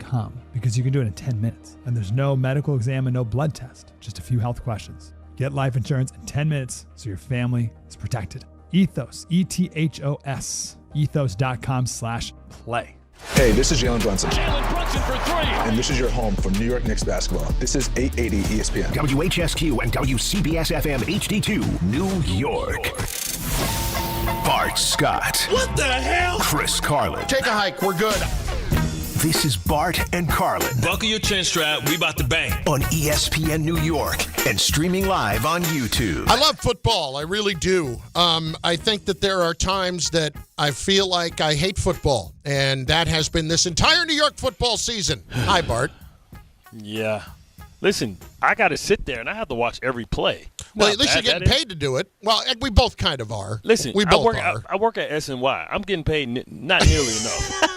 letdowns.com because you can do it in 10 minutes. And there's no medical exam and no blood test, just a few health questions. Get life insurance in 10 minutes so your family is protected. Ethos, E-T-H-O-S, ethos.com/play. Hey, this is Jalen Brunson. Jalen Brunson for three. And this is your home for New York Knicks basketball. This is 880 ESPN. WHSQ and WCBS-FM HD2, New York. Bart Scott. What the hell? Chris Carlin. Take a hike. We're good. This is Bart and Carlin Buckle your chin strap. We about to bang. on ESPN New York and streaming live on YouTube. I love football. I really do. I think that there are times that I feel like I hate football, and that has been this entire New York football season. Hi, Bart. Yeah. Listen, I got to sit there, and I have to watch every play. Well, at least you're getting paid to do it. Well, we both kind of are. Listen, we both are. I work at SNY. I'm getting paid not nearly enough.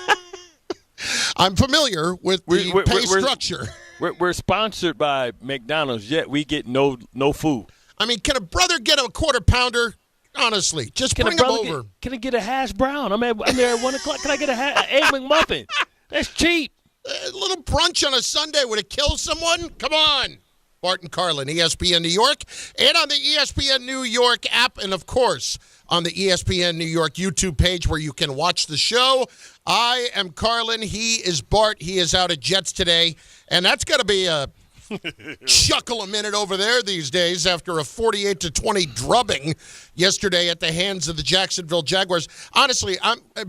I'm familiar with the pay structure. We're sponsored by McDonald's, yet we get no food. I mean, can a brother get a quarter pounder? Honestly, just bring him over. Can I get a hash brown? I'm there at 1 o'clock. Can I get an egg McMuffin? That's cheap. A little brunch on a Sunday, would it kill someone? Come on. Bart and Carlin, ESPN New York, and on the ESPN New York app, and, of course, on the ESPN New York YouTube page where you can watch the show. I am Carlin. He is Bart. He is out at Jets today, and that's got to be a chuckle a minute over there these days after a 48-20 drubbing yesterday at the hands of the Jacksonville Jaguars. Honestly,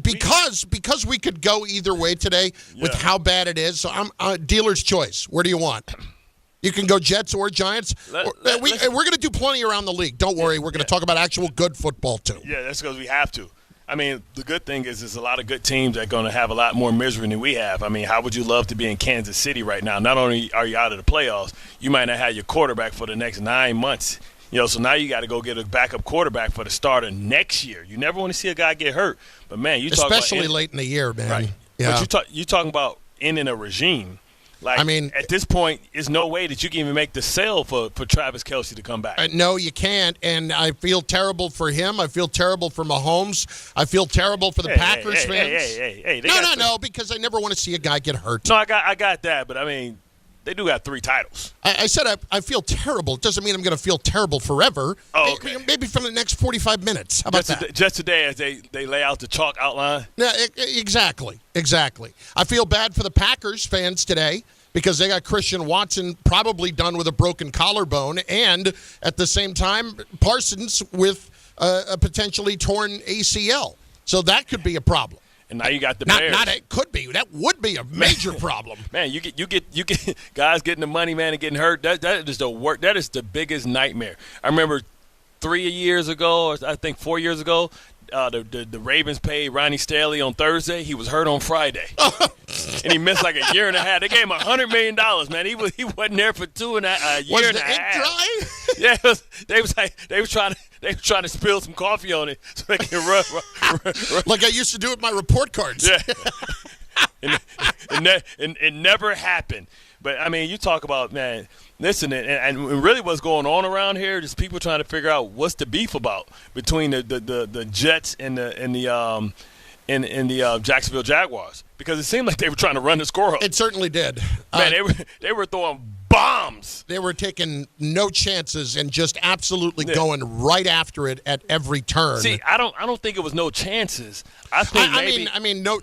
because we could go either way today with how bad it is, so I'm dealer's choice. Where do you want? You can go Jets or Giants. We're going to do plenty around the league. Don't worry. We're going to talk about actual good football, too. Yeah, that's because we have to. I mean, the good thing is there's a lot of good teams that are going to have a lot more misery than we have. I mean, how would you love to be in Kansas City right now? Not only are you out of the playoffs, you might not have your quarterback for the next 9 months. So now you got to go get a backup quarterback for the starter next year. You never want to see a guy get hurt. But, man, you talk about – especially late in the year, man. Right. Yeah. But you're talking about ending a regime. Like, I mean, at this point, there's no way that you can even make the sale for Travis Kelce to come back. No, you can't, and I feel terrible for him. I feel terrible for Mahomes. I feel terrible for the Packers fans. Hey. No, because I never want to see a guy get hurt. No, I got that, but, I mean, they do got 3 titles. I said I feel terrible. It doesn't mean I'm going to feel terrible forever. Oh, okay. Maybe for the next 45 minutes. How about that? Just today as they lay out the chalk outline? Yeah, exactly. I feel bad for the Packers fans today because they got Christian Watson probably done with a broken collarbone, and at the same time, Parsons with a potentially torn ACL. So that could be a problem. And now you got the Bears. Not it could be. That would be a major problem. Man, you get guys getting the money, man, and getting hurt. That is the work. That is the biggest nightmare. I remember 3 years ago, or I think 4 years ago, the Ravens paid Ronnie Stanley on Thursday. He was hurt on Friday, and he missed like a year and a half. They gave him $100 million, man. He wasn't there for a year and a half. Was the ink dry? Yeah, they were trying to spill some coffee on it so they can run. Like I used to do with my report cards. Yeah, and it never happened. But I mean, you talk about, man. Listen, and really what's going on around here is people trying to figure out what's the beef about between the Jets and the Jacksonville Jaguars, because it seemed like they were trying to run the score up. It certainly did. Man, they were throwing bombs. They were taking no chances and just absolutely going right after it at every turn. See, I don't think it was no chances. I think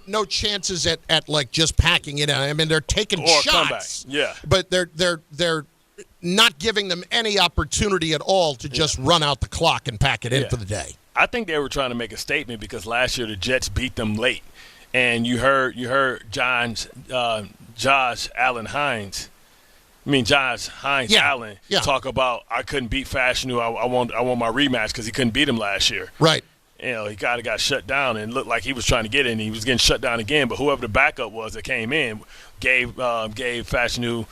no chances at like just packing it out. I mean, they're taking or shots. Comeback. Yeah. But they're not giving them any opportunity at all to just run out the clock and pack it in for the day. I think they were trying to make a statement because last year the Jets beat them late, and you heard Josh Allen Allen talk about I couldn't beat Fashanu. I want my rematch because he couldn't beat him last year. Right. He kind of got shut down and looked like he was trying to get in. He was getting shut down again, but whoever the backup was that came in gave Fashanu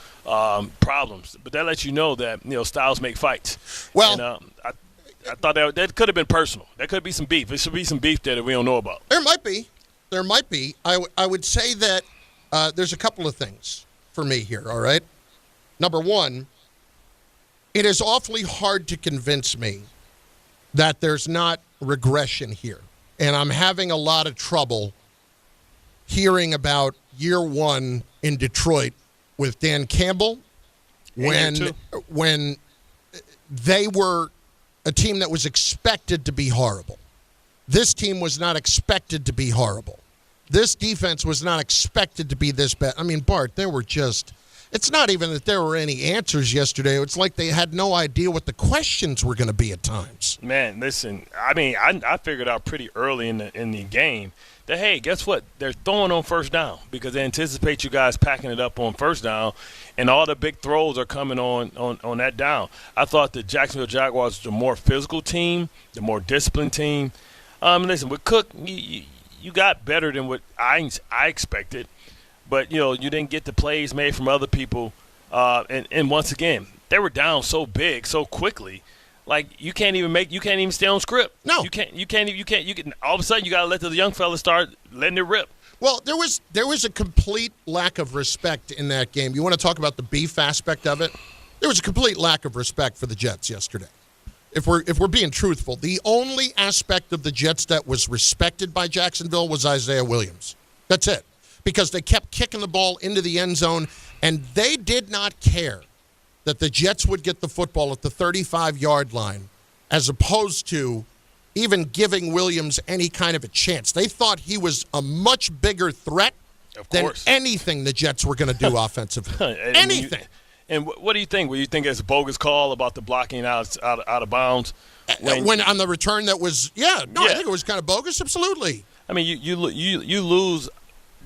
problems. But that lets you know that styles make fights. Well, and, I thought that could have been personal. There could be some beef. There should be some beef there that we don't know about. There might be. I would say that there's a couple of things for me here, all right? Number one, it is awfully hard to convince me that there's not regression here. And I'm having a lot of trouble hearing about year one in Detroit with Dan Campbell when they were a team that was expected to be horrible. This team was not expected to be horrible. This defense was not expected to be this bad. I mean, Bart, there were just – it's not even that there were any answers yesterday. It's like they had no idea what the questions were going to be at times. Man, listen, I mean, I figured out pretty early in the game that, hey, guess what? They're throwing on first down because they anticipate you guys packing it up on first down, and all the big throws are coming on that down. I thought the Jacksonville Jaguars were the more physical team, the more disciplined team. Listen, with Cook, you got better than what I expected, but you didn't get the plays made from other people. And once again, they were down so big so quickly, like you can't even stay on script. No, you can't. All of a sudden, you got to let the young fellas start letting it rip. Well, there was a complete lack of respect in that game. You want to talk about the beef aspect of it? There was a complete lack of respect for the Jets yesterday. If we're being truthful, the only aspect of the Jets that was respected by Jacksonville was Isaiah Williams. That's it. Because they kept kicking the ball into the end zone, and they did not care that the Jets would get the football at the 35-yard line as opposed to even giving Williams any kind of a chance. They thought he was a much bigger threat than anything the Jets were going to do offensively. Anything. And what do you think? What do you think it's a bogus call about the blocking out of bounds? When on the return that was, I think it was kind of bogus. Absolutely. I mean, you lose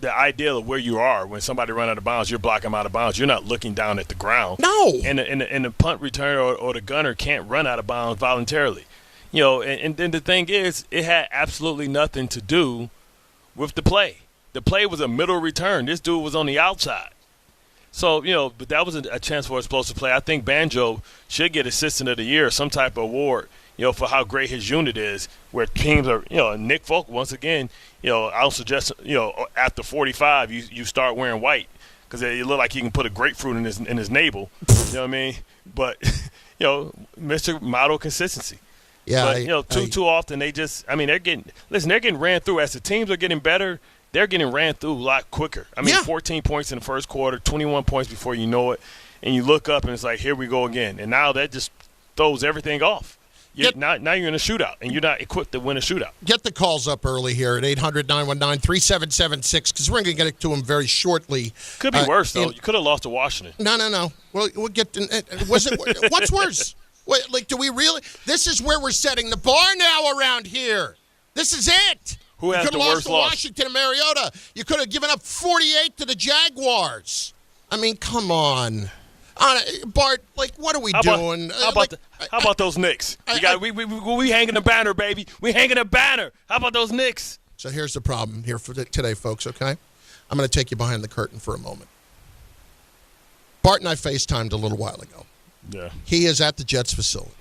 the idea of where you are when somebody run out of bounds. You're blocking them out of bounds. You're not looking down at the ground. No. And the punt return or the gunner can't run out of bounds voluntarily. And then the thing is, it had absolutely nothing to do with the play. The play was a middle return. This dude was on the outside. So, but that was a chance for explosive play. I think Banjo should get Assistant of the Year, some type of award, for how great his unit is, where teams are, Nick Folk, once again, I'll suggest, after 45, you start wearing white because it look like he can put a grapefruit in his navel. You know what I mean? But, Mr. Model consistency. Yeah. But, too often they just, they're getting ran through. As the teams are getting better, they're getting ran through a lot quicker. 14 points in the first quarter, 21 points before you know it, and you look up and it's like, here we go again. And now that just throws everything off. Now you're in a shootout, and you're not equipped to win a shootout. Get the calls up early here at 800-919-3776 because we're going to get to them very shortly. Could be worse, though. You could have lost to Washington. No. We'll get to what's worse? Do we really – this is where we're setting the bar now around here. This is it. Who has the worst loss? Washington and Mariota. You could have given up 48 to the Jaguars. Come on. Bart, what are we doing? How about those Knicks? We hanging a banner, baby. We hanging a banner. How about those Knicks? So here's the problem here for today, folks, okay? I'm going to take you behind the curtain for a moment. Bart and I FaceTimed a little while ago. Yeah. He is at the Jets facility.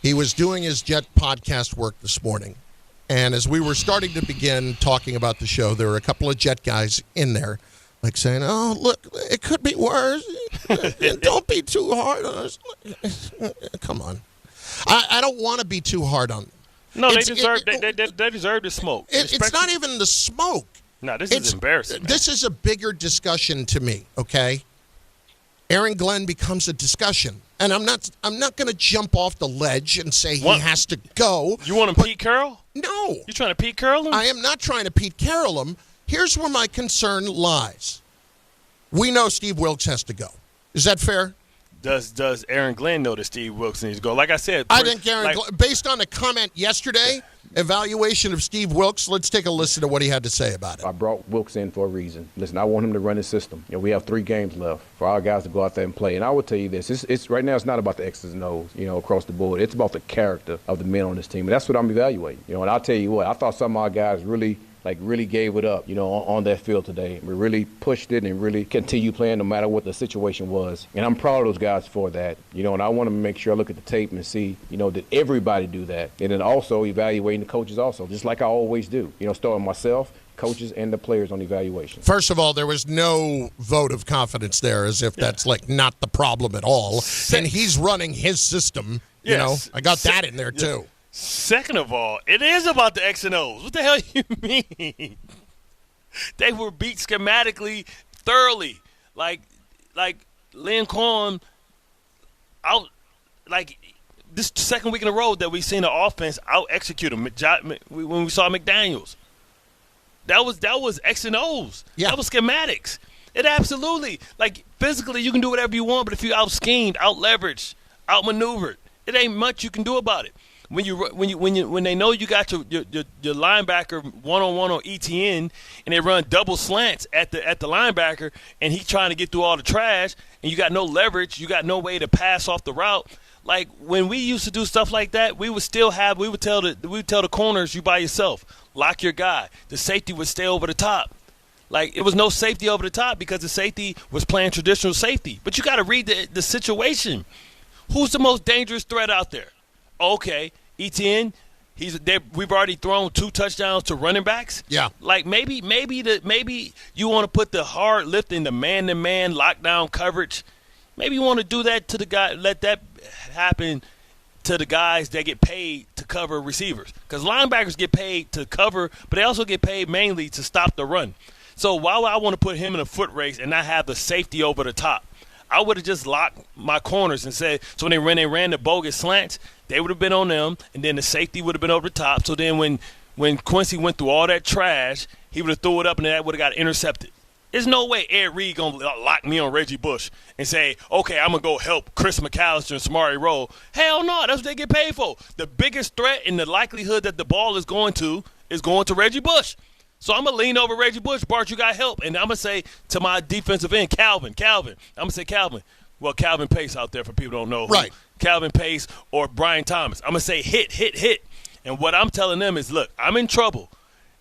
He was doing his Jet podcast work this morning. And as we were starting to begin talking about the show, there were a couple of Jet guys in there, saying, "Oh, look, it could be worse. Don't be too hard on us." Come on, I don't want to be too hard on them. No, they deserve the smoke. It's not even the smoke. No, this is embarrassing. Man. This is a bigger discussion to me. Okay, Aaron Glenn becomes a discussion. And I'm not going to jump off the ledge and say he has to go. You want him Pete Carroll? No. You trying to Pete Carroll him? I am not trying to Pete Carroll him. Here's where my concern lies. We know Steve Wilks has to go. Is that fair? Does Aaron Glenn know that Steve Wilks needs to go? Like I said. I think Aaron Glenn, based on the comment yesterday, evaluation of Steve Wilks, let's take a listen to what he had to say about it. I brought Wilks in for a reason. Listen, I want him to run his system. We have 3 games left for our guys to go out there and play. And I will tell you this, it's right now it's not about the X's and O's, across the board. It's about the character of the men on this team. And that's what I'm evaluating. And I'll tell you what, I thought some of our guys really gave it up, on that field today. We really pushed it and really continued playing no matter what the situation was. And I'm proud of those guys for that, and I want to make sure I look at the tape and see, did everybody do that? And then also evaluating the coaches also, just like I always do, starting myself, coaches, and the players on evaluation. First of all, there was no vote of confidence there as if that's not the problem at all. And he's running his system, I got that in there too. Second of all, it is about the X and O's. What the hell you mean? They were beat schematically thoroughly. Like Lincoln out. Like this second week in a row that we've seen the offense out execute him. When we saw McDaniels, that was X and O's. Yeah. That was schematics. It absolutely, like, physically you can do whatever you want, but if you out schemed, out leveraged, out maneuvered, it ain't much you can do about it. When they know you got your linebacker one-on-one on ETN and they run double slants at the linebacker and he's trying to get through all the trash and you got no leverage, you got no way to pass off the route. Like, when we used to do stuff like that, we would tell the corners, you by yourself, lock your guy. The safety would stay over the top. Like, it was no safety over the top because the safety was playing traditional safety. But you got to read the situation. Who's the most dangerous threat out there? Okay, ETN. We've already thrown 2 touchdowns to running backs. Yeah. Like, maybe you want to put the hard lift in the man-to-man lockdown coverage. Maybe you want to do that to the guy. Let that happen to the guys that get paid to cover receivers. Because linebackers get paid to cover, but they also get paid mainly to stop the run. So why would I want to put him in a foot race and not have the safety over the top? I would have just locked my corners and said, so when they ran the bogus slants, they would have been on them, and then the safety would have been over the top. So then when Quincy went through all that trash, he would have threw it up and that would have got intercepted. There's no way Ed Reed going to lock me on Reggie Bush and say, okay, I'm going to go help Chris McAllister and Samari Rowe. Hell no, that's what they get paid for. The biggest threat and the likelihood that the ball is going to Reggie Bush. So I'm going to lean over Reggie Bush. Bart, you got help. And I'm going to say to my defensive end, Calvin. I'm going to say Calvin. Well, Calvin Pace out there for people who don't know. Right. Calvin Pace or Brian Thomas. I'm going to say hit. And what I'm telling them is, look, I'm in trouble.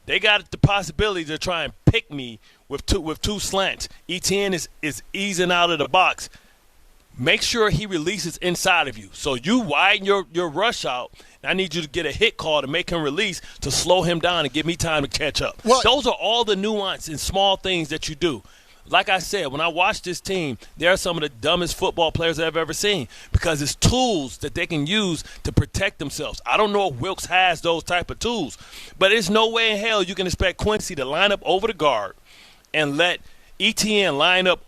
They got the possibility to try and pick me with two slants. ETN is easing out of the box. Make sure he releases inside of you. So you widen your rush out. I need you to get a hit call to make him release to slow him down and give me time to catch up. Well, those are all the nuance and small things that you do. Like I said, when I watch this team, they're some of the dumbest football players I've ever seen because it's tools that they can use to protect themselves. I don't know if Wilks has those type of tools, but there's no way in hell you can expect Quincy to line up over the guard and let ETN line up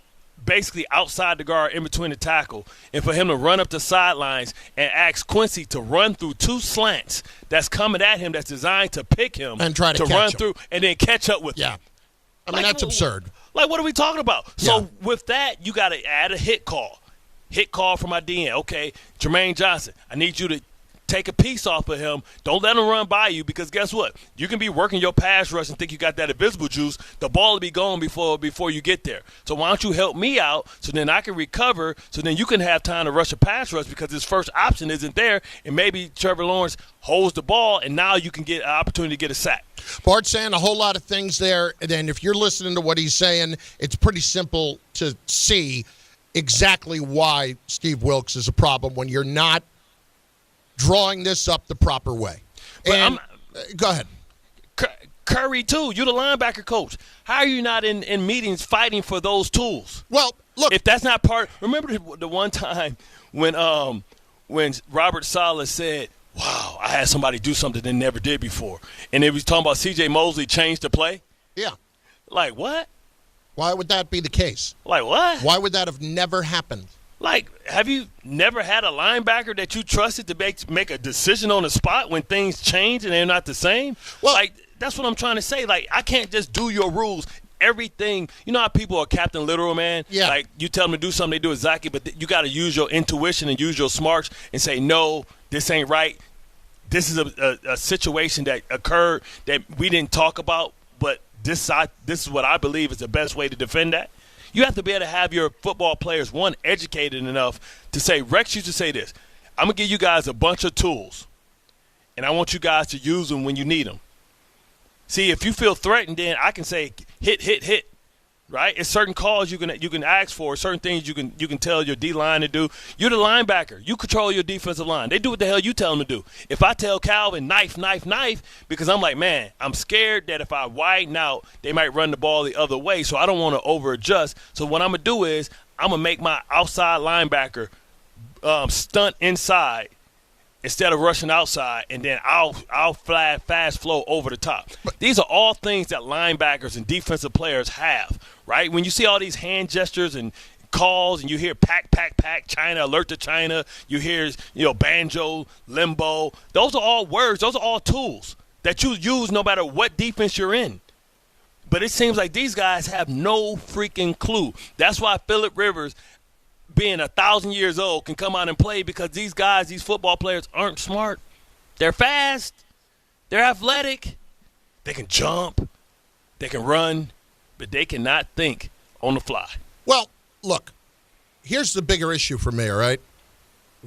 basically outside the guard in between the tackle and for him to run up the sidelines and ask Quincy to run through 2 slants that's coming at him that's designed to pick him and try to catch run him through and then catch up with him. I mean, that's absurd. Like, what are we talking about? So with that, you got to add a hit call. Hit call from my DN. Okay, Jermaine Johnson, I need you to take a piece off of him. Don't let him run by you because guess what? You can be working your pass rush and think you got that invisible juice. The ball will be gone before you get there. So why don't you help me out so then I can recover so then you can have time to rush a pass rush because his first option isn't there and maybe Trevor Lawrence holds the ball and now you can get an opportunity to get a sack. Bart's saying a whole lot of things there, and then if you're listening to what he's saying, it's pretty simple to see exactly why Steve Wilks is a problem when you're not drawing this up the proper way. And go ahead. Curry, too. You're the linebacker coach. How are you not in meetings fighting for those tools? Well, look. If that's not part – remember the one time when Robert Saleh said, wow, I had somebody do something they never did before. And they was talking about C.J. Mosley changed the play? Yeah. Like, what? Why would that be the case? Like, what? Why would that have never happened? Like, have you never had a linebacker that you trusted to make a decision on the spot when things change and they're not the same? Well, like, that's what I'm trying to say. Like, I can't just do your rules. Everything, you know how people are Captain Literal, man? Yeah. Like, you tell them to do something, they do exactly, but you got to use your intuition and use your smarts and say, no, this ain't right. This is a situation that occurred that we didn't talk about, but this is what I believe is the best way to defend that. You have to be able to have your football players, one, educated enough to say, Rex used to say this, I'm going to give you guys a bunch of tools, and I want you guys to use them when you need them. See, if you feel threatened, then I can say hit, right? It's certain calls you can ask for, certain things you can tell your D-line to do. You're the linebacker. You control your defensive line. They do what the hell you tell them to do. If I tell Calvin knife, because I'm like, man, I'm scared that if I widen out, they might run the ball the other way, so I don't want to over-adjust. So what I'm going to do is I'm going to make my outside linebacker stunt inside instead of rushing outside, and then I'll fast flow over the top. These are all things that linebackers and defensive players have, right? When you see all these hand gestures and calls, and you hear pack, China, alert to China, you hear, banjo, limbo. Those are all words. Those are all tools that you use no matter what defense you're in. But it seems like these guys have no freaking clue. That's why Phillip Rivers, being 1,000 years old, can come out and play, because these guys, these football players, aren't smart. They're fast. They're athletic. They can jump. They can run. But they cannot think on the fly. Well, look, here's the bigger issue for me, all right?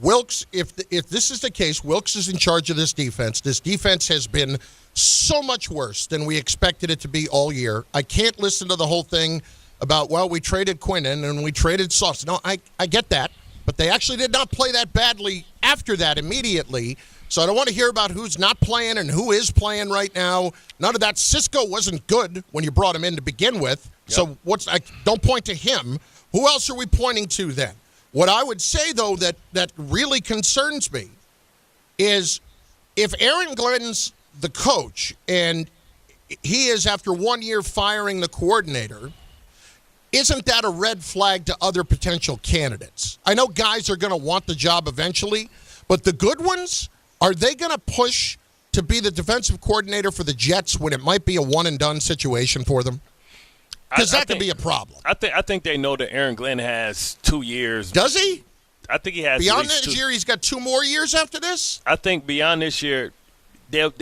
Wilks, if this is the case, Wilks is in charge of this defense. This defense has been so much worse than we expected it to be all year. I can't listen to the whole thing about, well, we traded Quinnen and we traded Sauce. No, I get that, but they actually did not play that badly after that immediately. So I don't want to hear about who's not playing and who is playing right now. None of that. Cisco wasn't good when you brought him in to begin with. Yep. So don't point to him. Who else are we pointing to then? What I would say, though, that really concerns me is if Aaron Glenn's the coach and he is, after 1 year, firing the coordinator, isn't that a red flag to other potential candidates? I know guys are going to want the job eventually, but the good ones, are they going to push to be the defensive coordinator for the Jets when it might be a one-and-done situation for them? Because that could be a problem. I think they know that Aaron Glenn has 2 years. Does he? I think he has. Beyond this year, he's got 2 more years after this? I think beyond this year, they'll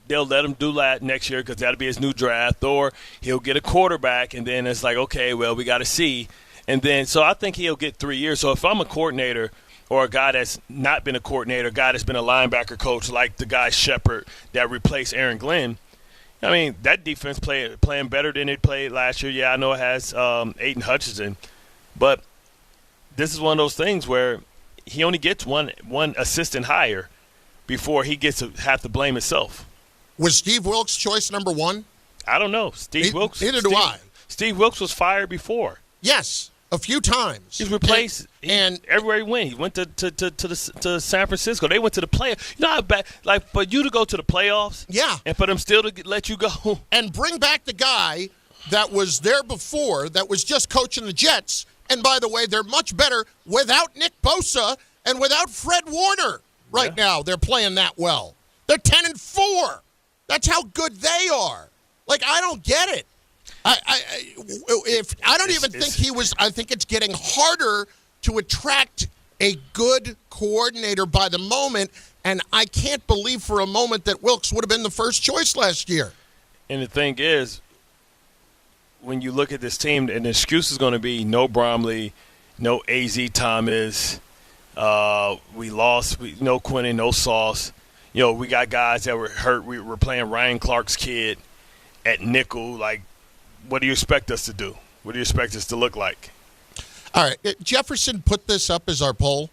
let him do that next year, because that'll be his new draft, or he'll get a quarterback, and then it's like, okay, well, we got to see. And then, so I think he'll get 3 years. So if I'm a coordinator or a guy that's not been a coordinator, a guy that's been a linebacker coach like the guy Shepard that replaced Aaron Glenn, I mean, that defense playing better than it played last year. Yeah, I know it has Aiden Hutchinson, but this is one of those things where he only gets one assistant hire before he gets to have to blame himself. Was Steve Wilks choice number 1? I don't know. Wilks. Neither do I. Steve Wilks was fired before. Yes, a few times. He's replaced, and everywhere he went, he went to San Francisco. They went to the playoffs. You know how bad, like, for you to go to the playoffs, yeah, and for them still to let you go, and bring back the guy that was there before, that was just coaching the Jets. And by the way, they're much better without Nick Bosa and without Fred Warner. Right now, they're playing that well. They're 10-4. That's how good they are. Like, I don't get it. I think it's getting harder to attract a good coordinator by the moment, and I can't believe for a moment that Wilks would have been the first choice last year. And the thing is, when you look at this team, and the excuse is going to be no Bromley, no A.Z. Thomas, we lost, no Quinnen, no Sauce. We got guys that were hurt. We were playing Ryan Clark's kid at nickel. Like, what do you expect us to do? What do you expect us to look like? All right. Jefferson put this up as our poll.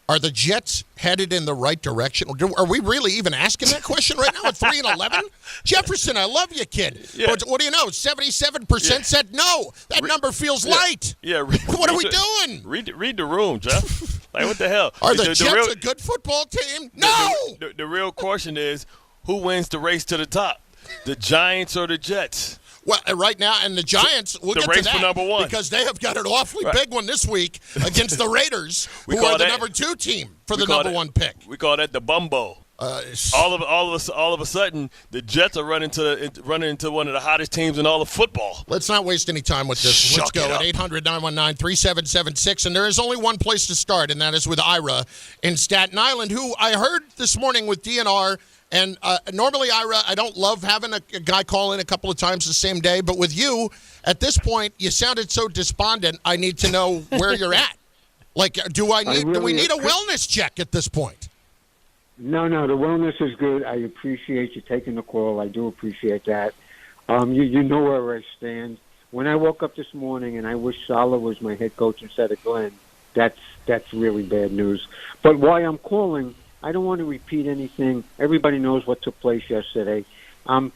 Are the Jets headed in the right direction? Are we really even asking that question right now at 3-11? Jefferson, I love you, kid. Yeah. But what do you know? 77% said no. That number feels light. Yeah. What are we doing? Read the room, Jeff. Like, what the hell? Are the Jets a good football team? No! The real question is, who wins the race to the top? The Giants or the Jets? Well, right now, and the Giants, we'll get to that. The race for number 1. Because they have got an awfully big one this week against the Raiders, who are the number 2 team for the number 1 pick. We call that the bumbo. All of a sudden, the Jets are running into one of the hottest teams in all of football. Let's not waste any time with this. Let's go at 800-919-3776. And there is only one place to start, and that is with Ira in Staten Island, who I heard this morning with DNR. And normally, Ira, I don't love having a guy call in a couple of times the same day. But with you, at this point, you sounded so despondent. I need to know where you're at. Like, do we need a wellness check at this point? No, the wellness is good. I appreciate you taking the call. I do appreciate that. You know where I stand. When I woke up this morning and I wish Saleh was my head coach instead of Glenn, that's really bad news. But why I'm calling, I don't want to repeat anything. Everybody knows what took place yesterday. I'm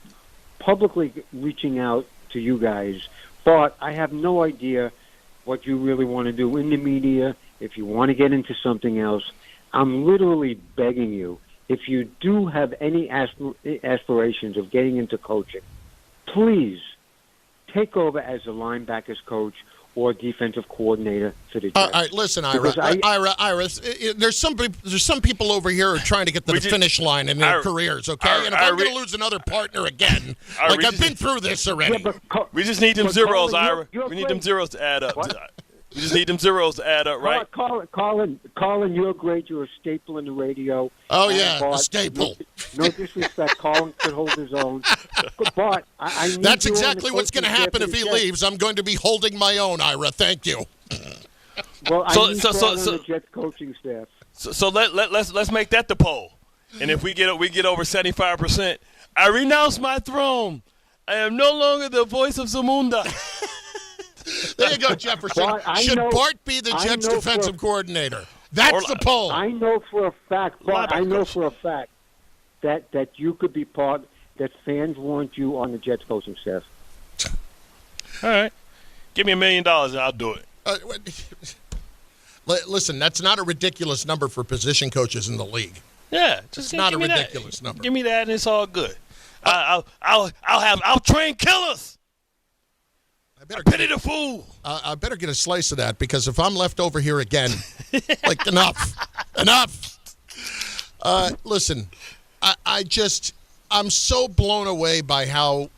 publicly reaching out to you guys, but I have no idea what you really want to do in the media. If you want to get into something else, I'm literally begging you, if you do have any aspirations of getting into coaching, please take over as a linebackers coach or defensive coordinator for the Jets. All right, listen, Ira. Ira, there's some people over here who are trying to get to the finish line in their careers, okay? And if I'm going to lose another partner again, I've been through this already. Yeah, we just need them zeros, Ira. We need them zeros to add up. We just need them zeros to add up, right? Colin, you're great. You're a staple in the radio. Oh, yeah, Bart, a staple. No disrespect. Colin could hold his own. Bart, I need That's exactly what's going to happen if he leaves. I'm going to be holding my own, Ira. Thank you. Well, I need on the Jets coaching staff. So let's make that the poll. And if we get over 75%, I renounce my throne. I am no longer the voice of Zamunda. There you go, Jefferson. Should Bart be the Jets defensive coordinator? That's the poll. I know for a fact, Bart, that you could be part, that fans want you on the Jets coaching staff. All right. Give me $1 million and I'll do it. Listen, that's not a ridiculous number for position coaches in the league. Yeah. It's not a ridiculous number. Give me that and it's all good. I'll train killers. I pity the fool. I better get a slice of that because if I'm left over here again, like enough. Listen, I'm so blown away by how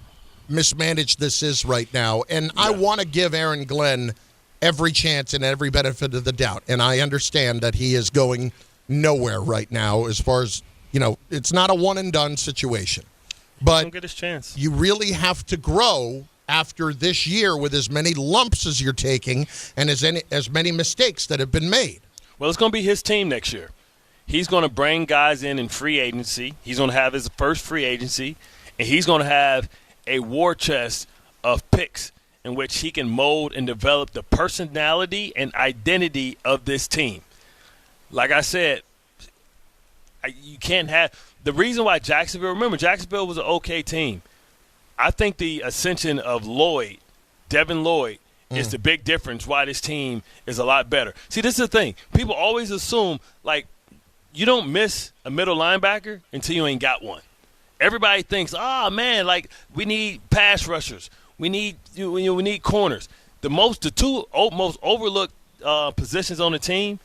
mismanaged this is right now, and I want to give Aaron Glenn every chance and every benefit of the doubt, and I understand that he is going nowhere right now as far as, it's not a one-and-done situation. But don't get his chance. You really have to grow after this year with as many lumps as you're taking and as many mistakes that have been made. Well, it's going to be his team next year. He's going to bring guys in free agency. He's going to have his first free agency, and he's going to have a war chest of picks in which he can mold and develop the personality and identity of this team. Like I said, you can't have – the reason why Jacksonville was an okay team. I think the ascension of Devin Lloyd, is the big difference why this team is a lot better. See, this is the thing. People always assume, like, you don't miss a middle linebacker until you ain't got one. Everybody thinks, man, like, we need pass rushers. We need corners. The two most overlooked positions on the team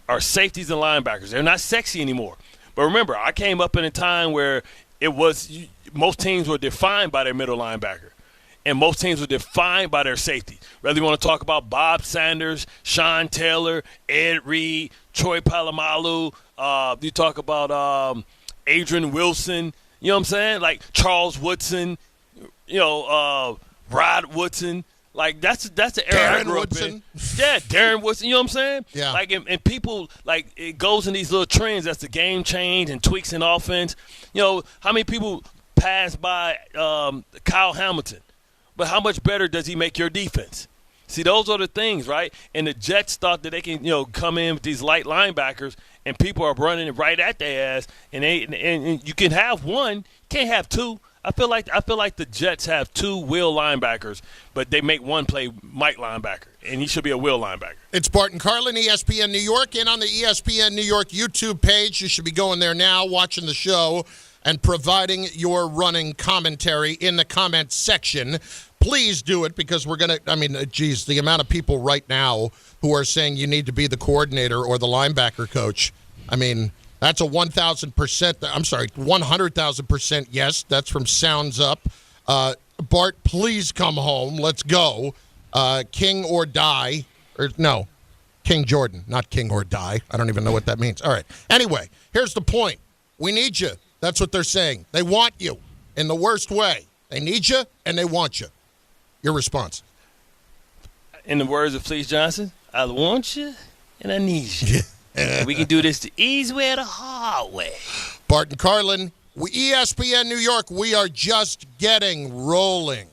are safeties and linebackers. They're not sexy anymore. But remember, I came up in a time where most teams were defined by their middle linebacker, and most teams were defined by their safety. Whether you want to talk about Bob Sanders, Sean Taylor, Ed Reed, Troy Polamalu, you talk about Adrian Wilson, you know what I'm saying? Like Charles Woodson, Rod Woodson. Like, that's the era I grew up in. Yeah, Darren Woodson, you know what I'm saying? Yeah. Like, and people, like, it goes in these little trends as the game change and tweaks in offense. How many people pass by Kyle Hamilton? But how much better does he make your defense? See, those are the things, right? And the Jets thought that they can, come in with these light linebackers, and people are running it right at their ass, and you can have one, you can't have two. I feel like the Jets have two will linebackers, but they make one play Mike linebacker, and he should be a will linebacker. It's Bart Carlin, ESPN New York, and on the ESPN New York YouTube page. You should be going there now, watching the show, and providing your running commentary in the comments section. Please do it because we're going to, the amount of people right now who are saying you need to be the coordinator or the linebacker coach, that's a 100,000% yes. That's from Sounds Up. Bart, please come home. Let's go. King or die. King Jordan, not King or die. I don't even know what that means. All right. Anyway, here's the point. We need you. That's what they're saying. They want you in the worst way. They need you and they want you. Your response. In the words of Fleece Johnson, I want you and I need you. And we can do this the easy way or the hard way. Bart Carlin, ESPN New York, we are just getting rolling.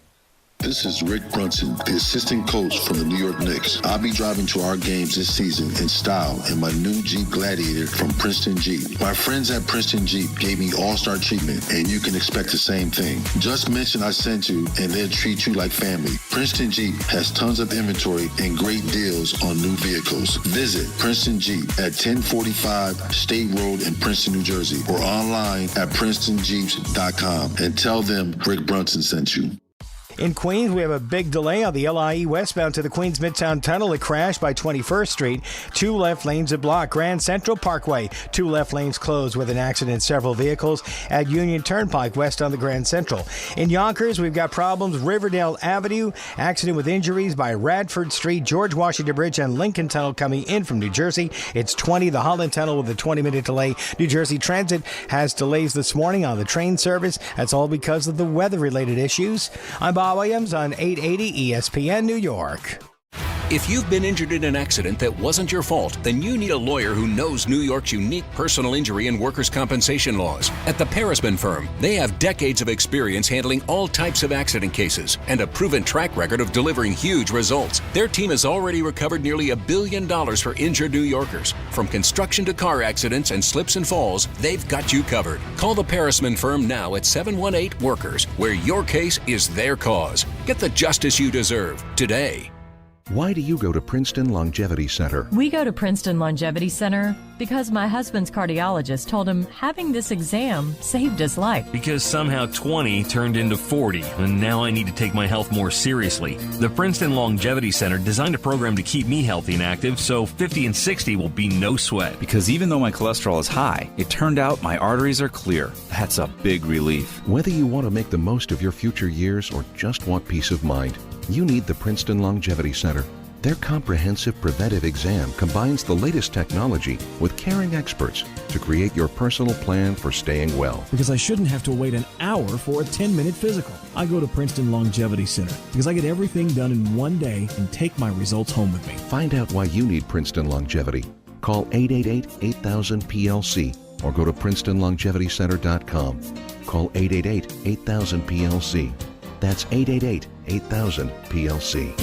This is Rick Brunson, the assistant coach from the New York Knicks. I'll be driving to our games this season in style in my new Jeep Gladiator from Princeton Jeep. My friends at Princeton Jeep gave me all-star treatment, and you can expect the same thing. Just mention I sent you, and they'll treat you like family. Princeton Jeep has tons of inventory and great deals on new vehicles. Visit Princeton Jeep at 1045 State Road in Princeton, New Jersey, or online at PrincetonJeeps.com and tell them Rick Brunson sent you. In Queens, we have a big delay on the LIE westbound to the Queens Midtown Tunnel. It crashed by 21st Street. 2 left lanes are blocked. Grand Central Parkway, 2 left lanes closed with an accident. Several vehicles at Union Turnpike west on the Grand Central. In Yonkers, we've got problems. Riverdale Avenue, accident with injuries by Radford Street, George Washington Bridge, and Lincoln Tunnel coming in from New Jersey. It's 20. The Holland Tunnel with a 20-minute delay. New Jersey Transit has delays this morning on the train service. That's all because of the weather-related issues. I'm Bob Williams on 880 ESPN New York. If you've been injured in an accident that wasn't your fault, then you need a lawyer who knows New York's unique personal injury and workers' compensation laws. At the Parisman Firm, they have decades of experience handling all types of accident cases and a proven track record of delivering huge results. Their team has already recovered nearly $1 billion for injured New Yorkers. From construction to car accidents and slips and falls, they've got you covered. Call the Parisman Firm now at 718-WORKERS, where your case is their cause. Get the justice you deserve today. Why do you go to Princeton Longevity Center? We go to Princeton Longevity Center because my husband's cardiologist told him having this exam saved his life. Because somehow 20 turned into 40, and now I need to take my health more seriously. The Princeton Longevity Center designed a program to keep me healthy and active, so 50 and 60 will be no sweat. Because even though my cholesterol is high, it turned out my arteries are clear. That's a big relief. Whether you want to make the most of your future years or just want peace of mind, you need the Princeton Longevity Center. Their comprehensive preventive exam combines the latest technology with caring experts to create your personal plan for staying well. Because I shouldn't have to wait an hour for a 10-minute physical. I go to Princeton Longevity Center because I get everything done in one day and take my results home with me. Find out why you need Princeton Longevity. Call 888-8000-PLC or go to PrincetonLongevityCenter.com. Call 888-8000-PLC. That's 888-8000-PLC.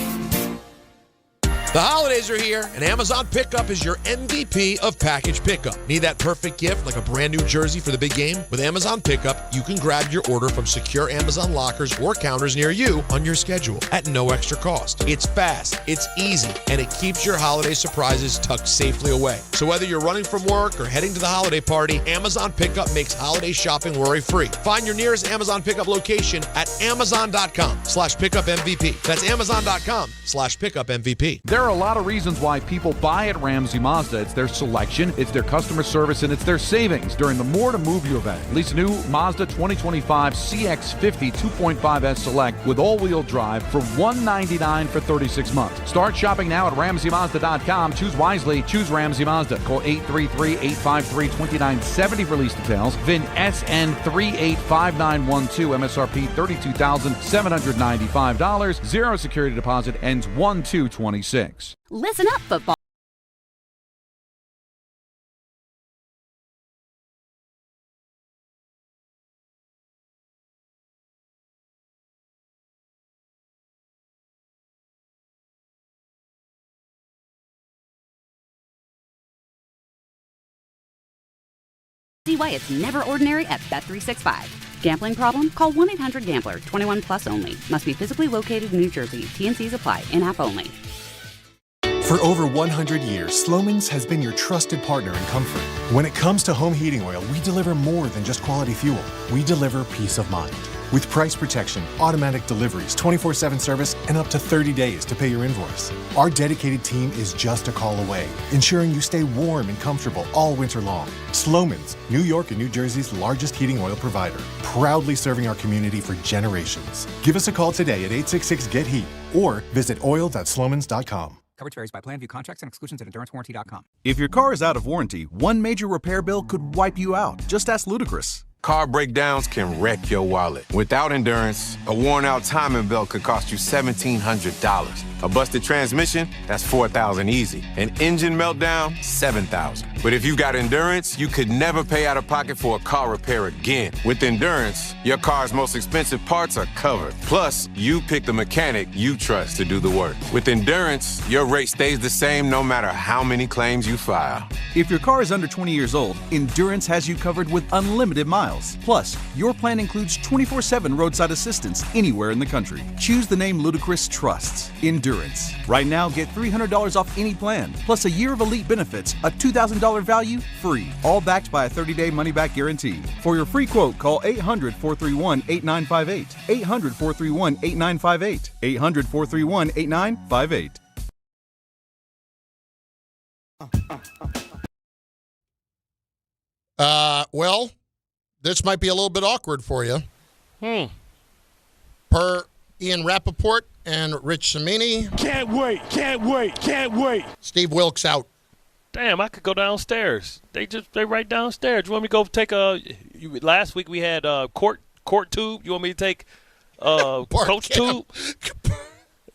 The holidays are here, and Amazon Pickup is your MVP of package pickup. Need that perfect gift like a brand new jersey for the big game? With Amazon Pickup, you can grab your order from secure Amazon lockers or counters near you on your schedule at no extra cost. It's fast, it's easy, and it keeps your holiday surprises tucked safely away. So whether you're running from work or heading to the holiday party, Amazon Pickup makes holiday shopping worry-free. Find your nearest Amazon Pickup location at amazon.com/pickupmvp. That's amazon.com/pickupmvp. There are a lot of reasons why people buy at Ramsey Mazda. It's their selection, it's their customer service, and it's their savings during the More to Move You event. Lease a new Mazda 2025 CX-50 2.5S Select with all-wheel drive for $199 for 36 months. Start shopping now at RamseyMazda.com. Choose wisely. Choose Ramsey Mazda. Call 833-853-2970 for lease details. VIN SN 385912. MSRP $32,795. Zero security deposit. Ends 1/2/26. Listen up, football. See why it's never ordinary at Bet365. Gambling problem? Call 1-800-GAMBLER. 21 plus only. Must be physically located in New Jersey. T&Cs apply. In-app only. For over 100 years, Slomin's has been your trusted partner in comfort. When it comes to home heating oil, we deliver more than just quality fuel. We deliver peace of mind. With price protection, automatic deliveries, 24/7 service, and up to 30 days to pay your invoice. Our dedicated team is just a call away, ensuring you stay warm and comfortable all winter long. Slomin's, New York and New Jersey's largest heating oil provider, proudly serving our community for generations. Give us a call today at 866-GET-HEAT or visit oil.slomins.com. Coverage varies by plan. View contracts and exclusions at endurancewarranty.com. If your car is out of warranty, one major repair bill could wipe you out. Just ask Ludacris. Car breakdowns can wreck your wallet. Without Endurance, a worn-out timing belt could cost you $1,700. A busted transmission, that's 4,000 easy. An engine meltdown, 7,000. But if you got Endurance, you could never pay out of pocket for a car repair again. With Endurance, your car's most expensive parts are covered. Plus, you pick the mechanic you trust to do the work. With Endurance, your rate stays the same no matter how many claims you file. If your car is under 20 years old, Endurance has you covered with unlimited miles. Plus, your plan includes 24/7 roadside assistance anywhere in the country. Choose the name Ludacris trusts, Endurance. Right now, get $300 off any plan, plus a year of elite benefits, a $2,000 value, free. All backed by a 30-day money-back guarantee. For your free quote, call 800-431-8958. 800-431-8958. 800-431-8958. Well, this might be a little bit awkward for you. Per Ian Rappaport and Rich Cimini. Can't wait. Steve Wilks out. Damn, I could go downstairs. They right downstairs. You want me to go take last week we had court tube. You want me to take coach tube?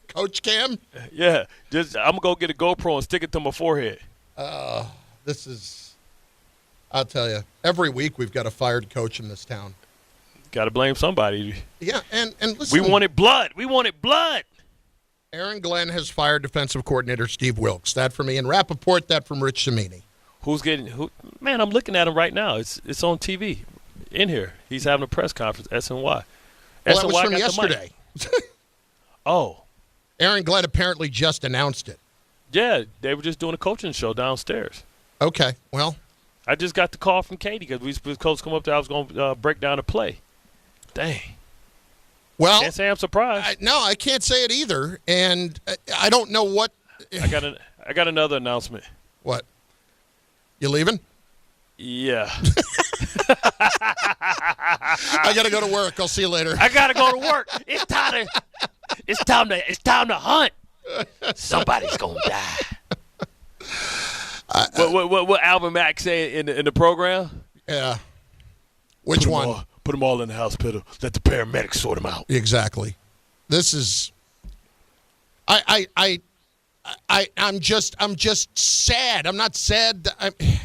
Coach Cam? Yeah. I'm going to go get a GoPro and stick it to my forehead. This is, I'll tell you, every week we've got a fired coach in this town. Got to blame somebody. Yeah, and listen. We wanted blood. Aaron Glenn has fired defensive coordinator Steve Wilks. That from Ian Rappaport, that from Rich Cimini. Man, I'm looking at him right now. It's on TV in here. He's having a press conference, SNY. Well, that was from yesterday. Oh. Aaron Glenn apparently just announced it. Yeah, they were just doing a coaching show downstairs. Okay, well. I just got the call from Katie because we supposed to coach come up there. I was going to break down the play. Dang. Well, can't say I'm surprised. No, I can't say it either, and I don't know what. I got another announcement. What? You leaving? Yeah. I got to go to work. I'll see you later. I got to go to work. It's time to hunt. Somebody's gonna die. What Alvin Mack say in the program? Yeah. Which one? Put them all in the hospital. Let the paramedics sort them out. Exactly. This is. I'm just sad. I'm not sad.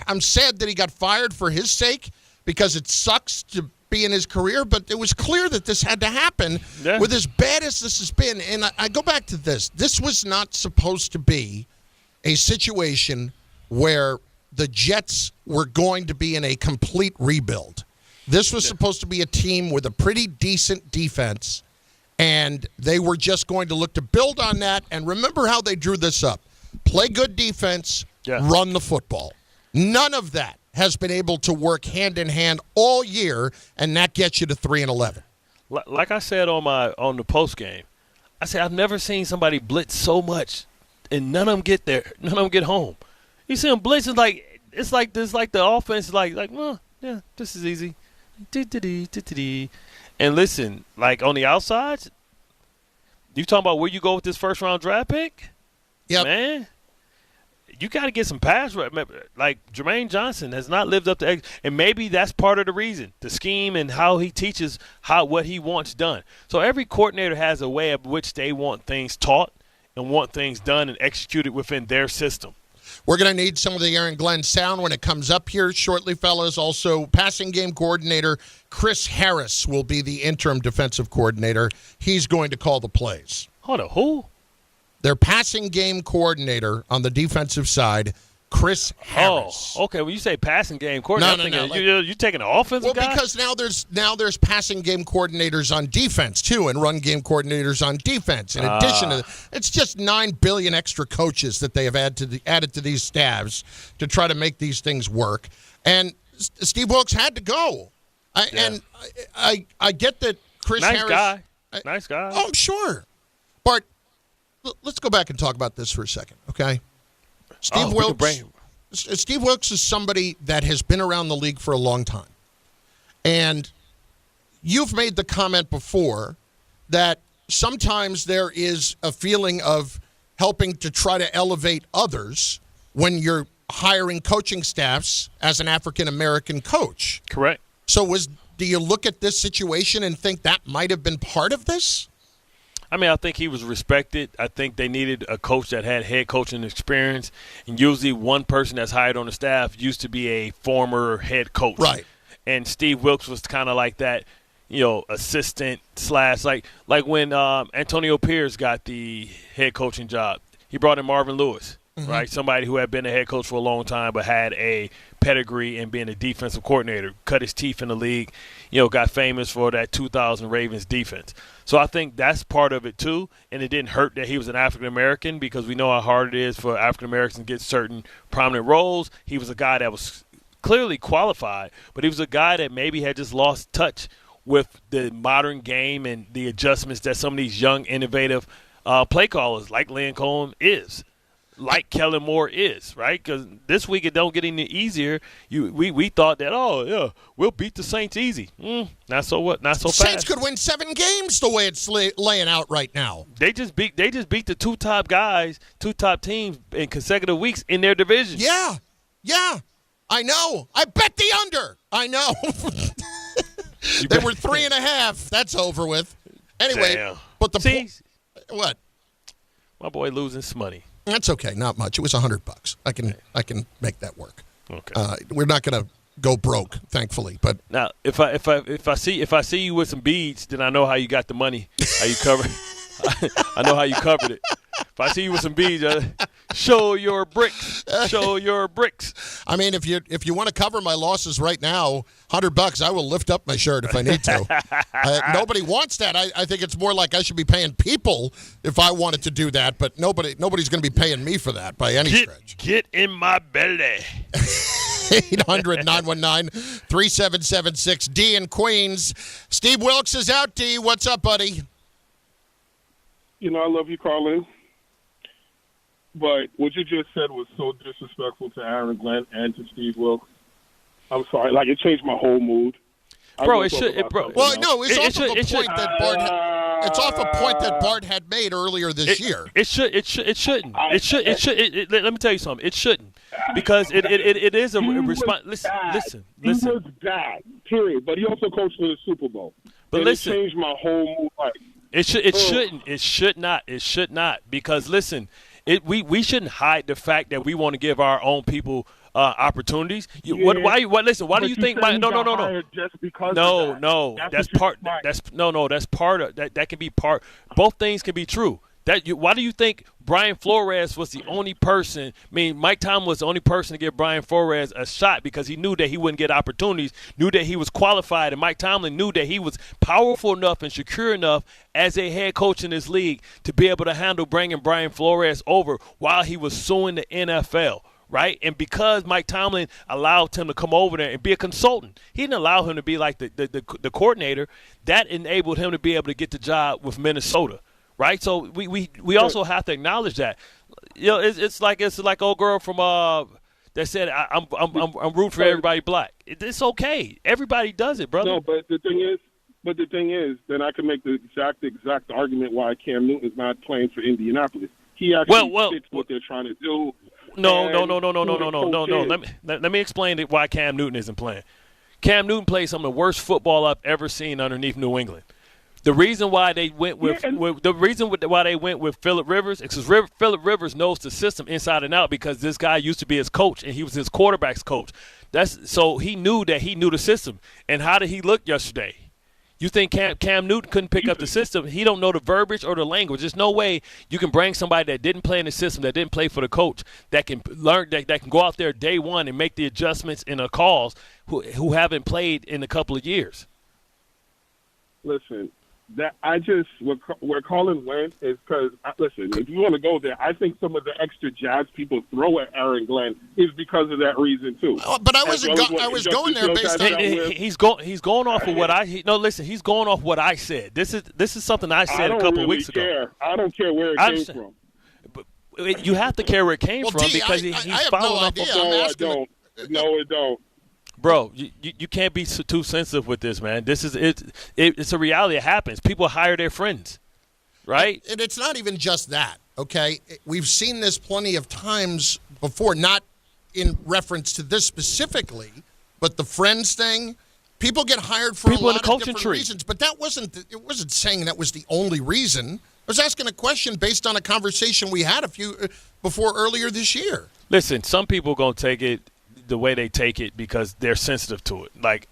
I'm sad that he got fired for his sake because it sucks to be in his career. But it was clear that this had to happen with as bad as this has been. And I go back to this. This was not supposed to be a situation where the Jets were going to be in a complete rebuild. This was supposed to be a team with a pretty decent defense, and they were just going to look to build on that. And remember how they drew this up. Play good defense, run the football. None of that has been able to work hand-in-hand all year, and that gets you to 3-11. Like I said on the post game, I said I've never seen somebody blitz so much, and none of them get there. None of them get home. You see them blitz, it's like the offense is like, well, yeah, this is easy. And listen, like on the outside, you talking about where you go with this first-round draft pick? Yeah, man. You got to get some pass rep. Like Jermaine Johnson has not lived up to, and maybe that's part of the reason. The scheme and how he teaches what he wants done. So every coordinator has a way of which they want things taught and want things done and executed within their system. We're going to need some of the Aaron Glenn sound when it comes up here shortly, fellas. Also, passing game coordinator Chris Harris will be the interim defensive coordinator. He's going to call the plays. Hold on, who? Their passing game coordinator on the defensive side, Chris Harris. Oh, okay. When you say passing game coordinator, no. You're taking an offensive guy? Well, because now there's passing game coordinators on defense, too, and run game coordinators on defense. In addition to it's just 9 billion extra coaches that they have added to these staffs to try to make these things work. And Steve Wilks had to go. And I get that Chris Harris. Nice guy. Oh, I'm sure. Bart, let's go back and talk about this for a second, okay? Steve Wilks is somebody that has been around the league for a long time. And you've made the comment before that sometimes there is a feeling of helping to try to elevate others when you're hiring coaching staffs as an African-American coach. Correct. So do you look at this situation and think that might have been part of this? I mean, I think he was respected. I think they needed a coach that had head coaching experience. And usually one person that's hired on the staff used to be a former head coach. Right. And Steve Wilks was kind of like that, assistant / like when Antonio Pierce got the head coaching job. He brought in Marvin Lewis, right? Somebody who had been a head coach for a long time but had a pedigree in being a defensive coordinator, cut his teeth in the league, got famous for that 2000 Ravens defense. So I think that's part of it too, and it didn't hurt that he was an African-American because we know how hard it is for African-Americans to get certain prominent roles. He was a guy that was clearly qualified, but he was a guy that maybe had just lost touch with the modern game and the adjustments that some of these young, innovative play callers like Lynn Cohen is. Like Kellen Moore is, right? Because this week it don't get any easier. We thought that, we'll beat the Saints easy. Not so what? Not so fast. Saints could win 7 games the way it's laying out right now. They just beat the two top teams in consecutive weeks in their division. Yeah. I know. I bet the under. I know. They were 3.5. That's over with. Anyway, Damn. But what? My boy losing some money. That's okay. Not much. It was $100. I can make that work. Okay. We're not going to go broke, thankfully. But now, if I see you with some beads, then I know how you got the money. How you covered? I know how you covered it. If I see you with some beads, show your bricks. Show your bricks. I mean, if you want to cover my losses right now, $100, I will lift up my shirt if I need to. Nobody wants that. I think it's more like I should be paying people if I wanted to do that, but nobody's going to be paying me for that by any stretch. Get in my belly. 800-919-3776. D in Queens. Steve Wilks is out. D, what's up, buddy? I love you, Carlin. But what you just said was so disrespectful to Aaron Glenn and to Steve Wilks. I'm sorry. Like, it changed my whole mood. Bro, it should. Well, no, it's off of a point that Bart. It's off a point that Bart had made earlier this year. It shouldn't. Let me tell you something. It shouldn't because it is a response. Listen. He was bad. Period. But he also coached for the Super Bowl. But and listen, it changed my whole mood. Like, it shouldn't. It should not. Because listen, we shouldn't hide the fact that we want to give our own people opportunities. Listen. Why do you think? No. Just because no. That's part. That's part of that. That can be part. Both things can be true. Why do you think Brian Flores was the only person? I mean, Mike Tomlin was the only person to give Brian Flores a shot because he knew that he wouldn't get opportunities, knew that he was qualified, and Mike Tomlin knew that he was powerful enough and secure enough as a head coach in this league to be able to handle bringing Brian Flores over while he was suing the NFL. Right? And because Mike Tomlin allowed him to come over there and be a consultant, he didn't allow him to be like the coordinator. That enabled him to be able to get the job with Minnesota. Right? So we also have to acknowledge that. It's like old girl from that said I'm rooting for everybody black. It's okay. Everybody does it, brother. No, but the thing is, then I can make the exact argument why Cam Newton is not playing for Indianapolis. He actually fits what they're trying to do. No. Let me explain why Cam Newton isn't playing. Cam Newton plays some of the worst football I've ever seen underneath New England. The reason why they went with Phillip Rivers is because Phillip Rivers knows the system inside and out because this guy used to be his coach and he was his quarterback's coach. So he knew the system. And how did he look yesterday? You think Cam Newton couldn't pick up the system? He don't know the verbiage or the language. There's no way you can bring somebody that didn't play in the system, that didn't play for the coach, that can learn, that can go out there day one and make the adjustments in the calls who haven't played in a couple of years. Listen, where Colin went is because, listen, if you want to go there, I think some of the extra jabs people throw at Aaron Glenn is because of that reason too. But I was going there based on he's going off of what he's going off what I said. This is something I said a couple of weeks ago. I don't care where it came from. But you have to care where it came from because he's following up. No, it don't. Bro, you can't be too sensitive with this, man. This is it's a reality. It happens. People hire their friends, right? And it's not even just that, okay? We've seen this plenty of times before, not in reference to this specifically, but the friends thing. People get hired for a lot of different reasons, but it wasn't saying that was the only reason. was asking a question based on a conversation we had before earlier this year. Listen, some people are going to take it the way they take it because they're sensitive to it. Like,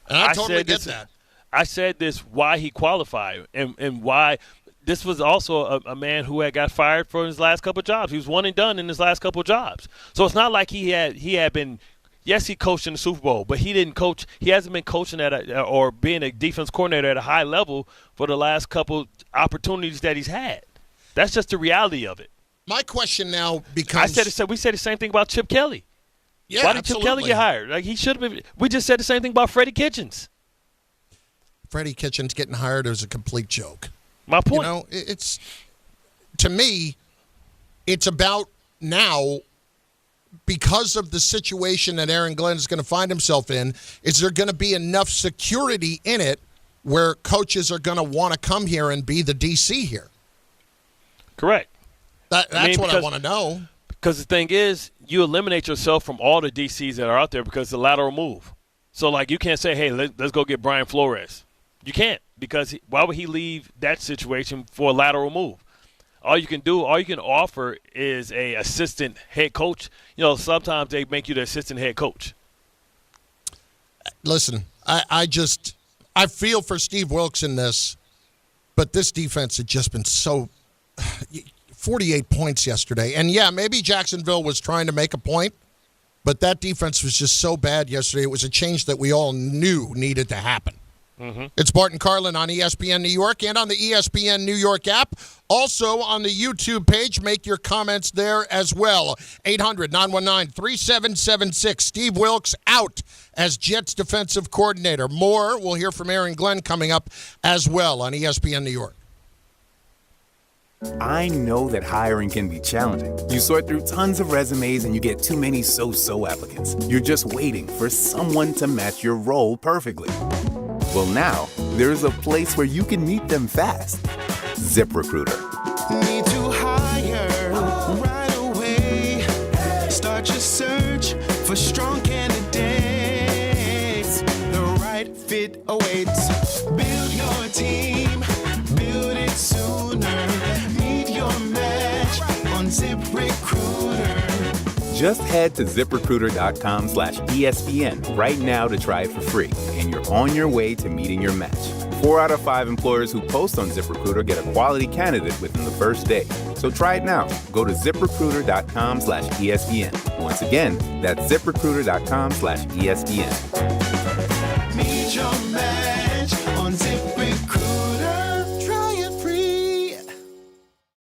and I totally get that. I said this why he qualified and why this was also a man who had got fired for his last couple of jobs. He was one and done in his last couple of jobs. So it's not like he had been. Yes, he coached in the Super Bowl, but he didn't coach. He hasn't been coaching or being a defense coordinator at a high level for the last couple opportunities that he's had. That's just the reality of it. My question now becomes: we said the same thing about Chip Kelly. Yeah, why did Chip Kelly get hired? Like, he should have been. We just said the same thing about Freddie Kitchens. Freddie Kitchens getting hired is a complete joke. My point. You know, it's to me, it's about now. Because of the situation that Aaron Glenn is going to find himself in, is there going to be enough security in it where coaches are going to want to come here and be the DC here? Correct. That's what I want to know. Because the thing is, you eliminate yourself from all the DCs that are out there because the lateral move. So, like, you can't say, hey, let's go get Brian Flores. You can't, because why would he leave that situation for a lateral move? All you can offer is a assistant head coach. You know, sometimes they make you the assistant head coach. Listen, I feel for Steve Wilks in this, but this defense has just been so 48 points yesterday. And, yeah, maybe Jacksonville was trying to make a point, but that defense was just so bad yesterday. It was a change that we all knew needed to happen. Mm-hmm. It's Bart Carlin on ESPN New York and on the ESPN New York app. Also on the YouTube page, make your comments there as well. 800-919-3776. Steve Wilks out as Jets defensive coordinator. More, we'll hear from Aaron Glenn coming up as well on ESPN New York. I know that hiring can be challenging. You sort through tons of resumes and you get too many so-so applicants. You're just waiting for someone to match your role perfectly. Well, now, there's a place where you can meet them fast. ZipRecruiter. Need to hire right away. Start your search for strong candidates. The right fit awaits. Build your team. Build it sooner. Meet your match on ZipRecruiter. Just head to ZipRecruiter.com/ESPN right now to try it for free, and you're on your way to meeting your match. 4 out of 5 employers who post on ZipRecruiter get a quality candidate within the first day. So try it now. Go to ZipRecruiter.com/ESPN. Once again, that's ZipRecruiter.com/ESPN. Meet your match on ZipRecruiter. Try it free.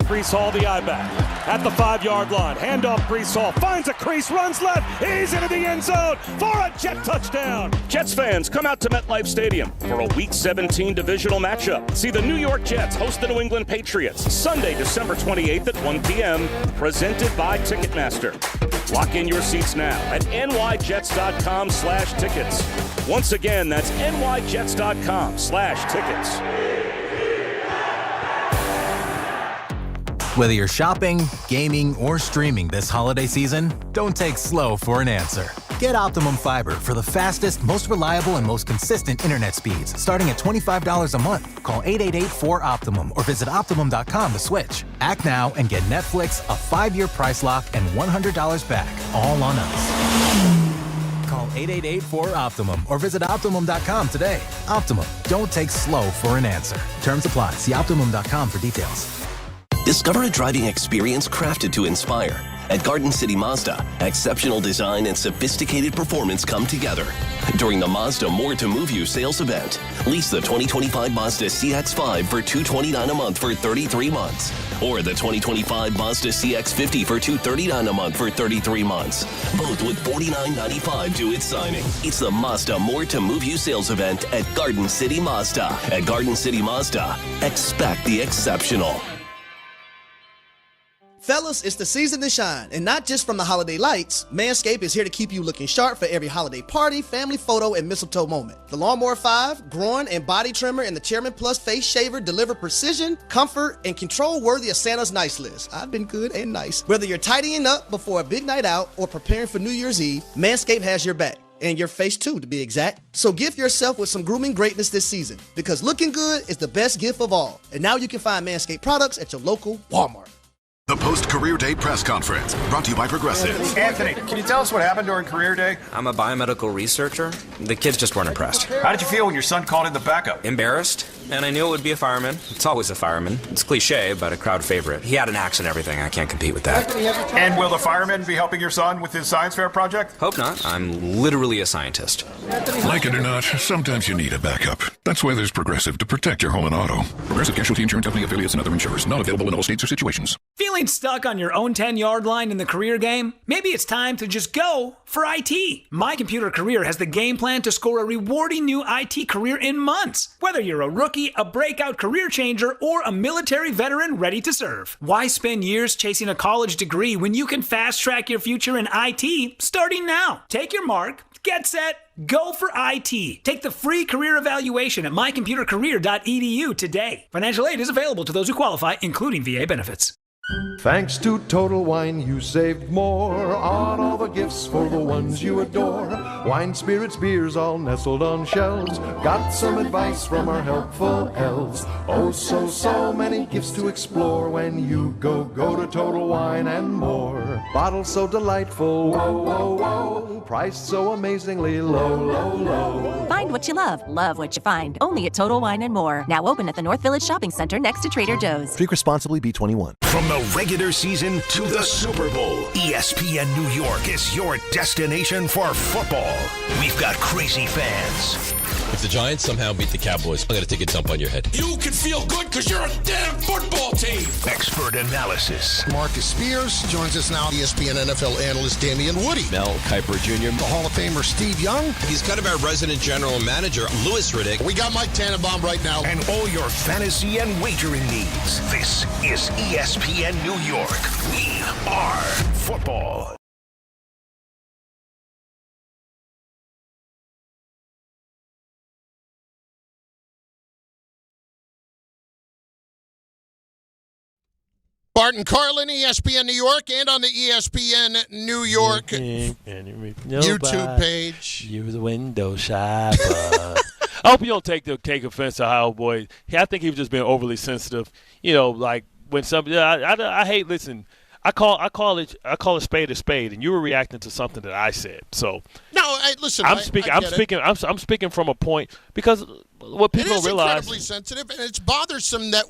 Brees Hall, the I-back, at the 5-yard line. Handoff, Brees Hall finds a crease, runs left. He's into the end zone for a Jet touchdown. Jets fans, come out to MetLife Stadium for a Week 17 divisional matchup. See the New York Jets host the New England Patriots Sunday, December 28th at 1 p.m. Presented by Ticketmaster. Lock in your seats now at nyjets.com/tickets. Once again, that's nyjets.com/tickets. Whether you're shopping, gaming, or streaming this holiday season, don't take slow for an answer. Get Optimum Fiber for the fastest, most reliable, and most consistent internet speeds, starting at $25 a month. Call 888-4OPTIMUM or visit Optimum.com to switch. Act now and get Netflix, a 5-year price lock, and $100 back, all on us. Call 888-4OPTIMUM or visit Optimum.com today. Optimum, don't take slow for an answer. Terms apply. See Optimum.com for details. Discover a driving experience crafted to inspire. At Garden City Mazda, exceptional design and sophisticated performance come together. During the Mazda More to Move You sales event, lease the 2025 Mazda CX-5 for $229 a month for 33 months. Or the 2025 Mazda CX-50 for $239 a month for 33 months. Both with $49.95 due at signing. It's the Mazda More to Move You sales event at Garden City Mazda. At Garden City Mazda, expect the exceptional. Fellas, it's the season to shine, and not just from the holiday lights. Manscaped is here to keep you looking sharp for every holiday party, family photo, and mistletoe moment. The Lawnmower 5, groin and body trimmer, and the Chairman Plus face shaver deliver precision, comfort, and control worthy of Santa's nice list. I've been good and nice. Whether you're tidying up before a big night out or preparing for New Year's Eve, Manscaped has your back. And your face too, to be exact. So gift yourself with some grooming greatness this season, because looking good is the best gift of all. And now you can find Manscaped products at your local Walmart. The post-career day press conference, brought to you by Regressing. Anthony, can you tell us what happened during career day? I'm a biomedical researcher. The kids just weren't impressed. How did you feel when your son called in the backup? Embarrassed, and I knew it would be a fireman. It's always a fireman. It's cliche, but a crowd favorite. He had an axe and everything. I can't compete with that. And will the fireman be helping your son with his science fair project? Hope not. I'm literally a scientist. Like it or not, sometimes you need a backup. That's why there's Progressive to protect your home and auto. Progressive Casualty Insurance Company affiliates and other insurers. Not available in all states or situations. Feeling stuck on your own 10-yard line in the career game? Maybe it's time to just go for IT. My Computer Career has the game plan to score a rewarding new IT career in months. Whether you're a rookie, a breakout career changer, or a military veteran ready to serve. Why spend years chasing a college degree when you can fast-track your future in IT starting now? Take your mark, get set, go for IT. Take the free career evaluation at mycomputercareer.edu today. Financial aid is available to those who qualify, including VA benefits. Thanks to Total Wine, you saved more on all the gifts for the ones you adore. Wine, spirits, beers, all nestled on shelves. Got some advice from our helpful elves. Oh, so many gifts to explore when you go to Total Wine and more. Bottles so delightful, whoa. Priced so amazingly low. Find what you love what you find. Only at Total Wine and More. Now open at the North Village Shopping Center next to Trader Joe's. Drink responsibly, B21. From the regular season to the Super Bowl, ESPN New York is your destination for football. We've got crazy fans. If the Giants somehow beat the Cowboys, I'm going to take a dump on your head. You can feel good because you're a damn football team. Expert analysis. Marcus Spears joins us now. ESPN NFL analyst Damien Woody. Mel Kiper Jr. The Hall of Famer Steve Young. He's kind of our resident general manager, Louis Riddick. We got Mike Tannenbaum right now. And all your fantasy and wagering needs. This is ESPN New York. We are football. Bart Carlin, ESPN New York, and on the ESPN New York YouTube page. You're the window shopper. I hope you don't take offense to how, boy. I think he was just being overly sensitive. You know, like when somebody. I hate. Listen, I call a spade, and you were reacting to something that I said. So no, listen. I'm speaking from a point because what people don't realize. It is incredibly sensitive, and it's bothersome that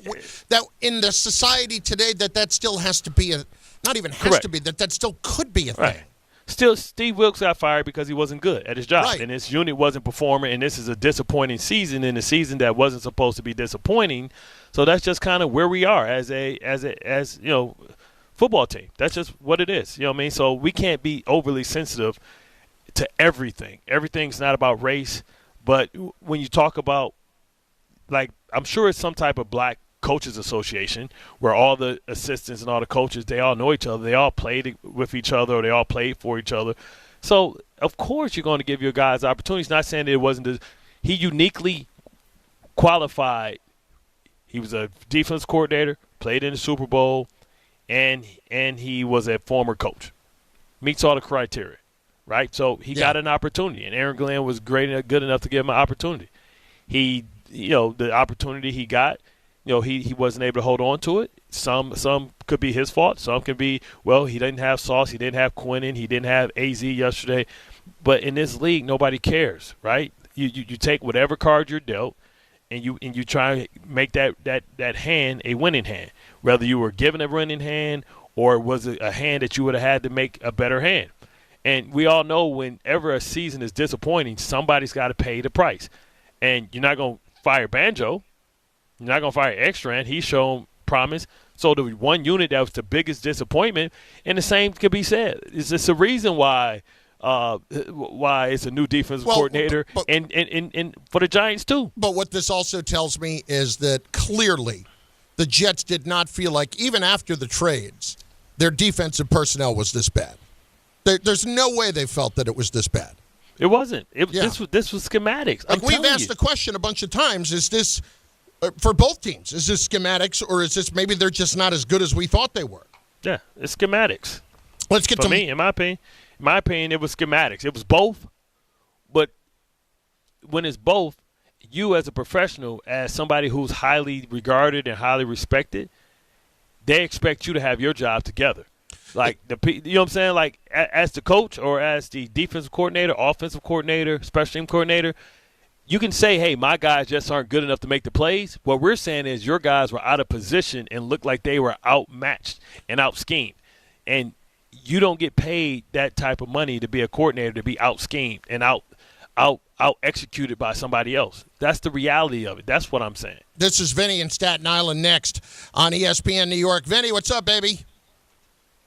in the society today that still has to be that still could be a thing. Right. Still, Steve Wilks got fired because he wasn't good at his job, and his unit wasn't performing. And this is a disappointing season, in a season that wasn't supposed to be disappointing. So that's just kind of where we are as football team. That's just what it is. You know what I mean? So we can't be overly sensitive to everything. Everything's not about race. But when you talk about, like, I'm sure it's some type of black coaches association where all the assistants and all the coaches, they all know each other. They all played with each other, or they all played for each other. So, of course, you're going to give your guys opportunities. Not saying that it wasn't he uniquely qualified. He was a defense coordinator, played in the Super Bowl, and he was a former coach. Meets all the criteria, right? So he got an opportunity, and Aaron Glenn was good enough to give him an opportunity. The opportunity he got, he wasn't able to hold on to it. Some could be his fault. Some can be, he didn't have Sauce, he didn't have Quinnen, he didn't have AZ yesterday. But in this league, nobody cares, right? You take whatever card you're dealt, and you try and make that hand a winning hand. Whether you were given a winning hand or was it a hand that you would have had to make a better hand. And we all know whenever a season is disappointing, somebody's got to pay the price. And you're not going to fire Banjo. You're not going to fire Extran. He's shown promise. So the one unit that was the biggest disappointment, and the same could be said. Is this a reason why it's a new defensive coordinator and for the Giants too? But what this also tells me is that clearly the Jets did not feel like, even after the trades, their defensive personnel was this bad. There's no way they felt that it was this bad. It wasn't. This was schematics. Like we've asked the question a bunch of times, is this for both teams? Is this schematics, or is this maybe they're just not as good as we thought they were? Yeah, it's schematics. Let's get for me, in my opinion, it was schematics. It was both, when it's both, you as a professional, as somebody who's highly regarded and highly respected, they expect you to have your job together. Like, you know what I'm saying? Like, as the coach or as the defensive coordinator, offensive coordinator, special team coordinator, you can say, hey, my guys just aren't good enough to make the plays. What we're saying is your guys were out of position and looked like they were outmatched and out-schemed. And you don't get paid that type of money to be a coordinator, to be out-schemed and out-executed by somebody else. That's the reality of it. That's what I'm saying. This is Vinny in Staten Island next on ESPN New York. Vinny, what's up, baby?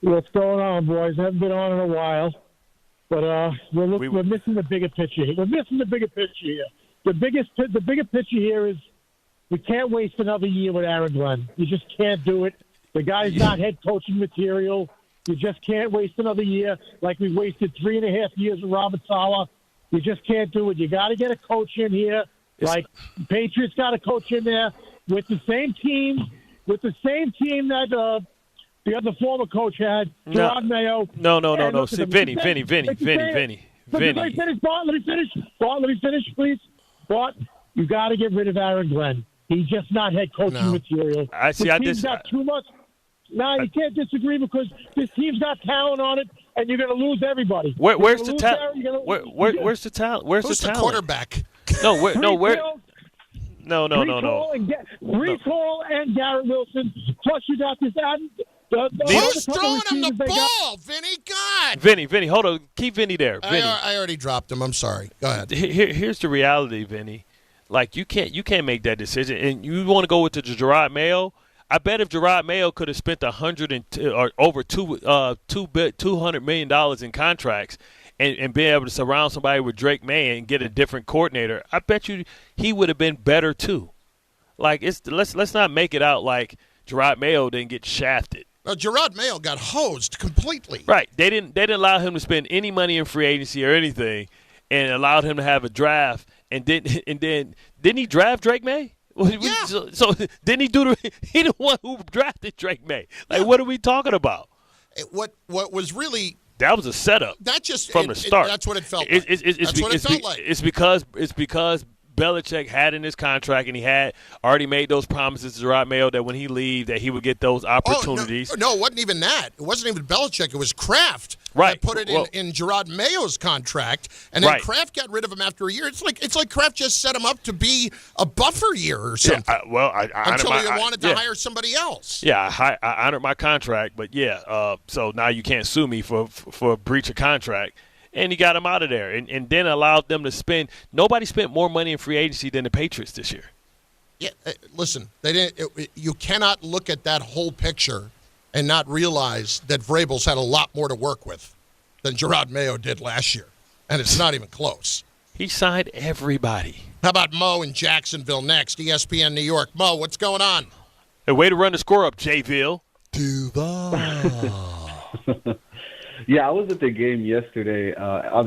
What's going on, boys? I haven't been on in a while, but we're missing the bigger picture here. We're missing the bigger picture here. The bigger picture here is we can't waste another year with Aaron Glenn. You just can't do it. The guy's not head coaching material. You just can't waste another year like we wasted 3.5 years with Robert Saleh. You just can't do it. You got to get a coach in here. Like Patriots got a coach in there with the same team that the other former coach had, Gerard Mayo. No. Vinny. Let me finish, Bart. Let me finish, please. Bart, you got to get rid of Aaron Glenn. He's just not head coaching material. Got too much. No, you can't disagree because this team's got talent on it, and you're going to lose everybody. Where's the talent? Where's the talent? Where's the talent? Quarterback? Brees Hall and Garrett Wilson. Plus, you got this. Who's throwing him the ball, Vinny? God. Vinny, hold on. Keep Vinny there. Vinny. I already dropped him. I'm sorry. Go ahead. Here's the reality, Vinny. Like, you can't make that decision, and you want to go with the Gerard Mayo. I bet if Gerard Mayo could have spent $200 million in contracts and been able to surround somebody with Drake May and get a different coordinator, I bet you he would have been better too. Like, let's not make it out like Gerard Mayo didn't get shafted. Well, Gerard Mayo got hosed completely. Right. They didn't allow him to spend any money in free agency or anything, and allowed him to have a draft. And then didn't he draft Drake May? Yeah. So didn't he he the one who drafted Drake May? Like, what are we talking about? What was really that was a setup. That just from the start. That's what it felt like. It's because Belichick had in his contract, and he had already made those promises to Gerard Mayo that when he leaves, that he would get those opportunities. No, it wasn't even that. It wasn't even Belichick. It was Kraft. Right. That put it in Gerard Mayo's contract, and then Kraft got rid of him after a year. It's like Kraft just set him up to be a buffer year or something. Yeah, until he wanted to hire somebody else. Yeah, I honored my contract, but so now you can't sue me for breach of contract. And he got him out of there, and then allowed them to spend. Nobody spent more money in free agency than the Patriots this year. Yeah, listen, they didn't. You cannot look at that whole picture and not realize that Vrabel's had a lot more to work with than Gerard Mayo did last year, and it's not even close. He signed everybody. How about Mo in Jacksonville next? ESPN New York. Mo, what's going on? A way to run the score up, J-Ville. Yeah, I was at the game yesterday.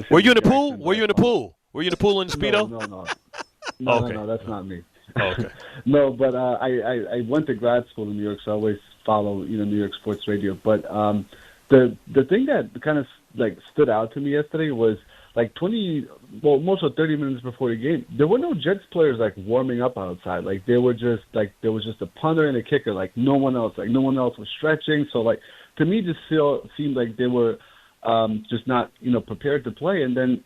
Were you in the pool? Were you in the pool? Were you in the pool in the Speedo? No, that's not me. Oh, okay. No, but I went to grad school in New York, so I always follow New York sports radio. But the thing that kind of like stood out to me yesterday was like most of 30 minutes before the game, there were no Jets players like warming up outside. Like there was just a punter and a kicker. Like no one else was stretching. So like to me, just seemed like they were just not prepared to play. And then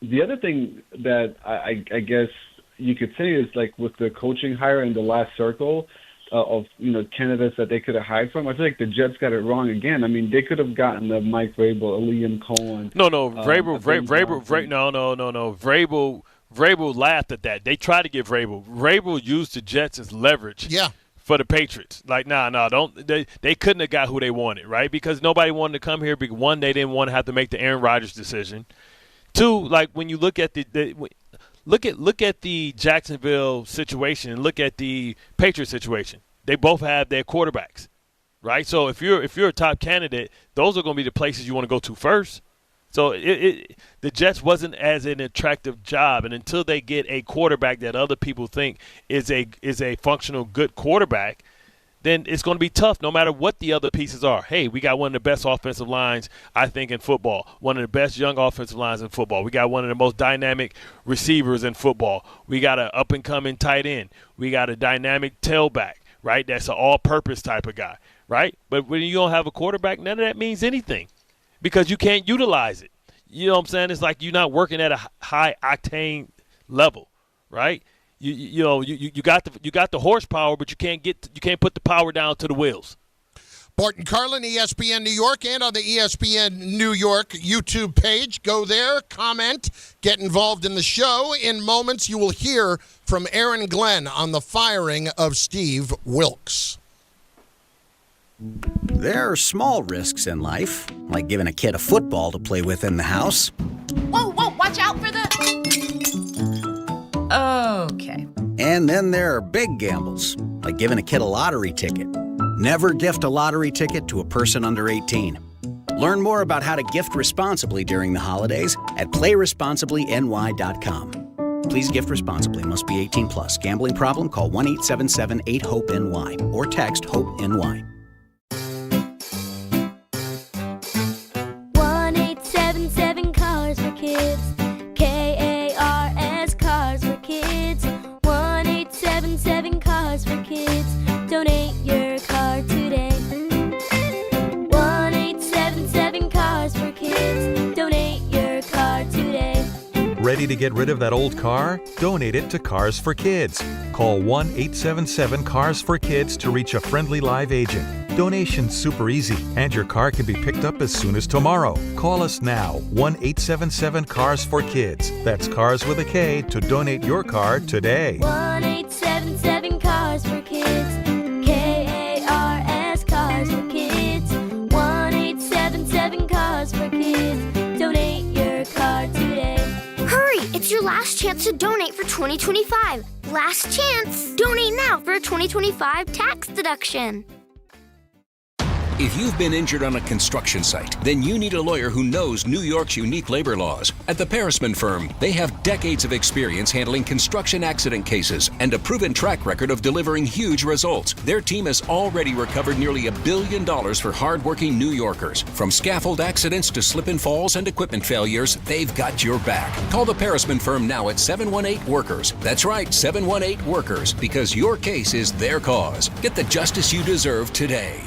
the other thing that I guess you could say is like with the coaching hire in the last circle of candidates that they could have hired from, I feel like the Jets got it wrong again. I mean, they could have gotten the Mike Vrabel, Liam Cohen. Vrabel laughed at that. They tried to get Vrabel. Vrabel used the Jets as leverage. Yeah. For the Patriots. Like, don't they couldn't have got who they wanted, right? Because nobody wanted to come here. Because one, they didn't want to have to make the Aaron Rodgers decision. Two, like when you look at look at the Jacksonville situation and look at the Patriots situation. They both have their quarterbacks, right? So if you're a top candidate, those are going to be the places you want to go to first. So the Jets wasn't as an attractive job, and until they get a quarterback that other people think is a functional good quarterback, then it's going to be tough no matter what the other pieces are. Hey, we got one of the best offensive lines, I think, in football, one of the best young offensive lines in football. We got one of the most dynamic receivers in football. We got an up-and-coming tight end. We got a dynamic tailback, right? That's an all-purpose type of guy, right? But when you don't have a quarterback, none of that means anything because you can't utilize it. You know what I'm saying? It's like you're not working at a high-octane level, right? You got the horsepower, but you can't put the power down to the wheels. Bart Carlin, ESPN New York, and on the ESPN New York YouTube page. Go there, comment, get involved in the show. In moments, you will hear from Aaron Glenn on the firing of Steve Wilks. There are small risks in life, like giving a kid a football to play with in the house. Whoa, watch out for the... Okay. And then there are big gambles, like giving a kid a lottery ticket. Never gift a lottery ticket to a person under 18. Learn more about how to gift responsibly during the holidays at playresponsiblyny.com. Please gift responsibly. Must be 18 plus. Gambling problem? Call 1-877-8-HOPE-NY or text HOPE-NY. 1-877 Cars for Kids. KARS Cars for Kids. 1-877 Cars for Kids. Donate your car today. 1-877 Cars for Kids. Donate your car today. Ready to get rid of that old car? Donate it to Cars for Kids. Call 1-877-CARS-FOR-KIDS to reach a friendly live agent. Donation's super easy, and your car can be picked up as soon as tomorrow. Call us now, 1-877-CARS-FOR-KIDS. That's Cars with a K to donate your car today. 1-877 Cars for Kids. KARS Cars for Kids. 1-877 Cars for Kids. Donate your car today. Hurry! It's your last chance to donate for 2025. Last chance! Donate now for a 2025 tax deduction. If you've been injured on a construction site, then you need a lawyer who knows New York's unique labor laws. At the Parisman Firm, they have decades of experience handling construction accident cases and a proven track record of delivering huge results. Their team has already recovered nearly $1 billion for hardworking New Yorkers. From scaffold accidents to slip and falls and equipment failures, they've got your back. Call the Parisman Firm now at 718-WORKERS. That's right, 718-WORKERS, because your case is their cause. Get the justice you deserve today.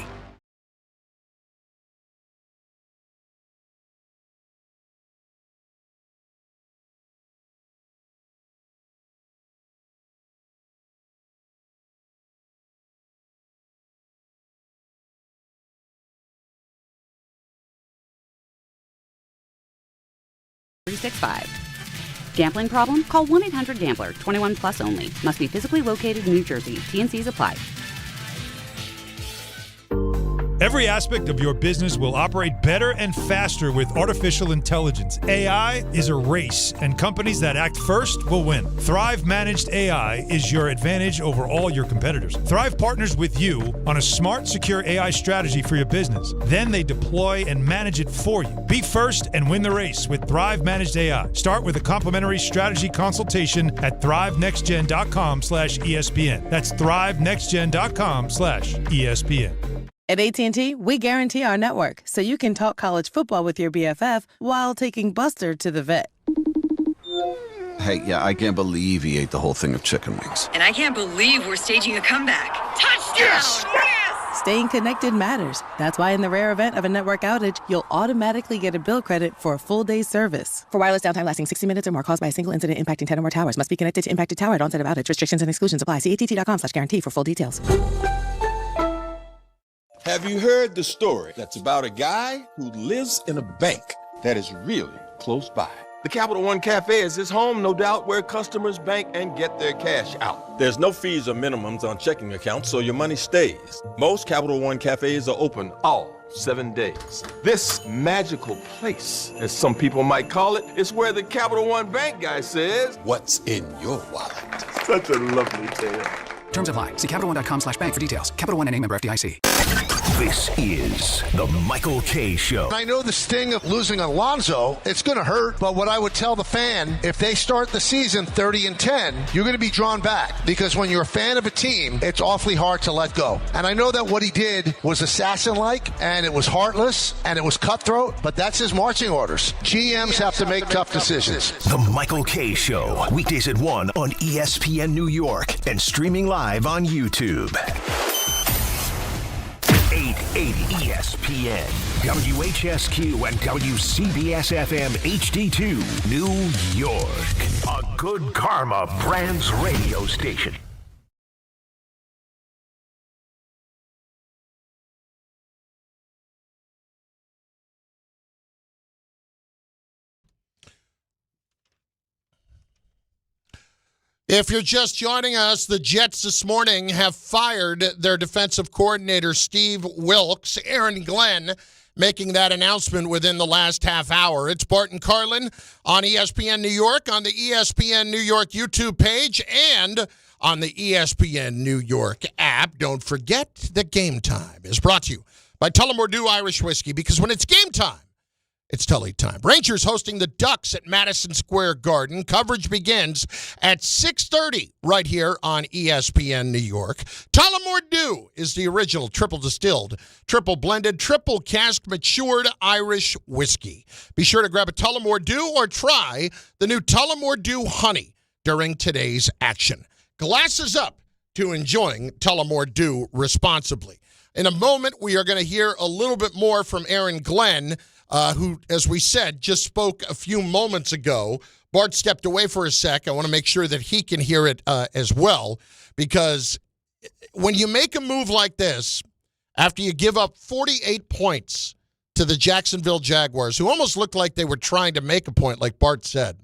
Gambling problem? Call 1-800-GAMBLER. 21 plus only. Must be physically located in New Jersey. T&Cs apply. Every aspect of your business will operate better and faster with artificial intelligence. AI is a race, and companies that act first will win. Thrive Managed AI is your advantage over all your competitors. Thrive partners with you on a smart, secure AI strategy for your business. Then they deploy and manage it for you. Be first and win the race with Thrive Managed AI. Start with a complimentary strategy consultation at thrivenextgen.com/ESPN. That's thrivenextgen.com/ESPN. At AT&T, we guarantee our network so you can talk college football with your BFF while taking Buster to the vet. Hey, yeah, I can't believe he ate the whole thing of chicken wings. And I can't believe we're staging a comeback. Touchdown! Yes! Staying connected matters. That's why in the rare event of a network outage, you'll automatically get a bill credit for a full day's service. For wireless downtime lasting 60 minutes or more caused by a single incident impacting 10 or more towers, must be connected to impacted tower at onset of outage. Restrictions and exclusions apply. See att.com/guarantee for full details. Have you heard the story that's about a guy who lives in a bank that is really close by? The Capital One Cafe is his home, no doubt, where customers bank and get their cash out. There's no fees or minimums on checking accounts, so your money stays. Most Capital One Cafes are open all 7 days. This magical place, as some people might call it, is where the Capital One Bank guy says, "What's in your wallet?" Such a lovely tale. Terms apply. See CapitalOne.com/bank for details. Capital One NA member FDIC. This is the Michael Kay Show. I know the sting of losing Alonzo, it's going to hurt, but what I would tell the fan, if they start the season 30-10, you're going to be drawn back, because when you're a fan of a team, it's awfully hard to let go. And I know that what he did was assassin-like, and it was heartless, and it was cutthroat, but that's his marching orders. GMs have to make tough decisions. The Michael Kay Show, weekdays at 1 on ESPN New York and streaming live on YouTube. 880 ESPN, WHSQ, and WCBS-FM HD2, New York. A Good Karma Brands radio station. If you're just joining us, the Jets this morning have fired their defensive coordinator, Steve Wilks. Aaron Glenn making that announcement within the last half hour. It's Bart Carlin on ESPN New York, on the ESPN New York YouTube page, and on the ESPN New York app. Don't forget that Game Time is brought to you by Tullamore Dew Irish Whiskey, because when it's game time, it's Tully time. Rangers hosting the Ducks at Madison Square Garden. Coverage begins at 6:30 right here on ESPN New York. Tullamore Dew is the original triple distilled, triple blended, triple cask matured Irish whiskey. Be sure to grab a Tullamore Dew or try the new Tullamore Dew Honey during today's action. Glasses up to enjoying Tullamore Dew responsibly. In a moment, we are going to hear a little bit more from Aaron Glenn, who, as we said, just spoke a few moments ago. Bart stepped away for a sec. I want to make sure that he can hear it as well, because when you make a move like this, after you give up 48 points to the Jacksonville Jaguars, who almost looked like they were trying to make a point, like Bart said,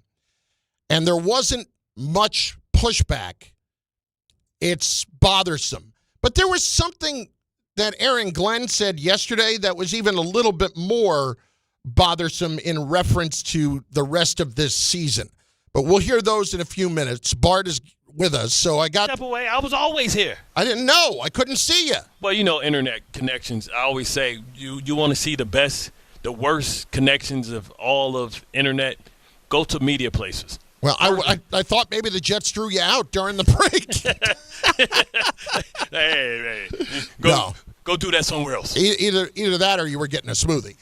and there wasn't much pushback, it's bothersome. But there was something that Aaron Glenn said yesterday that was even a little bit more bothersome in reference to the rest of this season. But we'll hear those in a few minutes. Bart is with us, so I got... Step away. I was always here. I didn't know. I couldn't see you. Well, you know, internet connections. I always say you want to see the best, the worst connections of all of internet, go to media places. Well, I thought maybe the Jets threw you out during the break. hey. Go do that somewhere else. Either that or you were getting a smoothie.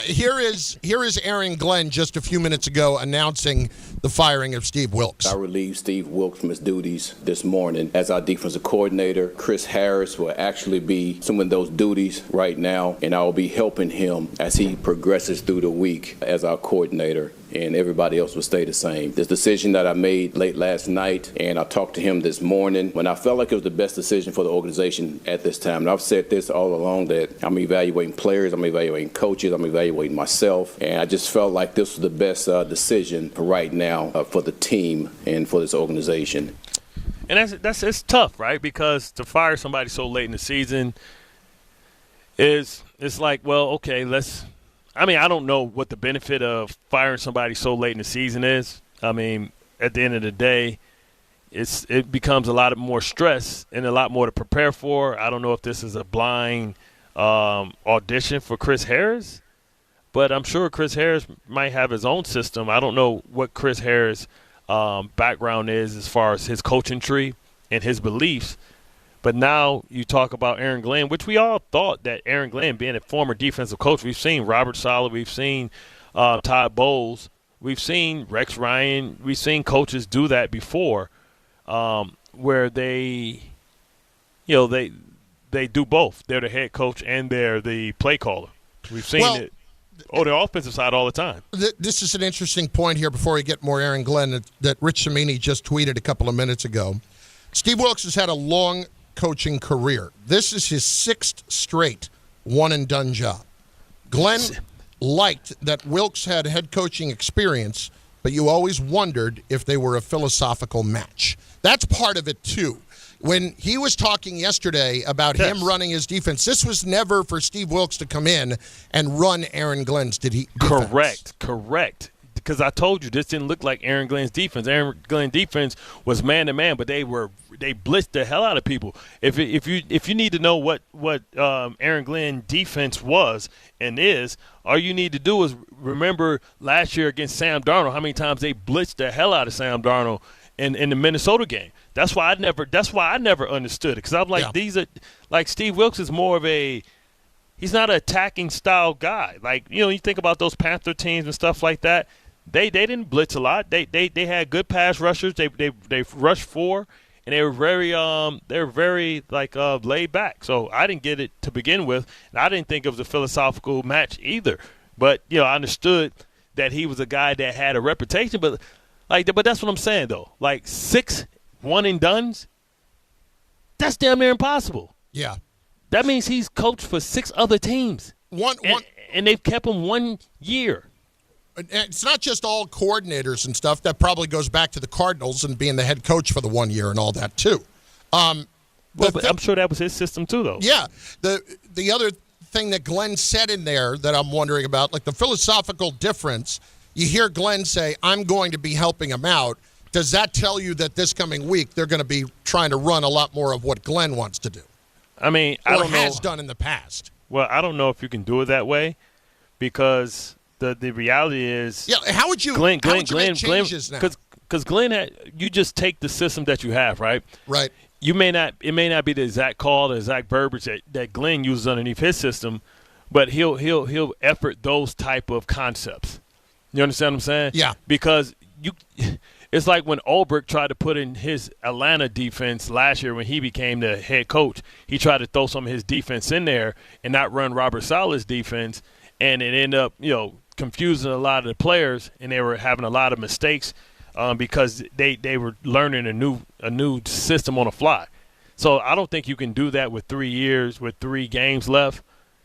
Here is Aaron Glenn just a few minutes ago announcing the firing of Steve Wilks. I relieved Steve Wilks from his duties this morning as our defensive coordinator. Chris Harris will actually be some of those duties right now, and I will be helping him as he progresses through the week as our coordinator, and everybody else will stay the same. This decision that I made late last night, and I talked to him this morning, when I felt like it was the best decision for the organization at this time. And I've said this all along, that I'm evaluating players, I'm evaluating coaches, I'm evaluating myself, and I just felt like this was the best decision right now for the team and for this organization. And it's tough, right? Because to fire somebody so late in the season it's like, well, okay, I don't know what the benefit of firing somebody so late in the season is. I mean, at the end of the day, it becomes a lot more stress and a lot more to prepare for. I don't know if this is a blind audition for Chris Harris, but I'm sure Chris Harris might have his own system. I don't know what Chris Harris' background is as far as his coaching tree and his beliefs. But now you talk about Aaron Glenn, which we all thought that Aaron Glenn, being a former defensive coach, we've seen Robert Saleh, we've seen Todd Bowles, we've seen Rex Ryan, we've seen coaches do that before, where they do both. They're the head coach and they're the play caller. We've seen it on the offensive side all the time. This is an interesting point here before we get more Aaron Glenn that Rich Cimini just tweeted a couple of minutes ago. Steve Wilks has had a long coaching career. This is his 6th straight one-and-done job. Glenn liked that Wilks had head coaching experience, but you always wondered if they were a philosophical match. That's part of it, too. When he was talking yesterday about him running his defense, this was never for Steve Wilks to come in and run Aaron Glenn's defense. Correct. because I told you this didn't look like Aaron Glenn's defense. Aaron Glenn's defense was man-to-man, but they blitzed the hell out of people. If you need to know what Aaron Glenn defense was and is, all you need to do is remember last year against Sam Darnold, how many times they blitzed the hell out of Sam Darnold in the Minnesota game. That's why I never understood it, because I'm like, these are like Steve Wilks is more of a – he's not an attacking style guy. Like, you think about those Panther teams and stuff like that. They didn't blitz a lot. They had good pass rushers. They rushed 4, and they were very laid back. So I didn't get it to begin with, and I didn't think it was a philosophical match either. But I understood that he was a guy that had a reputation. But that's what I'm saying though. Like 6 one-and-dones, that's damn near impossible. Yeah. That means he's coached for 6 other teams. And they've kept him 1 year. It's not just all coordinators and stuff. That probably goes back to the Cardinals and being the head coach for the 1 year and all that, too. But I'm sure that was his system, too, though. Yeah. The other thing that Glenn said in there that I'm wondering about, like the philosophical difference, you hear Glenn say, I'm going to be helping him out. Does that tell you that this coming week they're going to be trying to run a lot more of what Glenn wants to do? I mean, I don't know. Or has done in the past. Well, I don't know if you can do it that way, because the reality is, how would you make changes now? Because Glenn you just take the system that you have, right? Right. It may not be the exact call, the exact verbiage that Glenn uses underneath his system, but he'll effort those type of concepts. You understand what I'm saying? Yeah. Because it's like when Ulbrich tried to put in his Atlanta defense last year when he became the head coach. He tried to throw some of his defense in there and not run Robert Saleh's defense, and it ended up, confusing a lot of the players, and they were having a lot of mistakes because they were learning a new system on the fly. So I don't think you can do that with 3 years, with 3 games left.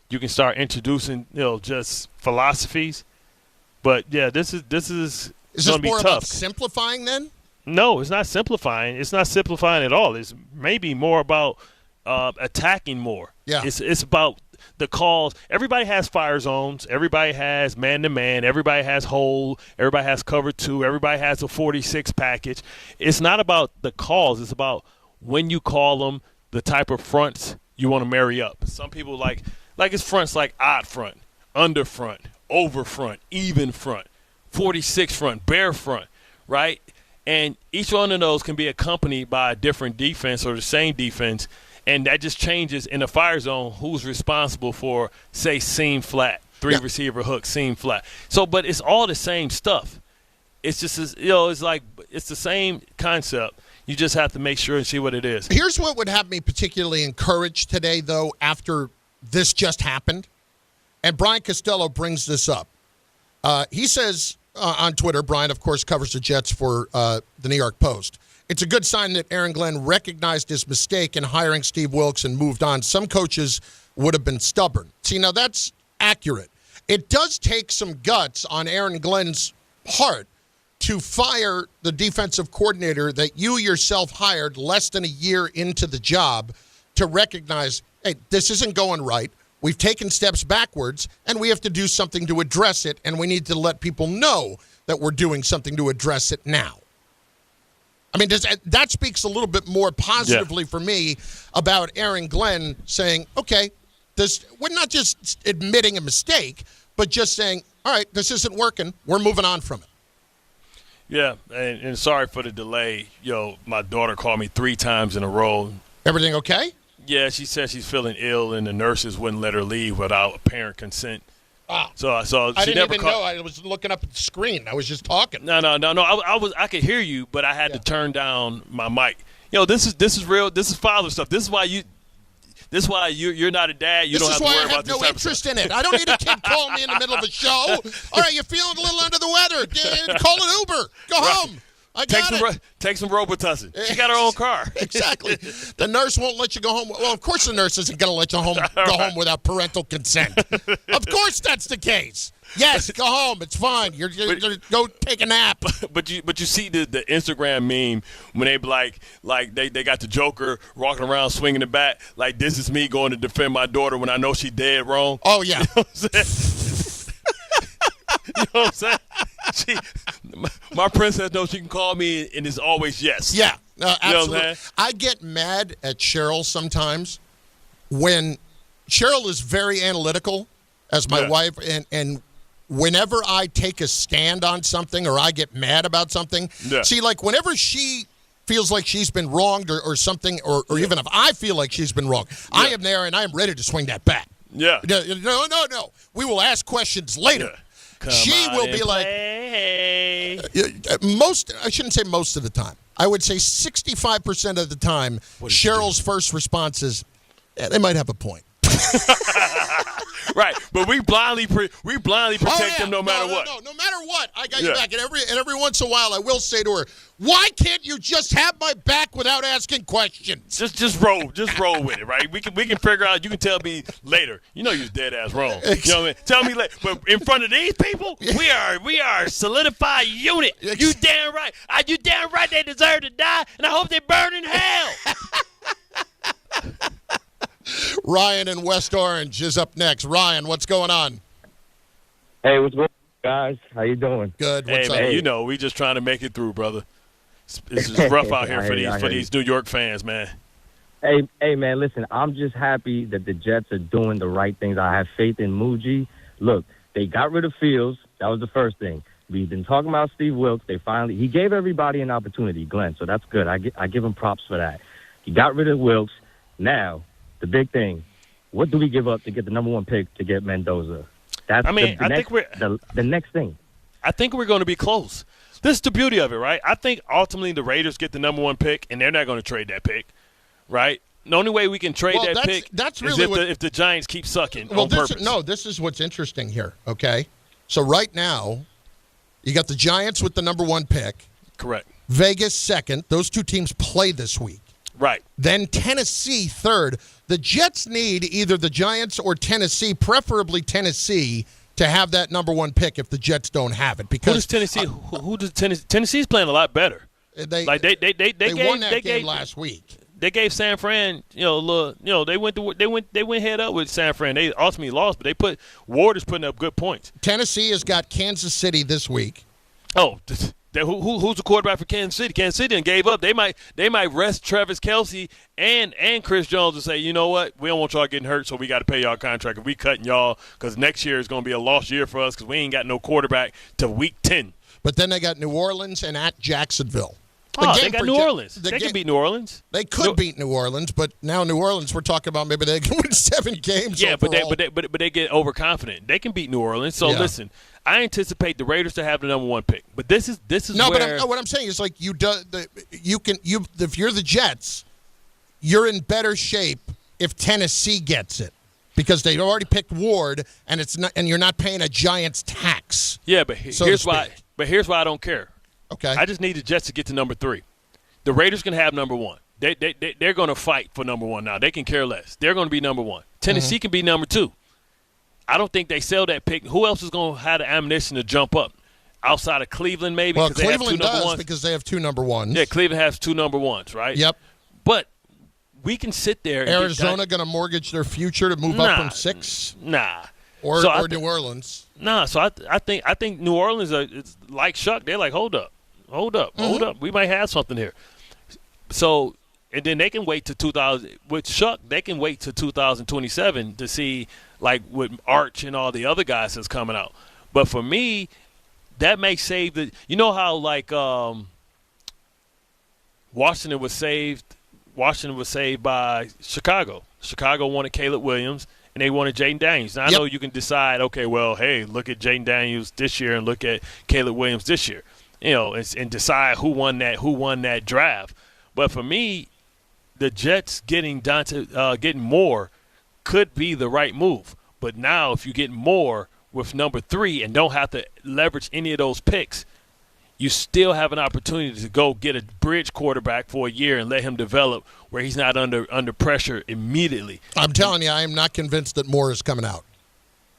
You can start introducing, just philosophies. But yeah, this is Is this more about simplifying then? No, it's not simplifying. It's not simplifying at all. It's maybe more about attacking more. Yeah. It's about the calls. Everybody has fire zones. Everybody has man-to-man. Everybody has hold. Everybody has cover 2. Everybody has a 46 package. It's not about the calls. It's about when you call them, the type of fronts you want to marry up. Some people like it's fronts like odd front, under front, over front, even front, 46 front, bare front, right? And each one of those can be accompanied by a different defense or the same defense, and that just changes in the fire zone who's responsible for, say, seam flat, 3 receiver hook, seam flat. So, but it's all the same stuff. It's just, it's the same concept. You just have to make sure and see what it is. Here's what would have me particularly encouraged today, though, after this just happened. And Brian Costello brings this up. He says on Twitter, Brian, of course, covers the Jets for the New York Post. It's a good sign that Aaron Glenn recognized his mistake in hiring Steve Wilks and moved on. Some coaches would have been stubborn. See, now that's accurate. It does take some guts on Aaron Glenn's part to fire the defensive coordinator that you yourself hired less than a year into the job, to recognize, hey, this isn't going right. We've taken steps backwards, and we have to do something to address it, and we need to let people know that we're doing something to address it now. I mean, that speaks a little bit more positively for me about Aaron Glenn saying, okay, we're not just admitting a mistake, but just saying, all right, this isn't working. We're moving on from it. Yeah, and sorry for the delay. My daughter called me 3 times in a row. Everything okay? Yeah, she said she's feeling ill, and the nurses wouldn't let her leave without parent consent. Wow. So I she didn't never even know. I was looking up at the screen. I was just talking. No. I could hear you, but I had to turn down my mic. This is real. This is father stuff. This is why you're not a dad. You don't have to worry about this. This is why I have no interest in it. I don't need a kid calling me in the middle of a show. All right, you're feeling a little under the weather. Call an Uber. Go home. I got it. Take some Robitussin. She got her own car. Exactly. The nurse won't let you go home. Well, of course the nurse isn't going to let you go home without parental consent. Of course that's the case. Yes, go home. It's fine. You're go take a nap. But you see the Instagram meme when they like they got the Joker walking around swinging the bat like, this is me going to defend my daughter when I know she dead wrong. Oh yeah. You know what I'm saying? My princess knows she can call me, and it's always yes. Yeah, absolutely. You know what I'm saying? I get mad at Cheryl sometimes when Cheryl is very analytical as my wife, and whenever I take a stand on something or I get mad about something, see, like whenever she feels like she's been wronged or something, or even if I feel like she's been wronged, I am there and I am ready to swing that bat. Yeah. No. We will ask questions later. She will be like, I shouldn't say most of the time. I would say 65% of the time, Cheryl's first response is, they might have a point. Right, but we blindly protect them no matter what. No matter what, I got your back. And every once in a while, I will say to her, "Why can't you just have my back without asking questions?" Just roll with it, right? We can figure out. You can tell me later. You know you're dead ass wrong. You know what I mean? Tell me later. But in front of these people, we are a solidified unit. You damn right. You damn right. They deserve to die, and I hope they burn in hell. Ryan in West Orange is up next. Ryan, what's going on? Hey, what's going on, guys? How you doing? Good. What's up? You know, we just trying to make it through, brother. It's just rough out here for these New York fans, man. Hey, man, listen, I'm just happy that the Jets are doing the right things. I have faith in Muji. Look, they got rid of Fields. That was the first thing. We've been talking about Steve Wilks. He gave everybody an opportunity, Glenn, so that's good. I give him props for that. He got rid of Wilks. Now, the big thing, what do we give up to get the number one pick to get Mendoza? That's the next thing. I think we're going to be close. This is the beauty of it, right? I think ultimately the Raiders get the number one pick, and they're not going to trade that pick, right? The only way we can trade that pick is if the Giants keep sucking on purpose. This is what's interesting here, okay? So right now, you got the Giants with the number one pick. Correct. Vegas second. Those two teams play this week. Right. Then Tennessee third. The Jets need either the Giants or Tennessee, preferably Tennessee, to have that number one pick if the Jets don't have it. Because who does Tennessee? Who does Tennessee? Tennessee's playing a lot better. They won that game last week. They gave San Fran, they went head up with San Fran. They ultimately lost, but Ward is putting up good points. Tennessee has got Kansas City this week. Oh. Who's the quarterback for Kansas City? Kansas City done gave up. They might rest Travis Kelce and Chris Jones and say, you know what, we don't want y'all getting hurt, so we got to pay y'all contract. If we cutting y'all, because next year is going to be a lost year for us because we ain't got no quarterback to week 10. But then they got New Orleans and at Jacksonville. They got New Orleans. They can beat New Orleans. They could beat New Orleans, but now New Orleans, we're talking about maybe they can win 7 games. Yeah, overall. but they get overconfident. They can beat New Orleans. So listen, I anticipate the Raiders to have the number one pick. But this is where what I'm saying is like if you're the Jets, you're in better shape if Tennessee gets it because they already picked Ward and you're not paying a Giants tax. Yeah, but here's why I don't care. Okay. I just need the Jets to get to number 3. The Raiders can have number 1. They're going to fight for number 1 now. They can care less. They're going to be number 1. Tennessee can be number 2. I don't think they sell that pick. Who else is going to have the ammunition to jump up? Outside of Cleveland, maybe? Well, Cleveland does because they have 2 number 1s. Yeah, Cleveland has 2 number 1s, right? Yep. But we can sit there. Arizona going to mortgage their future to move up from 6? Nah. Or New Orleans? Nah. So I think New Orleans it's like Shuck. They're like, hold up. We might have something here. So, and then they can wait to 2000 with Shuck. They can wait to 2027 to see like with Arch and all the other guys that's coming out. But for me, that may save the. You know how like Washington was saved by Chicago. Chicago wanted Caleb Williams and they wanted Jaden Daniels. Now I know you can decide. Okay, well, hey, look at Jaden Daniels this year and look at Caleb Williams this year. And decide who won that draft. But for me, the Jets getting more could be the right move. But now if you get more with number 3 and don't have to leverage any of those picks, you still have an opportunity to go get a bridge quarterback for a year and let him develop where he's not under pressure immediately. I'm telling you, I am not convinced that Moore is coming out.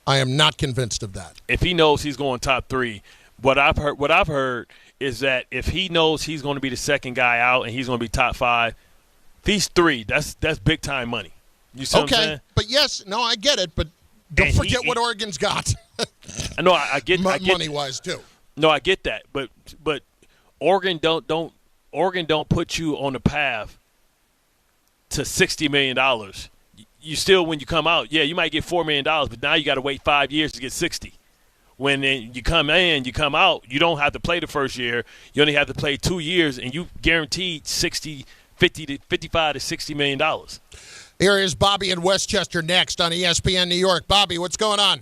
I am not convinced of that. If he knows he's going top 3, What I've heard is that if he knows he's going to be the second guy out and he's going to be top 5, if he's 3, that's big time money. You see what I'm saying? But I get it. But don't forget what Oregon's got. I know I get money wise too. No, I get that, but Oregon don't put you on the path to $60 million. You still, when you come out, you might get $4 million, but now you got to wait 5 years to get 60. When you come in, you come out, you don't have to play the first year. You only have to play 2 years, and you guaranteed $55 to $60 million. Here is Bobby in Westchester next on ESPN New York. Bobby, what's going on?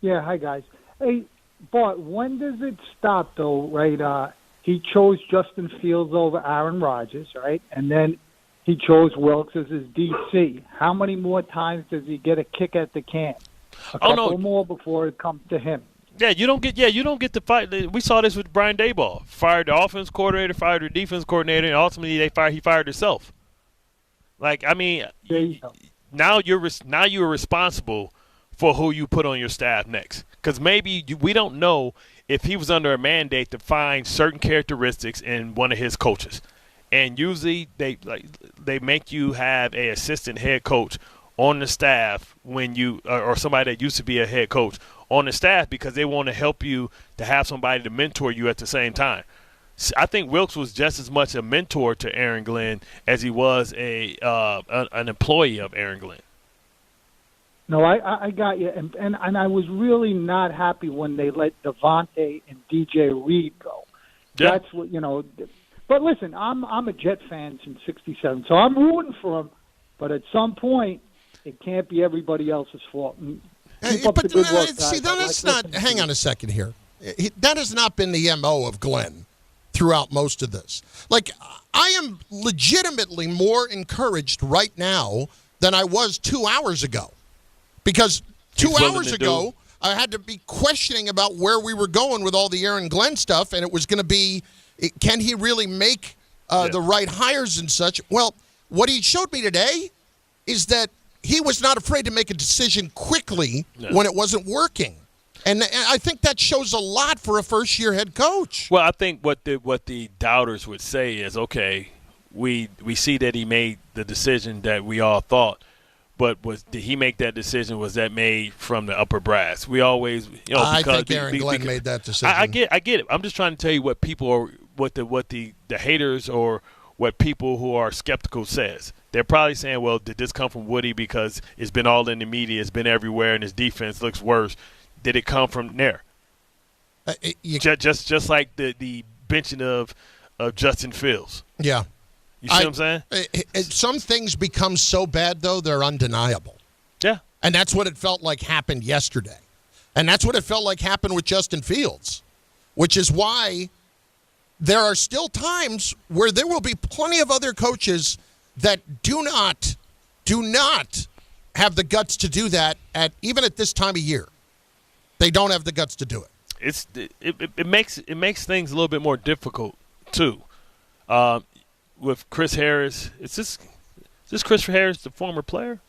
Yeah, hi, guys. Hey, Bart, when does it stop, though, right? He chose Justin Fields over Aaron Rodgers, right? And then he chose Wilks as his DC. How many more times does he get a kick at the can? A couple more before it comes to him. Yeah, you don't get the fight. We saw this with Brian Daboll. Fired the offense coordinator, fired the defense coordinator, and ultimately he fired himself. Like, I mean, now you're responsible for who you put on your staff next. Because maybe we don't know if he was under a mandate to find certain characteristics in one of his coaches. And usually they make you have a assistant head coach on the staff when you or somebody that used to be a head coach on the staff because they want to help you to have somebody to mentor you at the same time. I think Wilks was just as much a mentor to Aaron Glenn as he was an employee of Aaron Glenn. No, I got you, and I was really not happy when they let Devontae and DJ Reed go. Yeah. That's what But listen, I'm a Jet fan since '67, so I'm rooting for him. But at some point, it can't be everybody else's fault. But see, that's not. Hang on a second here. That has not been the MO of Glenn throughout most of this. Like, I am legitimately more encouraged right now than I was 2 hours ago. Because 2 hours ago, I had to be questioning about where we were going with all the Aaron Glenn stuff, and it was going to be, can he really make the right hires and such? Well, what he showed me today is that he was not afraid to make a decision quickly when it wasn't working. And I think that shows a lot for a first-year head coach. Well, I think what the doubters would say is, okay, we see that he made the decision that we all thought, but did he make that decision? Was that made from the upper brass? We always, I think Aaron Glenn made that decision. I get it. I'm just trying to tell you what people are, what the haters or what people who are skeptical says. They're probably saying, well, did this come from Woody because it's been all in the media, it's been everywhere, and his defense looks worse? Did it come from there? Just like the benching of Justin Fields. Yeah. You see what I'm saying? Some things become so bad, though, they're undeniable. Yeah. And that's what it felt like happened yesterday. And that's what it felt like happened with Justin Fields, which is why there are still times where there will be plenty of other coaches that do not have the guts to do that even at this time of year. They don't have the guts to do it. It makes things a little bit more difficult too. With Chris Harris, is this Chris Harris, the former player?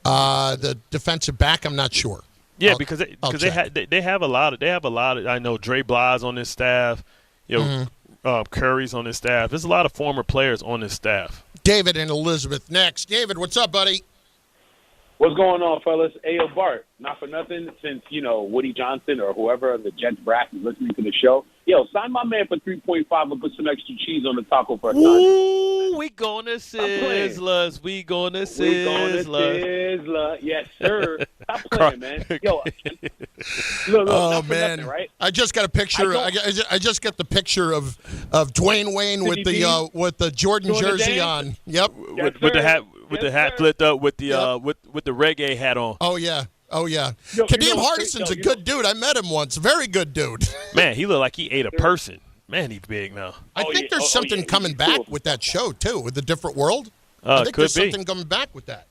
The defensive back, I'm not sure. Yeah, because they have a lot of. I know Dre Bly's on this staff. Curry's on this staff. There's a lot of former players on this staff. David and Elizabeth next. David, what's up, buddy? What's going on, fellas? Hey, Bart, not for nothing, since, Woody Johnson or whoever the Jets brass is listening to the show, sign my man for 3.5 and put some extra cheese on the taco for a time. Ooh, we gonna sizzlers. We gonna sizzler. Yes, sir. Stop playing, man. Yo, look, oh, man. Nothing, right? I just got a picture. I just got the picture of Dwayne Wayne with the Jordan jersey on. Yep. With the hat. With the hat flipped up, with the with the reggae hat on. Oh yeah. Kadeem Hardison's a good dude. I met him once. Very good dude. Man, he looked like he ate a person. Man, he's big now. I think there's something coming back with that show too, with the different world. I think there's something coming back with that.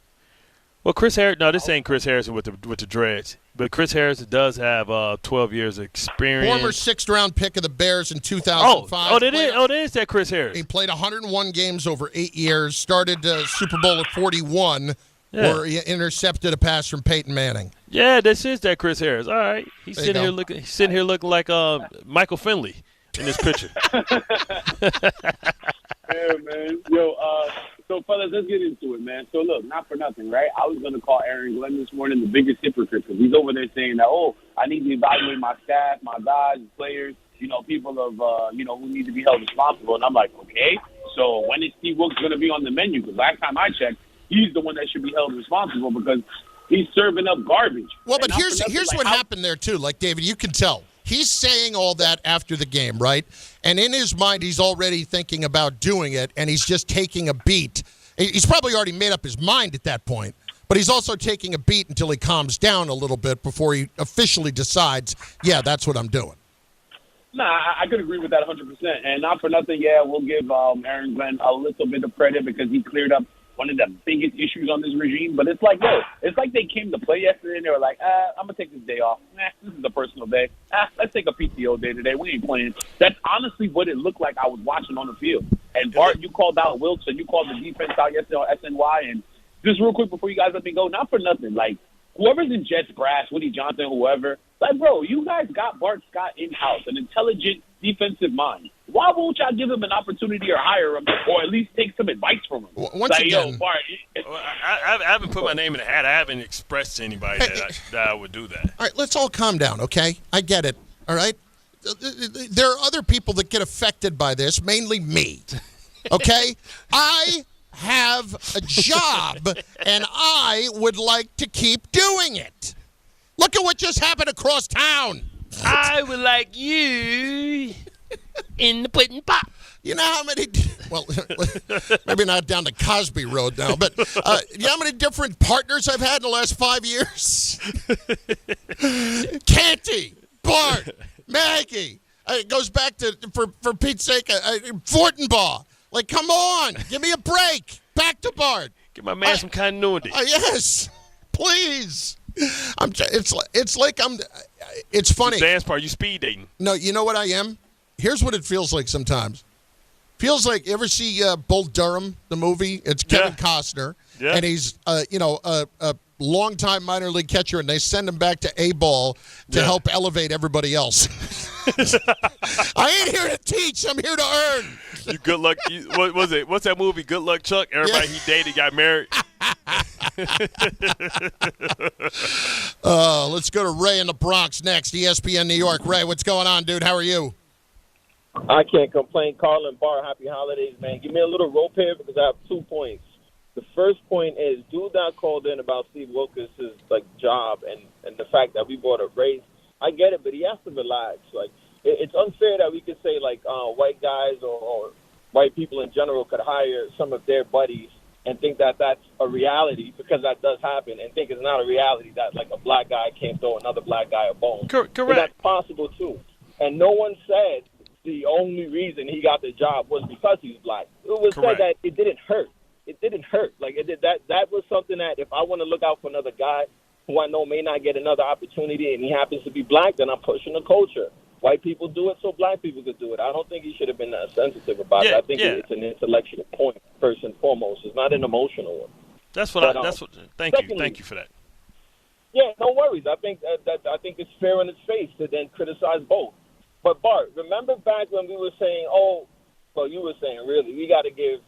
Well, Chris Harris. No, this ain't Chris Harrison with the dreads. But Chris Harrison does have 12 years of experience. Former 6th-round pick of the Bears in 2005. Oh, it is that Chris Harris. He played 101 games over 8 years, started Super Bowl at 41, where he intercepted a pass from Peyton Manning. Yeah, this is that Chris Harris. All right. He's sitting here looking like Michael Finley in this picture. Yeah, man. Yo, So, fellas, let's get into it, man. So, look, not for nothing, right? I was going to call Aaron Glenn this morning the biggest hypocrite because he's over there saying that, I need to evaluate my staff, my guys, players, people of, who need to be held responsible. And I'm like, okay, so when is Steve Wilks going to be on the menu? Because last time I checked, he's the one that should be held responsible because he's serving up garbage. Well, but here's what happened there, too. Like, David, you can tell. He's saying all that after the game, right? And in his mind, he's already thinking about doing it, and he's just taking a beat. He's probably already made up his mind at that point, but he's also taking a beat until he calms down a little bit before he officially decides, yeah, that's what I'm doing. Nah, I could agree with that 100%. And not for nothing, we'll give Aaron Glenn a little bit of credit because he cleared up one of the biggest issues on this regime. But it's like, it's like they came to play yesterday and they were like, I'm going to take this day off. This is a personal day. Let's take a PTO day today. We ain't playing. That's honestly what it looked like I was watching on the field. And Bart, you called out Wilks and you called the defense out yesterday on SNY. And just real quick before you guys let me go, not for nothing, like, whoever's in Jets brass, Woody Johnson, whoever, like, bro, you guys got Bart Scott in-house, an intelligent defensive mind. Why won't y'all give him an opportunity or hire him or at least take some advice from him? Once again, Bart. I haven't put my name in the hat. I haven't expressed to anybody that I would do that. All right, let's all calm down, okay? I get it, all right? There are other people that get affected by this, mainly me, okay? I have a job, and I would like to keep doing it. Look at what just happened across town. I would like you in the pudding pop. You know how many, well, maybe not down to Cosby Road now, but you know how many different partners I've had in the last 5 years? Canty, Bart, Maggie. It goes back to, for Pete's sake, Fortenbaugh. Like, come on, give me a break. Back to Bart. Give my man some continuity. Yes, please. It's funny. The dance part, you speed dating. No, you know what I am? Here's what it feels like sometimes. Feels like, you ever see Bull Durham, the movie? It's Kevin Costner. Yeah. And he's, a longtime minor league catcher, and they send him back to A-ball to help elevate everybody else. I ain't here to teach. I'm here to earn. You good luck. What was it? What's that movie? Good Luck Chuck. Everybody he dated got married. Let's go to Ray in the Bronx next. ESPN New York. Ray, what's going on, dude? How are you? I can't complain. Carlin, Bart, happy holidays, man. Give me a little rope here because I have 2 points. The first point is, dude that called in about Steve Wilks' job and the fact that we bought a raise. I get it, but he has to relax. Like, it's unfair that we could say, white guys or white people in general could hire some of their buddies and think that that's a reality, because that does happen, and think it's not a reality that, a black guy can't throw another black guy a bone. Correct. But that's possible, too. And no one said the only reason he got the job was because he was black. It was said that it didn't hurt. It didn't hurt. That was something that if I want to look out for another guy who I know may not get another opportunity and he happens to be black, then I'm pushing the culture. White people do it so black people could do it. I don't think he should have been that sensitive about it. I think it's an intellectual point, first and foremost. It's not an emotional one. Thank you for that. Yeah, no worries. I think I think it's fair in its face to then criticize both. But Bart, remember back when we were saying, you were saying really, we got to give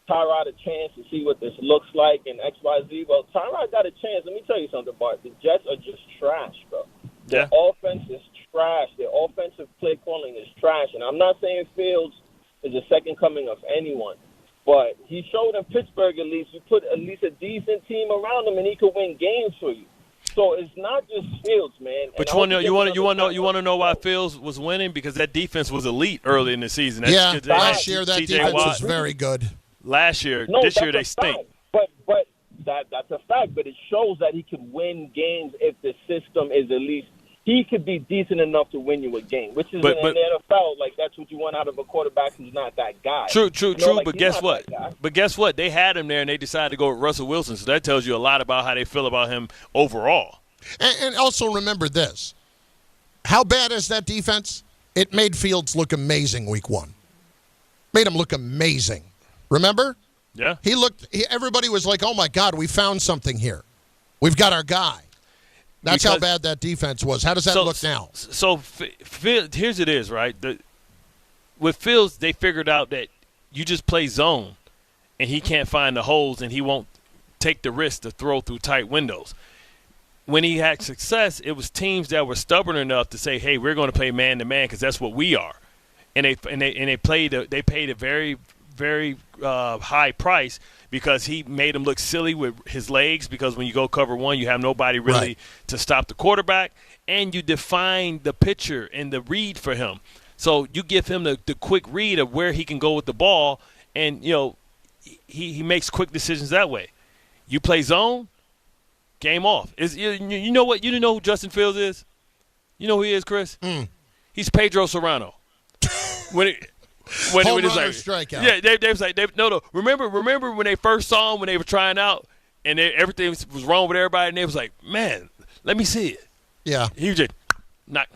Tyrod a chance to see what this looks like and X, Y, Z. Well, Tyrod got a chance. Let me tell you something, Bart. The Jets are just trash, bro. Their offense is trash. Their offensive play calling is trash. And I'm not saying Fields is a second coming of anyone, but he showed in Pittsburgh at least, you put at least a decent team around him and he could win games for you. So it's not just Fields, man. But you want to know why Fields was winning? Because that defense was elite early in the season. Last year that defense was very good. Last year, this year they stink. But that's a fact. But it shows that he can win games if the system is at least. He could be decent enough to win you a game, which is in the NFL. That's what you want out of a quarterback who's not that guy. True. But guess what? They had him there, and they decided to go with Russell Wilson. So that tells you a lot about how they feel about him overall. And also remember this: how bad is that defense? It made Fields look amazing week 1. Made him look amazing. Remember? Yeah. Everybody was like, "Oh my God, we found something here. We've got our guy." That's how bad that defense was. How does that look now? So here's it is, right? With Fields, they figured out that you just play zone, and he can't find the holes, and he won't take the risk to throw through tight windows. When he had success, it was teams that were stubborn enough to say, "Hey, we're going to play man-to-man because that's what we are," and they paid a very, very high price because he made him look silly with his legs, because when you go cover one, you have nobody really to stop the quarterback, and you define the picture and the read for him. So you give him the quick read of where he can go with the ball, and he makes quick decisions that way. You play zone, game off. You know what? You know who Justin Fields is? You know who he is, Chris? He's Pedro Serrano. When home it's run or like, strikeout. Yeah, they was like, no. Remember when they first saw him when they were trying out, and everything was wrong with everybody, and they was like, "Man, let me see it." Yeah. He was just not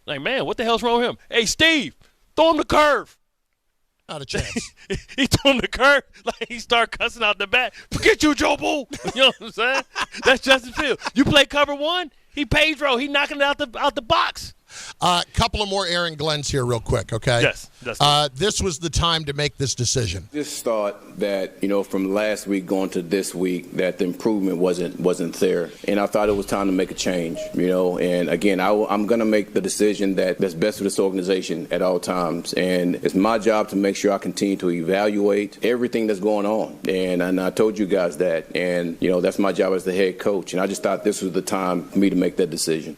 like, "Man, what the hell's wrong with him?" "Hey, Steve, throw him the curve." Not a chance. He threw him the curve, like he started cussing out the bat. "Forget you, Joe Bull." You know what I'm saying? That's Justin Fields. You play cover one, he Pedro. He knocking it out the box. Couple of more Aaron Glenn's here real quick, okay? Yes. This was the time to make this decision. Just thought that, from last week going to this week, that the improvement wasn't there. And I thought it was time to make a change, And, again, I'm going to make the decision that's best for this organization at all times. And it's my job to make sure I continue to evaluate everything that's going on. And I told you guys that. And, that's my job as the head coach. And I just thought this was the time for me to make that decision.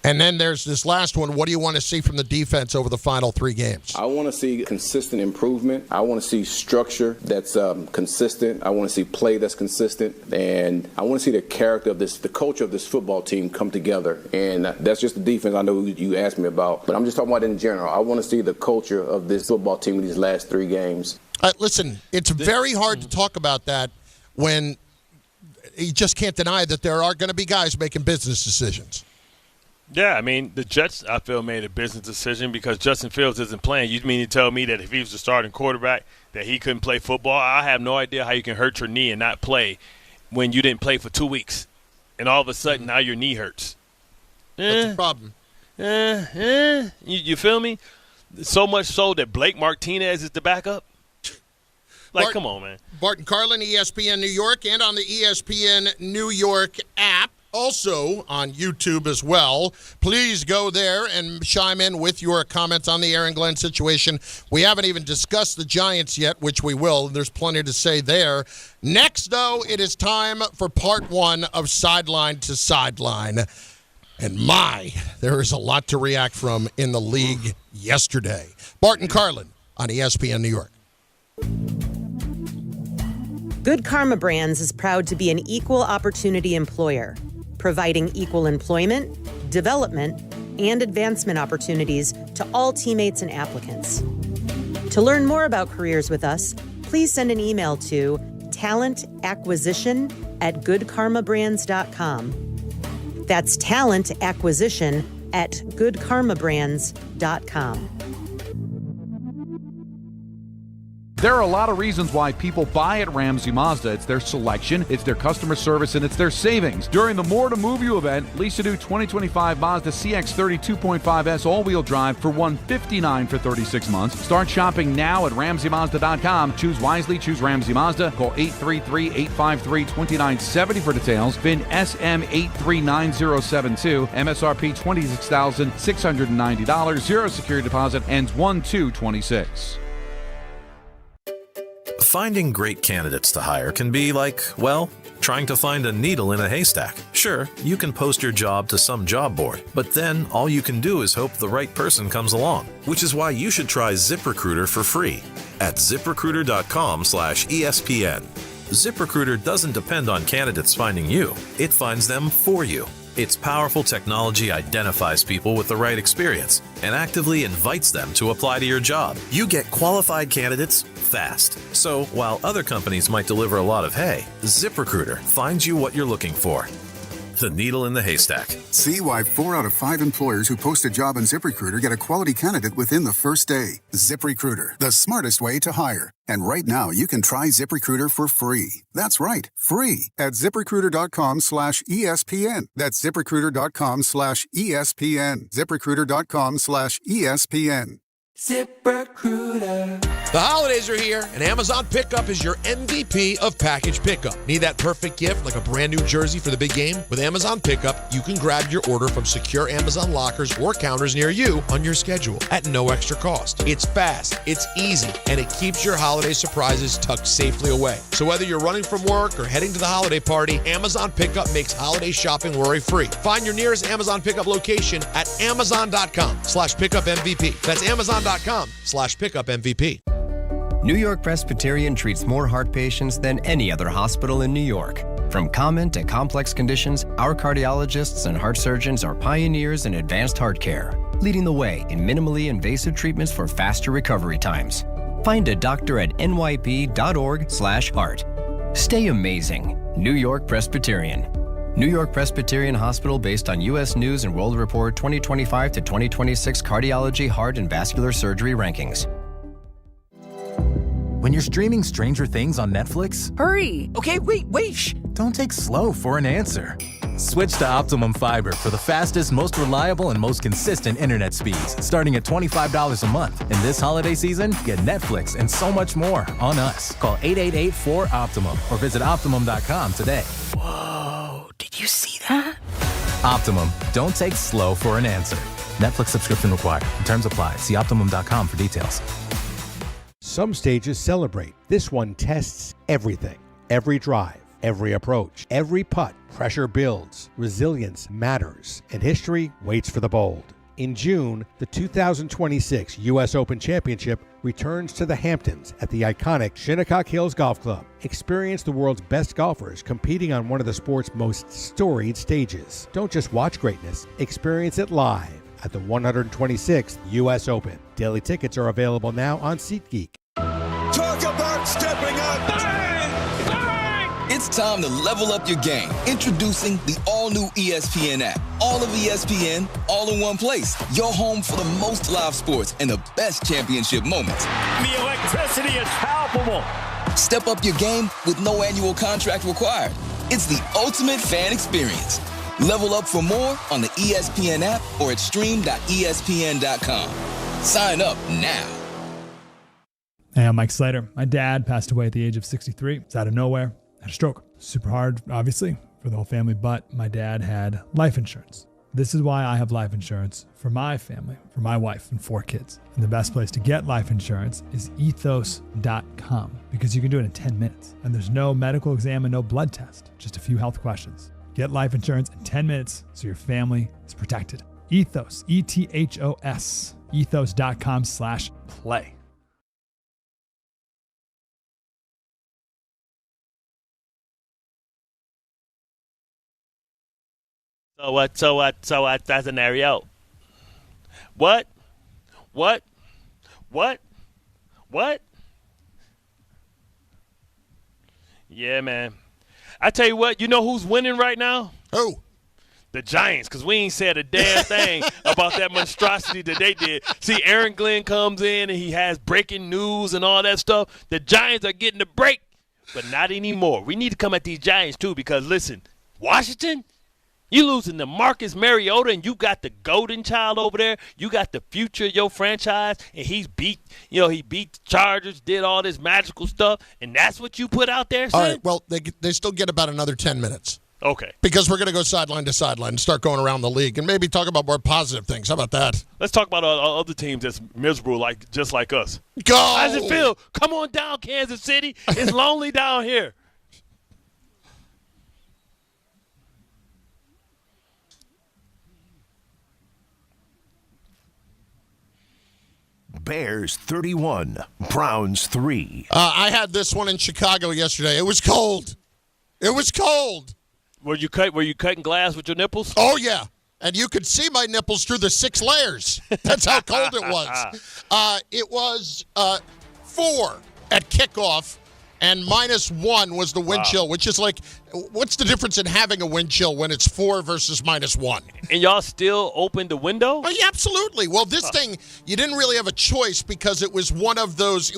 And then there's this last one. What do you want to see from the defense over the final 3 games? I want to see consistent improvement. I want to see structure that's consistent. I want to see play that's consistent. And I want to see the character of the culture of this football team come together. And that's just the defense I know you asked me about. But I'm just talking about in general. I want to see the culture of this football team in these last 3 games. Listen, it's very hard to talk about that when you just can't deny that there are going to be guys making business decisions. Yeah, I mean, the Jets, I feel, made a business decision because Justin Fields isn't playing. You mean to tell me that if he was the starting quarterback that he couldn't play football? I have no idea how you can hurt your knee and not play when you didn't play for 2 weeks. And all of a sudden, now your knee hurts. That's a problem. You feel me? So much so that Blake Martinez is the backup? Come on, man. Bart Carlin, ESPN New York, and on the ESPN New York app. Also on YouTube as well. Please go there and chime in with your comments on the Aaron Glenn situation. We haven't even discussed the Giants yet, which we will. There's plenty to say there. Next, though, it is time for part 1 of Sideline to Sideline. And there is a lot to react from in the league yesterday. Bart Carlin on ESPN New York. Good Karma Brands is proud to be an equal opportunity employer, providing equal employment, development, and advancement opportunities to all teammates and applicants. To learn more about careers with us, please send an email to talentacquisition@goodkarmabrands.com. That's talentacquisition@goodkarmabrands.com. There are a lot of reasons why people buy at Ramsey Mazda. It's their selection, it's their customer service, and it's their savings. During the More to Move You event, lease a new 2025 Mazda CX-30 2.5S all-wheel drive for $159 for 36 months. Start shopping now at RamseyMazda.com. Choose wisely, choose Ramsey Mazda. Call 833-853-2970 for details. VIN SM839072. MSRP $26,690. Zero security deposit. Ends 1/2/26. Finding great candidates to hire can be like, trying to find a needle in a haystack. Sure, you can post your job to some job board, but then all you can do is hope the right person comes along, which is why you should try ZipRecruiter for free at ZipRecruiter.com/ESPN. ZipRecruiter doesn't depend on candidates finding you. It finds them for you. Its powerful technology identifies people with the right experience and actively invites them to apply to your job. You get qualified candidates fast. So while other companies might deliver a lot of hay, ZipRecruiter finds you what you're looking for. The needle in the haystack. See why 4 out of 5 employers who post a job on ZipRecruiter get a quality candidate within the first day. ZipRecruiter, the smartest way to hire. And right now, you can try ZipRecruiter for free. That's right, free at ZipRecruiter.com/ESPN. That's ZipRecruiter.com/ESPN. ZipRecruiter.com/ESPN. ZipRecruiter. The holidays are here, and Amazon Pickup is your MVP of package pickup. Need that perfect gift like a brand new jersey for the big game? With Amazon Pickup, you can grab your order from secure Amazon lockers or counters near you on your schedule at no extra cost. It's fast, it's easy, and it keeps your holiday surprises tucked safely away. So whether you're running from work or heading to the holiday party, Amazon Pickup makes holiday shopping worry-free. Find your nearest Amazon Pickup location at amazon.com/pickupmvp. That's amazon.com/pickupmvp. New York Presbyterian treats more heart patients than any other hospital in New York. From common to complex conditions, our cardiologists and heart surgeons are pioneers in advanced heart care, leading the way in minimally invasive treatments for faster recovery times. Find a doctor at nyp.org/heart. Stay amazing. New York Presbyterian. New York Presbyterian Hospital based on U.S. News and World Report 2025 to 2026 Cardiology, Heart, and Vascular Surgery Rankings. When you're streaming Stranger Things on Netflix, hurry! Okay, wait! Don't take slow for an answer. Switch to Optimum Fiber for the fastest, most reliable, and most consistent internet speeds, starting at $25 a month. And this holiday season, get Netflix and so much more on us. Call 888-4OPTIMUM or visit Optimum.com today. Whoa, did you see that? Optimum, don't take slow for an answer. Netflix subscription required. Terms apply. See Optimum.com for details. Some stages celebrate. This one tests everything. Every drive, every approach, every putt. Pressure builds, resilience matters, and history waits for the bold. In June, the 2026 U.S. Open Championship returns to the Hamptons at the iconic Shinnecock Hills Golf Club. Experience the world's best golfers competing on one of the sport's most storied stages. Don't just watch greatness, experience it live at the 126th U.S. Open. Daily tickets are available now on SeatGeek. Talk about stepping up! Bang! It's time to level up your game. Introducing the all-new ESPN app. All of ESPN, all in one place. Your home for the most live sports and the best championship moments. The electricity is palpable. Step up your game with no annual contract required. It's the ultimate fan experience. Level up for more on the ESPN app or at stream.espn.com. Sign up now. Hey, I'm Mike Slater. My dad passed away at the age of 63. It's out of nowhere. Had a stroke. Super hard, obviously, for the whole family, but my dad had life insurance. This is why I have life insurance for my family, for my wife and 4 kids. And the best place to get life insurance is ethos.com because you can do it in 10 minutes. And there's no medical exam and no blood test, just a few health questions. Get life insurance in 10 minutes so your family is protected. Ethos, ETHOS, ethos.com/play. So what, that's an area. What? Yeah, man. I tell you what, you know who's winning right now? Who? The Giants, because we ain't said a damn thing about that monstrosity that they did. See, Aaron Glenn comes in and he has breaking news and all that stuff. The Giants are getting the break, but not anymore. We need to come at these Giants, too, because, listen, Washington, you losing to Marcus Mariota, and you got the golden child over there. You got the future of your franchise, and he beat the Chargers, did all this magical stuff, and that's what you put out there, son? All right, well, they still get about another 10 minutes. Okay. Because we're going to go sideline to sideline and start going around the league and maybe talk about more positive things. How about that? Let's talk about other teams that's miserable, just like us. Go! How does it feel? Come on down, Kansas City. It's lonely down here. Bears 31, Browns 3. I had this one in Chicago yesterday. It was cold. Were you cutting glass with your nipples? Oh, yeah. And you could see my nipples through the 6 layers. That's how cold it was. It was 4 at kickoff, and -1 was the wind chill, which is like, what's the difference in having a wind chill when it's 4 versus -1? And y'all still opened the window? Oh, yeah, absolutely. Well, this thing, you didn't really have a choice because it was one of those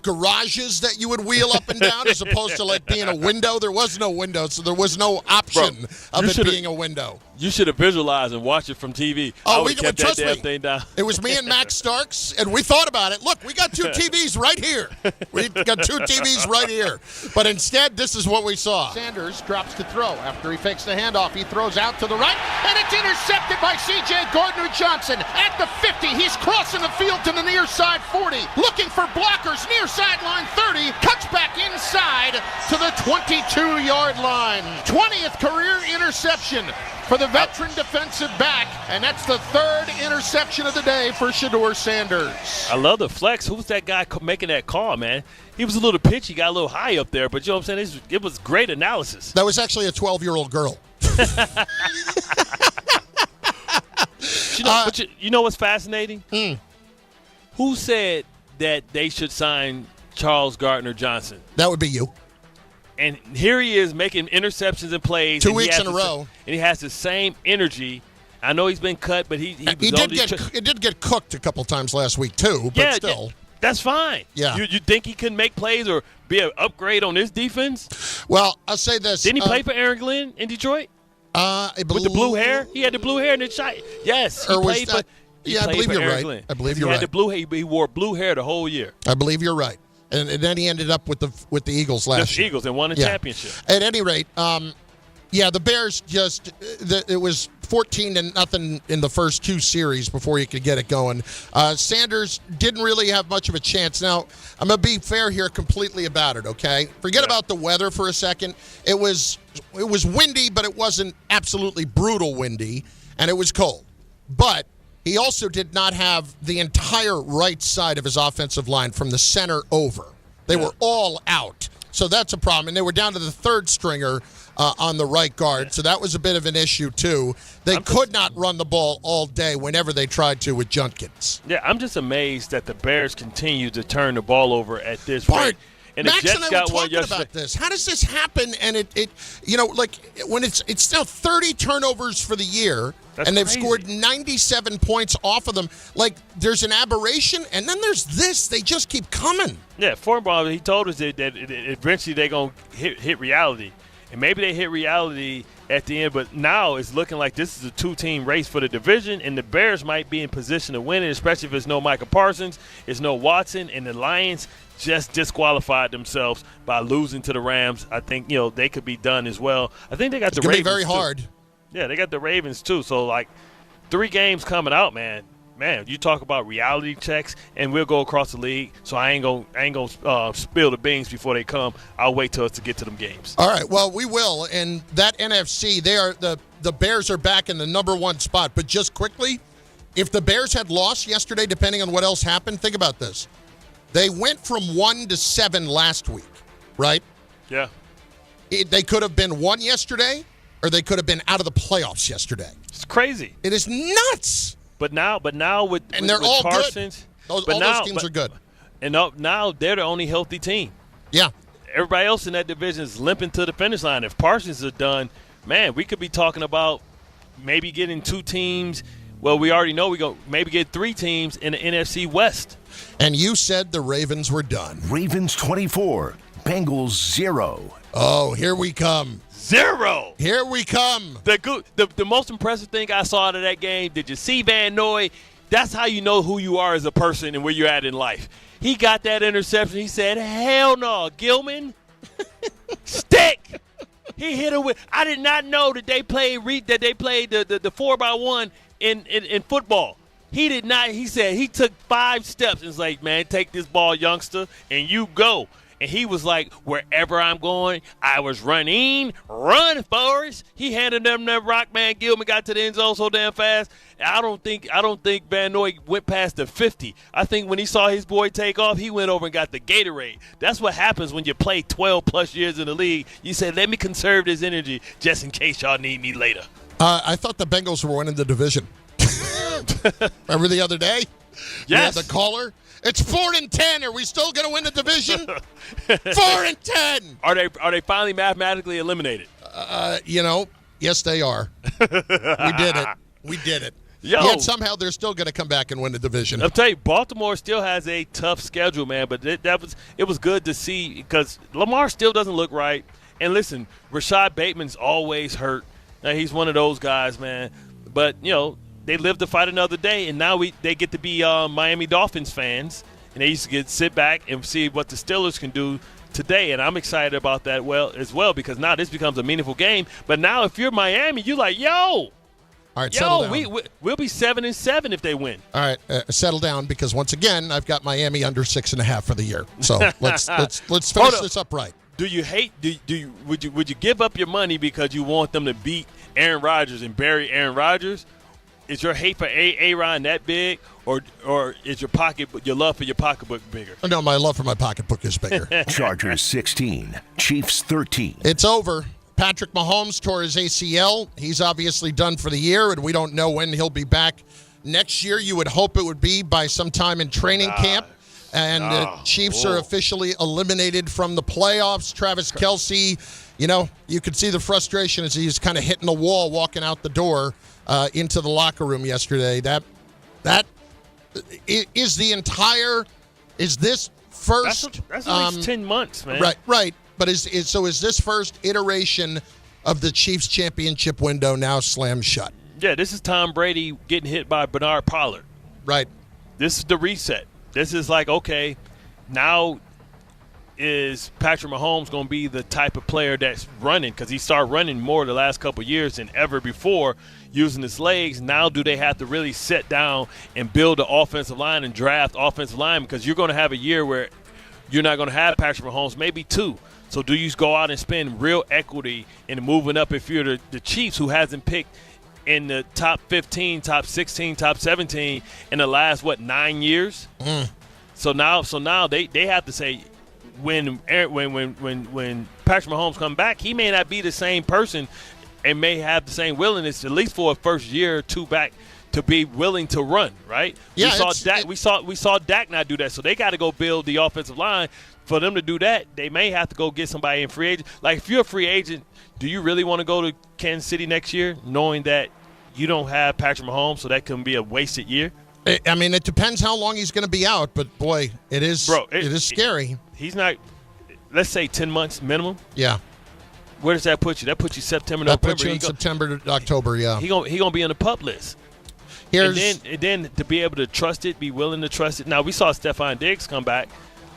garages that you would wheel up and down as opposed to like being a window. There was no window, so there was no option of it being a window. You should have visualized and watched it from TV. I would have kept that damn thing down. It was me and Max Starks, and we thought about it. Look, we got two TVs right here. We got two TVs right here. But instead, this is what we saw. Sanders drops to throw. After he fakes the handoff, he throws out to the right, and it's intercepted by C.J. Gardner-Johnson at the 50. He's crossing the field to the near side 40, looking for blockers near sideline 30, cuts back inside to the 22-yard line. 20th career interception for the veteran defensive back, and that's the third interception of the day for Shedeur Sanders. I love the flex. Who's that guy making that call, man? He was a little pitchy, got a little high up there, but you know what I'm saying? It was great analysis. That was actually a 12-year-old girl. You know what's fascinating? Who said that they should sign Charles Gardner-Johnson? That would be you. And here he is making interceptions and plays. 2 weeks in a row. And he has the same energy. I know he's been cut, but he did get cooked a couple times last week too, but still. That's fine. Yeah. You think he can make plays or be an upgrade on this defense? Well, I'll say this. Didn't he play for Aaron Glenn in Detroit? With the blue hair? He had the blue hair in the shot. Yes. I believe you're right. Glenn. I believe you're right. He had the blue hair. He wore blue hair the whole year. I believe you're right. And then he ended up with the Eagles last year. Eagles and won a championship. At any rate, the Bears it was 14-0 in the first two series before you could get it going. Sanders didn't really have much of a chance. Now, I'm going to be fair here completely about it, okay? Forget about the weather for a second. It was windy, but it wasn't absolutely brutal windy, and it was cold. But he also did not have the entire right side of his offensive line from the center over. They were all out. So that's a problem. And they were down to the third stringer on the right guard. So that was a bit of an issue, too. They could not run the ball all day whenever they tried to with Junkins. Yeah, I'm just amazed that the Bears continue to turn the ball over at this rate. And Max the Jets and I got were talking about this. How does this happen? And when it's now 30 turnovers for the year, That's and they've crazy. scored 97 points off of them. Like, there's an aberration, and then there's this. They just keep coming. Yeah, Fornbaugh, he told us that eventually they're going to hit reality. And maybe they hit reality at the end, but now it's looking like this is a two-team race for the division, and the Bears might be in position to win it, especially if it's no Micah Parsons, it's no Watson, and the Lions just disqualified themselves by losing to the Rams. I think, they could be done as well. I think they got the Ravens. It's going to be very hard. Yeah, they got the Ravens too. So, 3 games coming out, man. Man, you talk about reality checks, and we'll go across the league. So I ain't gonna spill the beans before they come. I'll wait till us to get to them games. All right, well, we will. And that NFC, the Bears are back in the number 1 spot. But just quickly, if the Bears had lost yesterday, depending on what else happened, think about this. They went from 1-7 last week, right? Yeah. They could have been 1 yesterday, or they could have been out of the playoffs yesterday. It's crazy. It is nuts. But now with they're all Parsons, good. Those teams are good. And now they're the only healthy team. Yeah. Everybody else in that division is limping to the finish line. If Parsons is done, man, we could be talking about maybe getting 2 teams. Well, we already know we go maybe get 3 teams in the NFC West. And you said the Ravens were done. Ravens 24, Bengals 0. Oh, here we come. 0. Here we come. The most impressive thing I saw out of that game, did you see Van Noy? That's how you know who you are as a person and where you're at in life. He got that interception. He said, hell no, Gilman. Stick. He hit it with – I did not know that they played the 4x1 in football. He did not – he said he took 5 steps and was like, man, take this ball, youngster, and you go. And he was like, wherever I'm going, I was running, run, Forrest. He handed them that rock, man. Gilman got to the end zone so damn fast. I don't think Van Noy went past the 50. I think when he saw his boy take off, he went over and got the Gatorade. That's what happens when you play 12-plus years in the league. You say, let me conserve this energy just in case y'all need me later. I thought the Bengals were winning the division. Remember the other day? Yes. The caller? It's 4-10. Are we still going to win the division? 4-10. Are they finally mathematically eliminated? Yes, they are. We did it. Yet somehow they're still going to come back and win the division. I'll tell you, Baltimore still has a tough schedule, man. But it was good to see because Lamar still doesn't look right. And listen, Rashad Bateman's always hurt. He's one of those guys, man. But, they live to fight another day, and now they get to be Miami Dolphins fans, and they used to sit back and see what the Steelers can do today, and I'm excited about that as well because now this becomes a meaningful game. But now if you're Miami, you're like, all right, settle down. We'll be 7-7 if they win. All right, settle down because once again I've got Miami under 6.5 for the year. So let's finish this up right. Do you hate? Would you give up your money because you want them to beat Aaron Rodgers and bury Aaron Rodgers? Is your hate for A-Ron that big, or is your love for your pocketbook bigger? No, my love for my pocketbook is bigger. Chargers 16, Chiefs 13. It's over. Patrick Mahomes tore his ACL. He's obviously done for the year, and we don't know when he'll be back next year. You would hope it would be by sometime in training camp. And the Chiefs are officially eliminated from the playoffs. Travis Kelce, you could see the frustration as he was kind of hitting the wall walking out the door into the locker room yesterday. That is the entire. Is this first? That's at least 10 months, man. Right. But is this first iteration of the Chiefs championship window now slammed shut? Yeah, this is Tom Brady getting hit by Bernard Pollard. Right. This is the reset. This is like, okay, now is Patrick Mahomes going to be the type of player that's running, because he started running more the last couple of years than ever before using his legs. Now do they have to really sit down and build an offensive line and draft offensive line, because you're going to have a year where you're not going to have Patrick Mahomes, maybe 2. So do you go out and spend real equity in moving up if you're the Chiefs, who hasn't picked in the top 15, top 16, top 17 in the last, 9 years? So now they have to say, when Patrick Mahomes come back, he may not be the same person and may have the same willingness, at least for a first year or 2 back, to be willing to run, right? Yeah, we saw Dak not do that, so they got to go build the offensive line. For them to do that, they may have to go get somebody in free agent. Like, if you're a free agent, do you really want to go to Kansas City next year knowing that you don't have Patrick Mahomes, so that can be a wasted year? I mean, it depends how long he's going to be out, but boy, it is scary. He's not, let's say 10 months minimum. Yeah. Where does that put you? That puts you September, November. That puts you in September to October, yeah. He gonna be on the PUP list. And then to be able to trust it, be willing to trust it. Now, we saw Stephon Diggs come back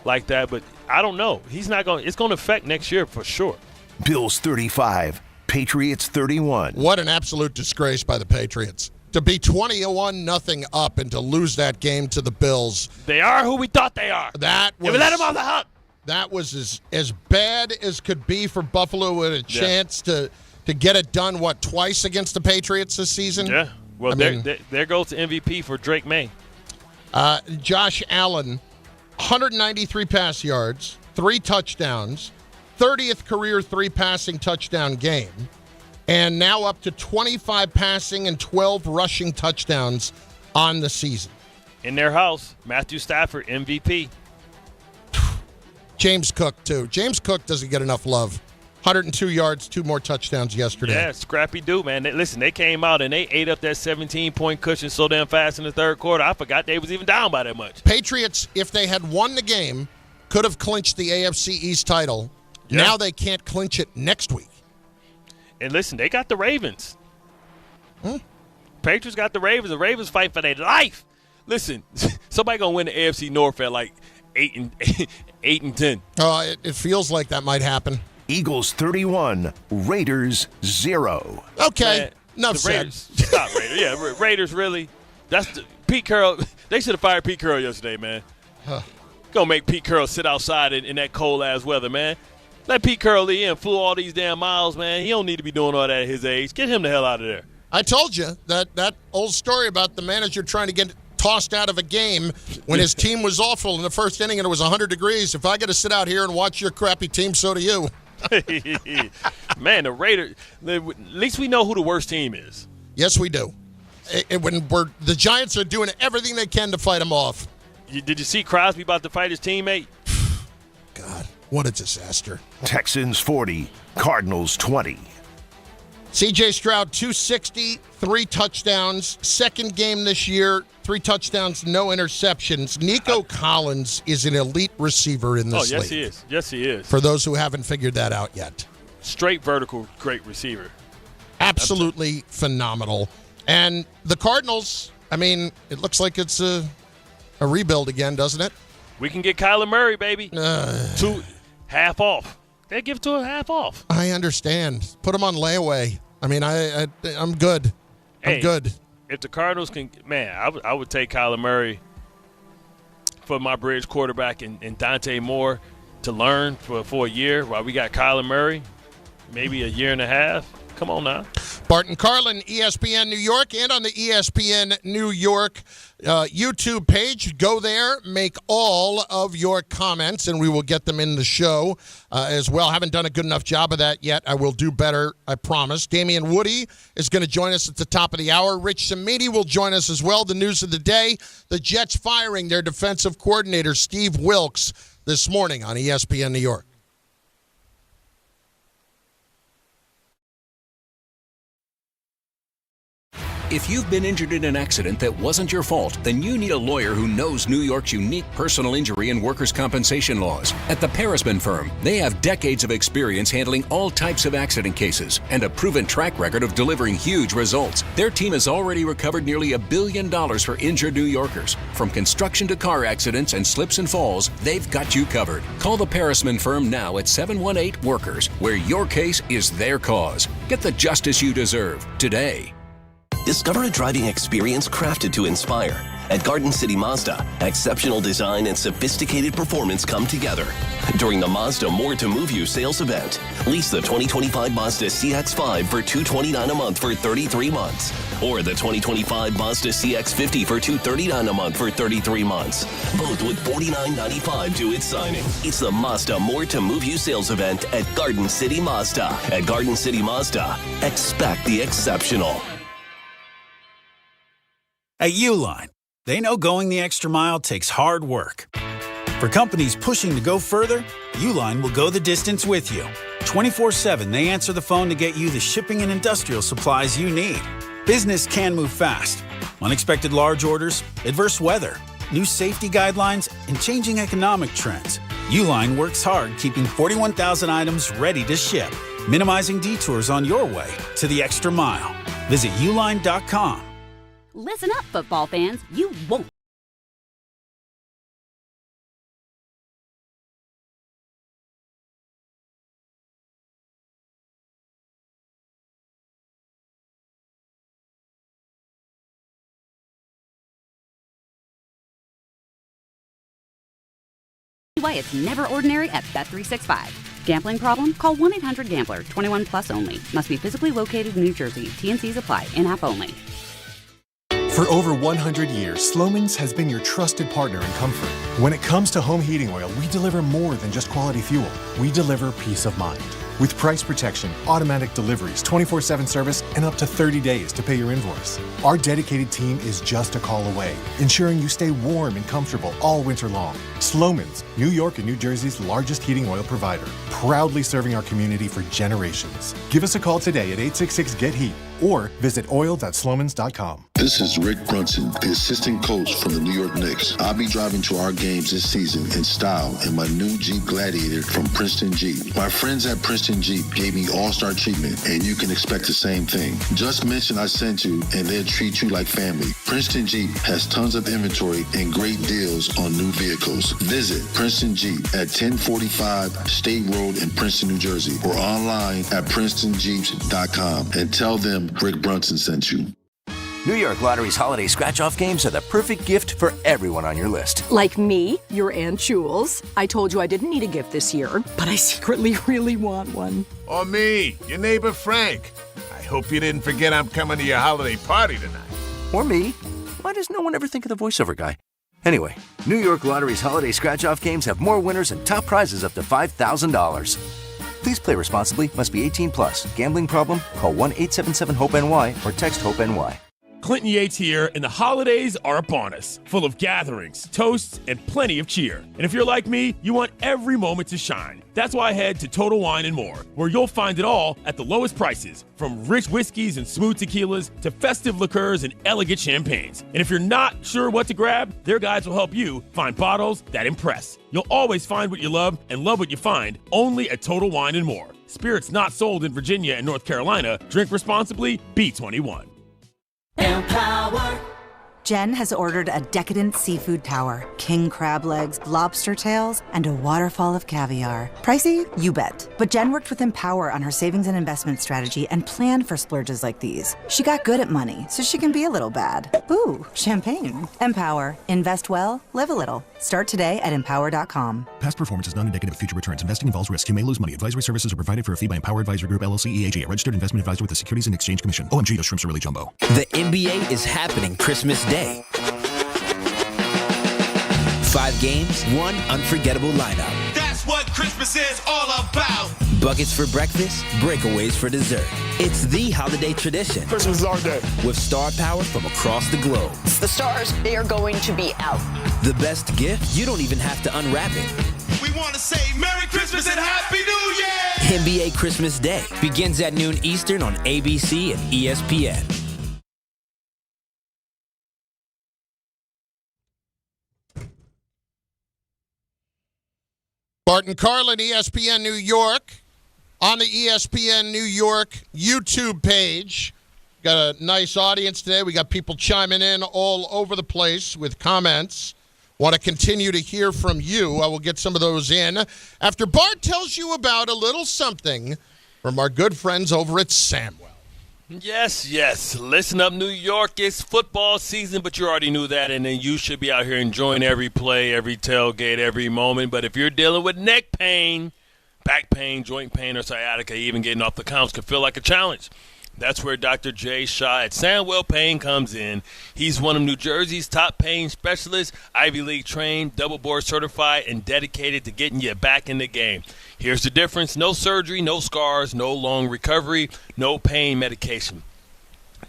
like that, but I don't know. He's not going. It's going to affect next year for sure. Bills 35, Patriots 31. What an absolute disgrace by the Patriots. To be 21-0 up and to lose that game to the Bills. They are who we thought they are. That was. We let them off the hook. That was as bad as could be for Buffalo, with a chance to get it done, twice against the Patriots this season? Yeah. Well, there goes the MVP for Drake May. Josh Allen, 193 pass yards, 3 touchdowns, 30th career 3 passing touchdown game, and now up to 25 passing and 12 rushing touchdowns on the season. In their house, Matthew Stafford, MVP. James Cook, too. James Cook doesn't get enough love. 102 yards, 2 more touchdowns yesterday. Yeah, scrappy dude, man. Listen, they came out and they ate up that 17-point cushion so damn fast in the third quarter. I forgot they was even down by that much. Patriots, if they had won the game, could have clinched the AFC East title. Yeah. Now they can't clinch it next week. And listen, they got the Ravens. Patriots got the Ravens. The Ravens fight for their life. Listen, somebody going to win the AFC North at like 8-10. Oh, it feels like that might happen. Eagles 31, Raiders 0. Okay, enough said. Raiders, stop, Raiders. Yeah, Raiders really. That's Pete Carroll. They should have fired Pete Carroll yesterday, man. Gonna make Pete Carroll sit outside in that cold ass weather, man. Let Pete Carroll in, flew all these damn miles, man. He don't need to be doing all that at his age. Get him the hell out of there. I told you that old story about the manager trying to get tossed out of a game when his team was awful in the first inning and it was 100 degrees. If I got to sit out here and watch your crappy team, so do you. Man, the Raiders, at least we know who the worst team is. Yes, we do. When the Giants are doing everything they can to fight them off. Did you see Crosby about to fight his teammate? God, what a disaster. Texans 40, Cardinals 20. C.J. Stroud, 260, 3 touchdowns. Second game this year, 3 touchdowns, no interceptions. Nico Collins is an elite receiver in this league. Oh, yes, he is. Yes, he is. For those who haven't figured that out yet. Straight vertical, great receiver. Absolutely phenomenal. And the Cardinals, I mean, it looks like it's a rebuild again, doesn't it? We can get Kyler Murray, baby. 2 half off. They give it to him half off. I understand. Put him on layaway. I mean, I'm good. I'm good. If the Cardinals can, man, I would take Kyler Murray for my bridge quarterback and Dante Moore to learn for a year while we got Kyler Murray, maybe a year and a half. Come on now. Bart Carlin, ESPN New York, and on the ESPN New York YouTube page. Go there, make all of your comments, and we will get them in the show as well. Haven't done a good enough job of that yet. I will do better, I promise. Damien Woody is going to join us at the top of the hour. Rich Cimini will join us as well. The news of the day, the Jets firing their defensive coordinator, Steve Wilks, this morning on ESPN New York. If you've been injured in an accident that wasn't your fault, then you need a lawyer who knows New York's unique personal injury and workers' compensation laws. At the Parisman Firm, they have decades of experience handling all types of accident cases and a proven track record of delivering huge results. Their team has already recovered nearly $1 billion for injured New Yorkers. From construction to car accidents and slips and falls, they've got you covered. Call the Parisman Firm now at 718-WORKERS, where your case is their cause. Get the justice you deserve today. Discover a driving experience crafted to inspire. At Garden City Mazda, exceptional design and sophisticated performance come together. During the Mazda More to Move You sales event, lease the 2025 Mazda CX-5 for $229 a month for 33 months. Or the 2025 Mazda CX-50 for $239 a month for 33 months. Both with $49.95 to its signing. It's the Mazda More to Move You sales event at Garden City Mazda. At Garden City Mazda, expect the exceptional. At Uline, they know going the extra mile takes hard work. For companies pushing to go further, Uline will go the distance with you. 24/7, they answer the phone to get you the shipping and industrial supplies you need. Business can move fast. Unexpected large orders, adverse weather, new safety guidelines, and changing economic trends. Uline works hard keeping 41,000 items ready to ship, minimizing detours on your way to the extra mile. Visit uline.com. Listen up, football fans. You won't. Why it's never ordinary at Bet365. Gambling problem? Call 1-800-GAMBLER. 21 plus only. Must be physically located in New Jersey. T&Cs apply. In-app only. For over 100 years, Slomin's has been your trusted partner in comfort. When it comes to home heating oil, we deliver more than just quality fuel. We deliver peace of mind. With price protection, automatic deliveries, 24/7 service, and up to 30 days to pay your invoice. Our dedicated team is just a call away, ensuring you stay warm and comfortable all winter long. Slomin's, New York and New Jersey's largest heating oil provider, proudly serving our community for generations. Give us a call today at 866-GET-HEAT or visit oil.slomans.com. This is Rick Brunson, the assistant coach from the New York Knicks. I'll be driving to our games this season in style in my new Jeep Gladiator from Princeton Jeep. My friends at Princeton Jeep gave me all-star treatment, and you can expect the same thing. Just mention I sent you, and they'll treat you like family. Princeton Jeep has tons of inventory and great deals on new vehicles. Visit Princeton Jeep at 1045 State Road in Princeton, New Jersey, or online at PrincetonJeeps.com and tell them Rick Brunson sent you. New York Lottery's holiday scratch-off games are the perfect gift for everyone on your list. Like me, your Aunt Jules. I told you I didn't need a gift this year, but I secretly really want one. Or me, your neighbor Frank. I hope you didn't forget I'm coming to your holiday party tonight. Or me. Why does no one ever think of the voiceover guy? Anyway, New York Lottery's holiday scratch-off games have more winners and top prizes up to $5,000. Please play responsibly. Must be 18 plus. Gambling problem? Call 1-877-HOPE-NY or text HOPE-NY. Clinton Yates here, and the holidays are upon us, full of gatherings, toasts, and plenty of cheer. And if you're like me, you want every moment to shine. That's why I head to Total Wine & More, where you'll find it all at the lowest prices, from rich whiskeys and smooth tequilas to festive liqueurs and elegant champagnes. And if you're not sure what to grab, their guides will help you find bottles that impress. You'll always find what you love and love what you find only at Total Wine & More. Spirits not sold in Virginia and North Carolina. Drink responsibly. B21. Empower. Jen has ordered a decadent seafood tower, king crab legs, lobster tails, and a waterfall of caviar. Pricey? You bet. But Jen worked with Empower on her savings and investment strategy and planned for splurges like these. She got good at money, so she can be a little bad. Ooh, champagne. Empower. Invest well, live a little. Start today at empower.com. Past performance is not indicative of future returns. Investing involves risk. You may lose money. Advisory services are provided for a fee by Empower Advisory Group, LLC, EAG, a registered investment advisor with the Securities and Exchange Commission. OMG, those shrimps are really jumbo. The NBA is happening Christmas Day. 5 games, 1 unforgettable lineup. That's what Christmas is all about. Buckets for breakfast, breakaways for dessert. It's the holiday tradition. Christmas is our day. With star power from across the globe. The stars, they are going to be out. The best gift, you don't even have to unwrap it. We want to say Merry Christmas and Happy New Year! NBA Christmas Day begins at noon Eastern on ABC and ESPN. Bart Carlin, ESPN New York, on the ESPN New York YouTube page. Got a nice audience today. We got people chiming in all over the place with comments. Want to continue to hear from you. I will get some of those in after Bart tells you about a little something from our good friends over at Samwell. Yes. Listen up, New York. It's football season, but you already knew that, and then you should be out here enjoying every play, every tailgate, every moment. But if you're dealing with neck pain, back pain, joint pain, or sciatica, even getting off the counts can feel like a challenge. That's where Dr. Jay Shaw at Samwell Pain comes in. He's one of New Jersey's top pain specialists, Ivy League trained, double board certified, and dedicated to getting you back in the game. Here's the difference. No surgery, no scars, no long recovery, no pain medication.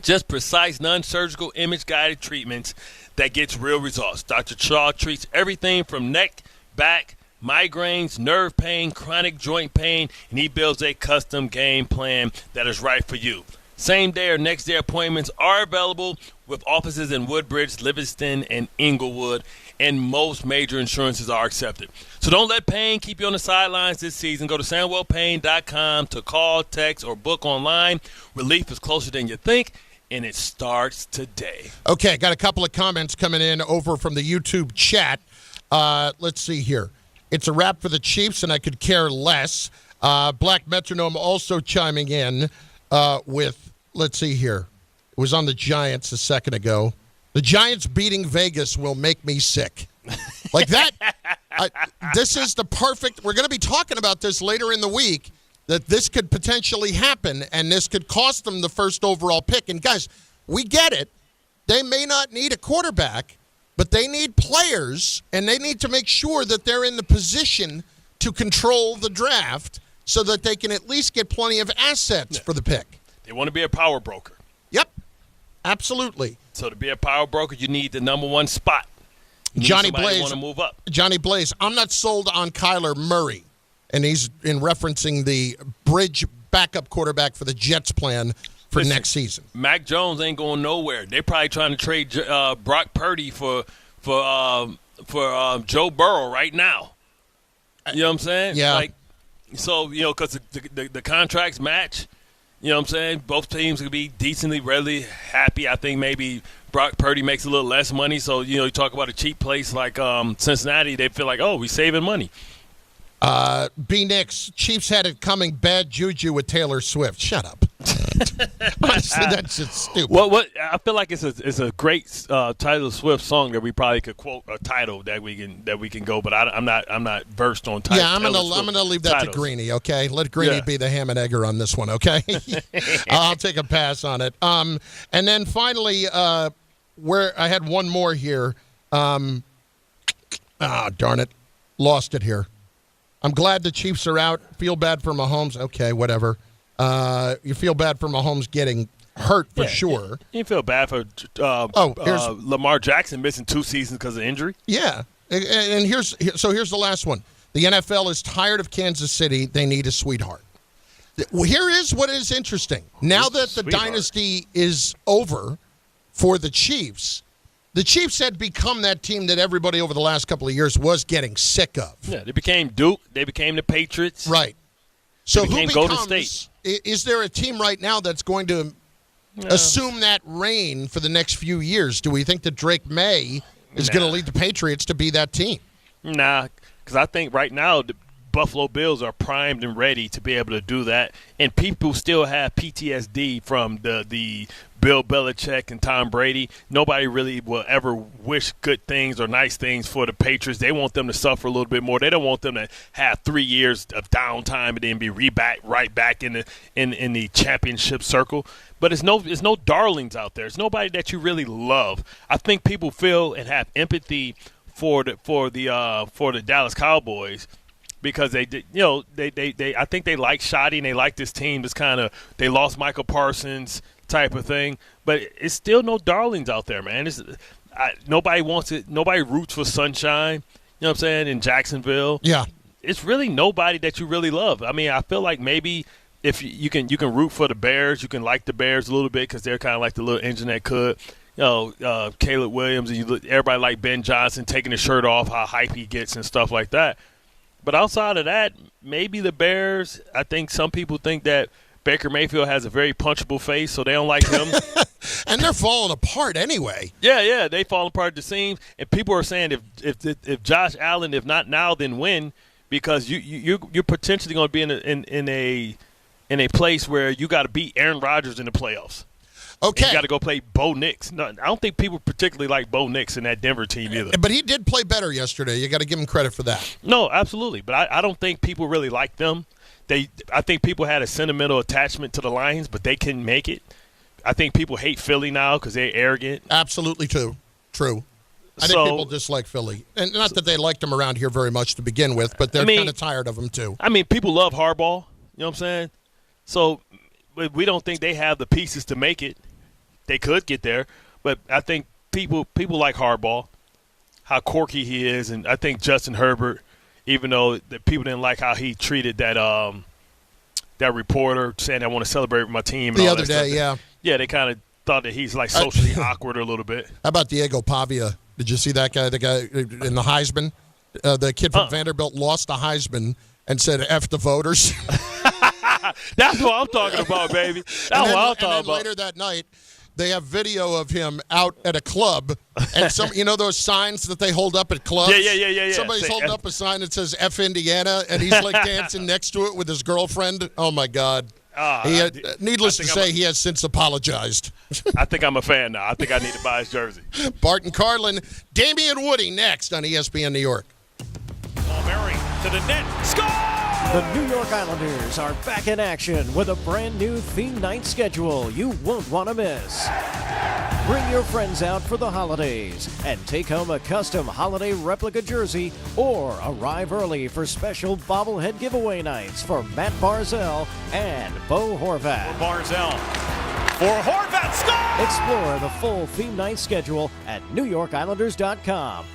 Just precise, non-surgical, image-guided treatments that gets real results. Dr. Shaw treats everything from neck, back, migraines, nerve pain, chronic joint pain, and he builds a custom game plan that is right for you. Same day or next day appointments are available with offices in Woodbridge, Livingston, and Inglewood, and most major insurances are accepted. So don't let pain keep you on the sidelines this season. Go to SamwellPain.com to call, text, or book online. Relief is closer than you think, and it starts today. Okay, got a couple of comments coming in over from the YouTube chat. Let's see here. It's a wrap for the Chiefs, and I could care less. Black Metronome also chiming in with, let's see here. It was on the Giants a second ago. The Giants beating Vegas will make me sick. Like that, this is the perfect, we're going to be talking about this later in the week, that this could potentially happen, and this could cost them the first overall pick. And guys, we get it. They may not need a quarterback, but they need players, and they need to make sure that they're in the position to control the draft so that they can at least get plenty of assets for the pick. They want to be a power broker. Yep, absolutely. So to be a power broker, you need the number one spot. Johnny Blaze want to move up. Johnny Blaze, I'm not sold on Kyler Murray, and he's in referencing the bridge backup quarterback for the Jets plan for next season. Mac Jones ain't going nowhere. They're probably trying to trade Brock Purdy for Joe Burrow right now. You know what I'm saying? Yeah. So, because the contracts match, you know what I'm saying? Both teams could be decently, readily happy. I think maybe Brock Purdy makes a little less money. So, you talk about a cheap place like Cincinnati, they feel like, oh, we're saving money. B-Knicks, Chiefs had it coming, bad juju with Taylor Swift. Shut up. Honestly, that's just stupid. What I feel like it's a great Taylor Swift song that we probably could quote a title that we can go, but I'm not versed on titles. Yeah, I'm gonna leave that to Greeny. Okay, let Greeny be the ham and egger on this one. Okay, I'll take a pass on it. And then finally, where I had one more here. Darn it, lost it here. I'm glad the Chiefs are out. Feel bad for Mahomes. Okay, whatever. You feel bad for Mahomes getting hurt for sure. You feel bad for Lamar Jackson missing 2 seasons because of injury. Yeah, and here's the last one. The NFL is tired of Kansas City. They need a sweetheart. Here is what is interesting. Now that the dynasty is over for the Chiefs had become that team that everybody over the last couple of years was getting sick of. Yeah, they became Duke. They became the Patriots. Right. So who becomes Golden State? Is there a team right now that's going to assume that reign for the next few years? Do we think that Drake May is going to lead the Patriots to be that team? Nah, because I think right now the Buffalo Bills are primed and ready to be able to do that, and people still have PTSD from the Bill Belichick and Tom Brady. Nobody really will ever wish good things or nice things for the Patriots. They want them to suffer a little bit more. They don't want them to have 3 years of downtime and then be right back in the championship circle. But it's no darlings out there. It's nobody that you really love. I think people feel and have empathy for the Dallas Cowboys, because they I think they like Shoddy and they like this team. It's kind of, they lost Michael Parsons type of thing, but it's still no darlings out there, man. Nobody wants it. Nobody roots for sunshine. You know what I'm saying? In Jacksonville, yeah, it's really nobody that you really love. I mean, I feel like maybe if you can root for the Bears, you can like the Bears a little bit because they're kind of like the little engine that could. Caleb Williams, and everybody like Ben Johnson taking his shirt off, how hype he gets and stuff like that. But outside of that, maybe the Bears, I think some people think that Baker Mayfield has a very punchable face, so they don't like him. And they're falling apart anyway. Yeah, they fall apart at the seams. And people are saying if Josh Allen, if not now, then when? Because you're potentially going to be in a place where you got to beat Aaron Rodgers in the playoffs. Okay. You got to go play Bo Nix. No, I don't think people particularly like Bo Nix in that Denver team either. But he did play better yesterday. You got to give him credit for that. No, absolutely. But I don't think people really like them. I think people had a sentimental attachment to the Lions, but they couldn't make it. I think people hate Philly now because they're arrogant. Absolutely true. I think people dislike Philly. And not that they liked them around here very much to begin with, but they're kind of tired of them too. I mean, people love Harbaugh. You know what I'm saying? So we don't think they have the pieces to make it. They could get there, but I think people like Harbaugh, how quirky he is, and I think Justin Herbert, even though the people didn't like how he treated that reporter saying I want to celebrate with my team. And the all other that day, stuff. Yeah, they kind of thought that he's like socially awkward a little bit. How about Diego Pavia? Did you see that guy? The guy in the Heisman, the kid from Vanderbilt lost the Heisman and said "F the voters." That's what I'm talking about, baby. That's what I'm talking about. Later that night, they have video of him out at a club, and those signs that they hold up at clubs? Yeah. Somebody's holding up a sign that says F Indiana, and he's like dancing next to it with his girlfriend. Oh, my God. Needless to say, he has since apologized. I think I'm a fan now. I think I need to buy his jersey. Bart Carlin, Damien Woody next on ESPN New York. Paul Murray to the net. Score! The New York Islanders are back in action with a brand new theme night schedule you won't want to miss. Bring your friends out for the holidays and take home a custom holiday replica jersey, or arrive early for special bobblehead giveaway nights for Matt Barzell and Bo Horvat. Barzell for Horvat. Score! Explore the full theme night schedule at NewYorkIslanders.com.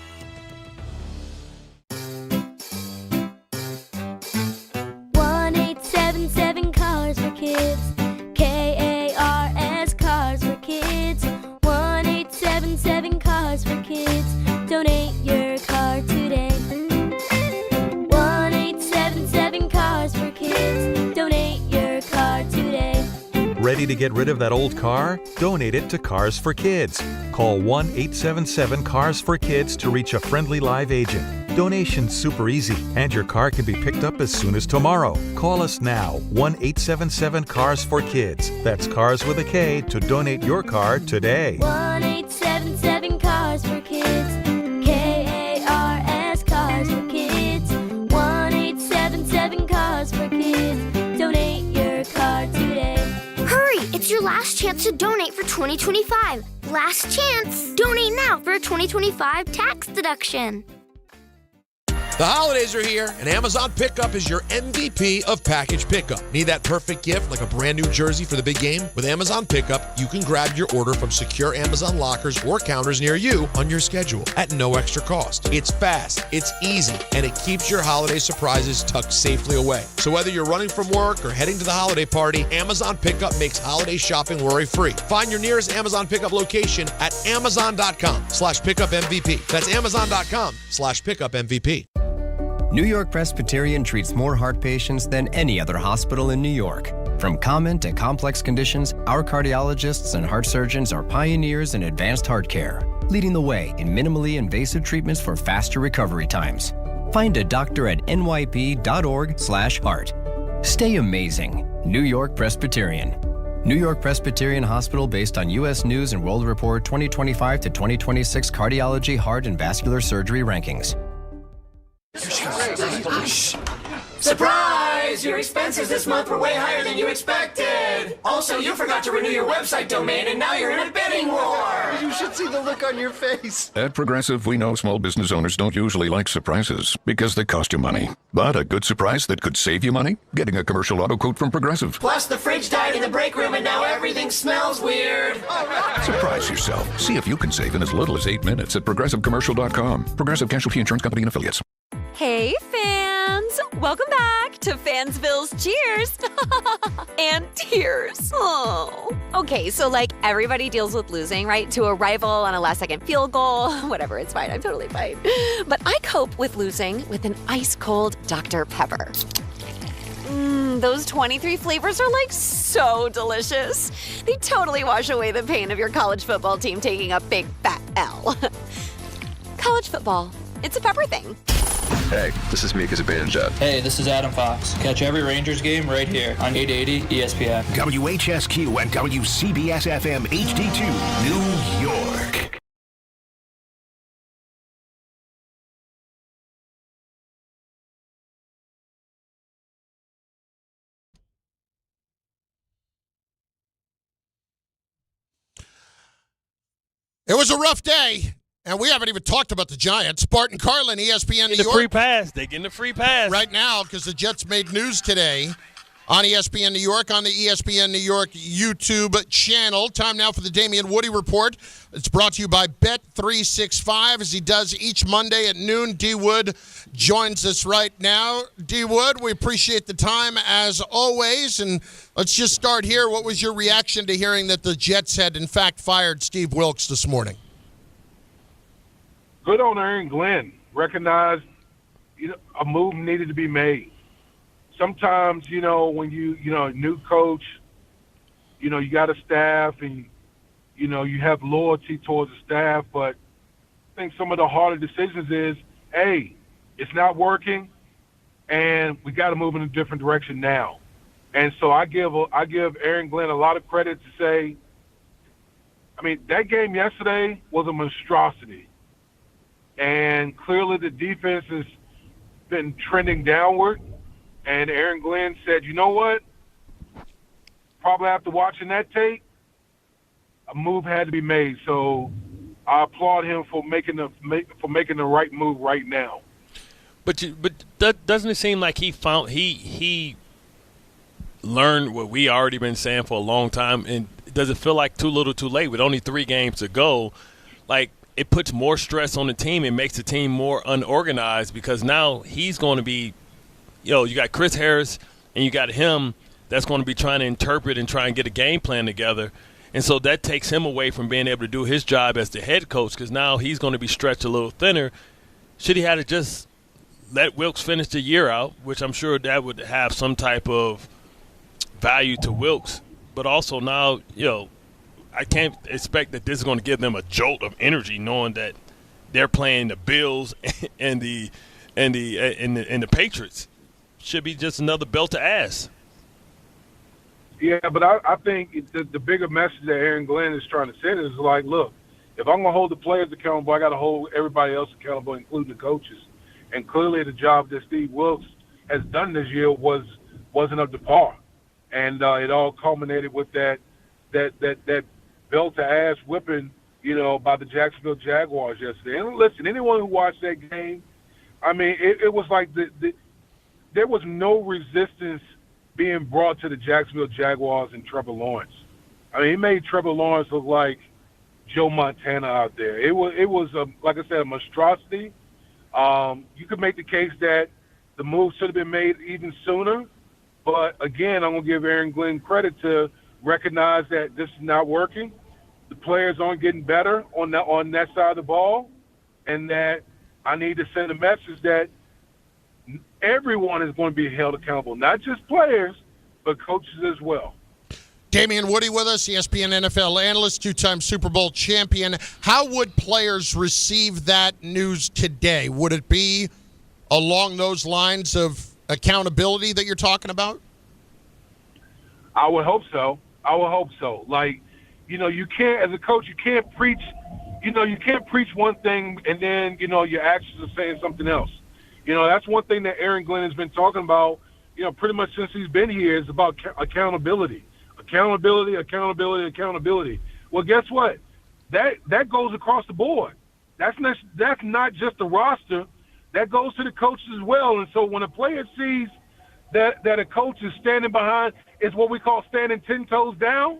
1-877 Cars for Kids. KARS Cars for Kids. 1-877 Cars for Kids. Donate your car today. 1-877 Cars for Kids. Donate your car today. Ready to get rid of that old car? Donate it to Cars for Kids. Call 1-877-CARS-FOR-KIDS to reach a friendly live agent. Donation's super easy, and your car can be picked up as soon as tomorrow. Call us now, 1-877-CARS-FOR-KIDS. That's Cars with a K to donate your car today. 1-877 Cars for Kids. KARS Cars for Kids. 1-877 Cars for Kids. Donate your car today. Hurry! It's your last chance to donate for 2025. Last chance! Donate now for a 2025 tax deduction. The holidays are here, and Amazon Pickup is your MVP of package pickup. Need that perfect gift like a brand new jersey for the big game? With Amazon Pickup, you can grab your order from secure Amazon lockers or counters near you on your schedule at no extra cost. It's fast, it's easy, and it keeps your holiday surprises tucked safely away. So whether you're running from work or heading to the holiday party, Amazon Pickup makes holiday shopping worry-free. Find your nearest Amazon Pickup location at amazon.com/pickupmvp. That's amazon.com/pickupmvp. New York Presbyterian treats more heart patients than any other hospital in New York. From common to complex conditions, our cardiologists and heart surgeons are pioneers in advanced heart care, leading the way in minimally invasive treatments for faster recovery times. Find a doctor at nyp.org/heart. Stay amazing. New York Presbyterian. New York Presbyterian Hospital based on U.S. News and World Report 2025 to 2026 Cardiology, Heart, and Vascular Surgery Rankings. Surprise! Your expenses this month were way higher than you expected! Also, you forgot to renew your website domain and now you're in a bidding war! You should see the look on your face. At Progressive, we know small business owners don't usually like surprises because they cost you money. But a good surprise that could save you money? Getting a commercial auto quote from Progressive. Plus, the fridge died in the break room and now everything smells weird! Surprise yourself. See if you can save in as little as 8 minutes at progressivecommercial.com. Progressive Casualty Insurance Company and Affiliates. Hey, fans! Welcome back to Fansville's Cheers and Tears. Oh. Okay, so everybody deals with losing, right? To a rival on a last-second field goal. Whatever, it's fine. I'm totally fine. But I cope with losing with an ice-cold Dr. Pepper. Those 23 flavors are so delicious. They totally wash away the pain of your college football team taking a big fat L. College football. It's a pepper thing. Hey, this is Mika Zibanejad. Hey, this is Adam Fox. Catch every Rangers game right here on 880 ESPN. WHSQ and WCBS-FM HD2, New York. It was a rough day. And we haven't even talked about the Giants. Bart Carlin, ESPN New York. The free pass. They're getting the free pass. Right now, because the Jets made news today on ESPN New York, on the ESPN New York YouTube channel. Time now for the Damien Woody Report. It's brought to you by Bet365, as he does each Monday at noon. D. Wood joins us right now. D. Wood, we appreciate the time as always. And let's just start here. What was your reaction to hearing that the Jets had, in fact, fired Steve Wilks this morning? Good on Aaron Glenn. Recognized, a move needed to be made. Sometimes, when a new coach, you got a staff and, you have loyalty towards the staff. But I think some of the harder decisions is, hey, it's not working, and we got to move in a different direction now. And so I give Aaron Glenn a lot of credit to say, that game yesterday was a monstrosity. And clearly the defense has been trending downward. And Aaron Glenn said, you know what? Probably after watching that tape, a move had to be made. So I applaud him for making the right move right now. But doesn't it seem like he learned what we already been saying for a long time? And does it feel like too little too late with only 3 games to go? It puts more stress on the team and makes the team more unorganized because now he's going to be, you got Chris Harris and you got him that's going to be trying to interpret and try and get a game plan together. And so that takes him away from being able to do his job as the head coach because now he's going to be stretched a little thinner. Should he have to just let Wilks finish the year out, which I'm sure that would have some type of value to Wilks. But also now, I can't expect that this is going to give them a jolt of energy, knowing that they're playing the Bills and the Patriots. Should be just another belt to ass. Yeah, but I think the bigger message that Aaron Glenn is trying to send is look, if I'm going to hold the players accountable, I got to hold everybody else accountable, including the coaches. And clearly, the job that Steve Wilks has done this year wasn't up to par, and it all culminated with that belt-to-ass whipping, by the Jacksonville Jaguars yesterday. And listen, anyone who watched that game, I mean, it was like there was no resistance being brought to the Jacksonville Jaguars and Trevor Lawrence. I mean, he made Trevor Lawrence look like Joe Montana out there. It was like I said, a monstrosity. You could make the case that the move should have been made even sooner. But, again, I'm going to give Aaron Glenn credit to recognize that this is not working. The players aren't getting better on that side of the ball, and that I need to send a message that everyone is going to be held accountable, not just players, but coaches as well. Damien Woody with us, ESPN NFL analyst, two-time Super Bowl champion. How would players receive that news today? Would it be along those lines of accountability that you're talking about? I would hope so. Like, you can't, as a coach, you can't preach one thing and then, your actions are saying something else. That's one thing that Aaron Glenn has been talking about, pretty much since he's been here, is about accountability. Accountability. Well, guess what? That goes across the board. That's not just the roster. That goes to the coaches as well. And so when a player sees that a coach is standing behind, it's what we call standing 10 toes down,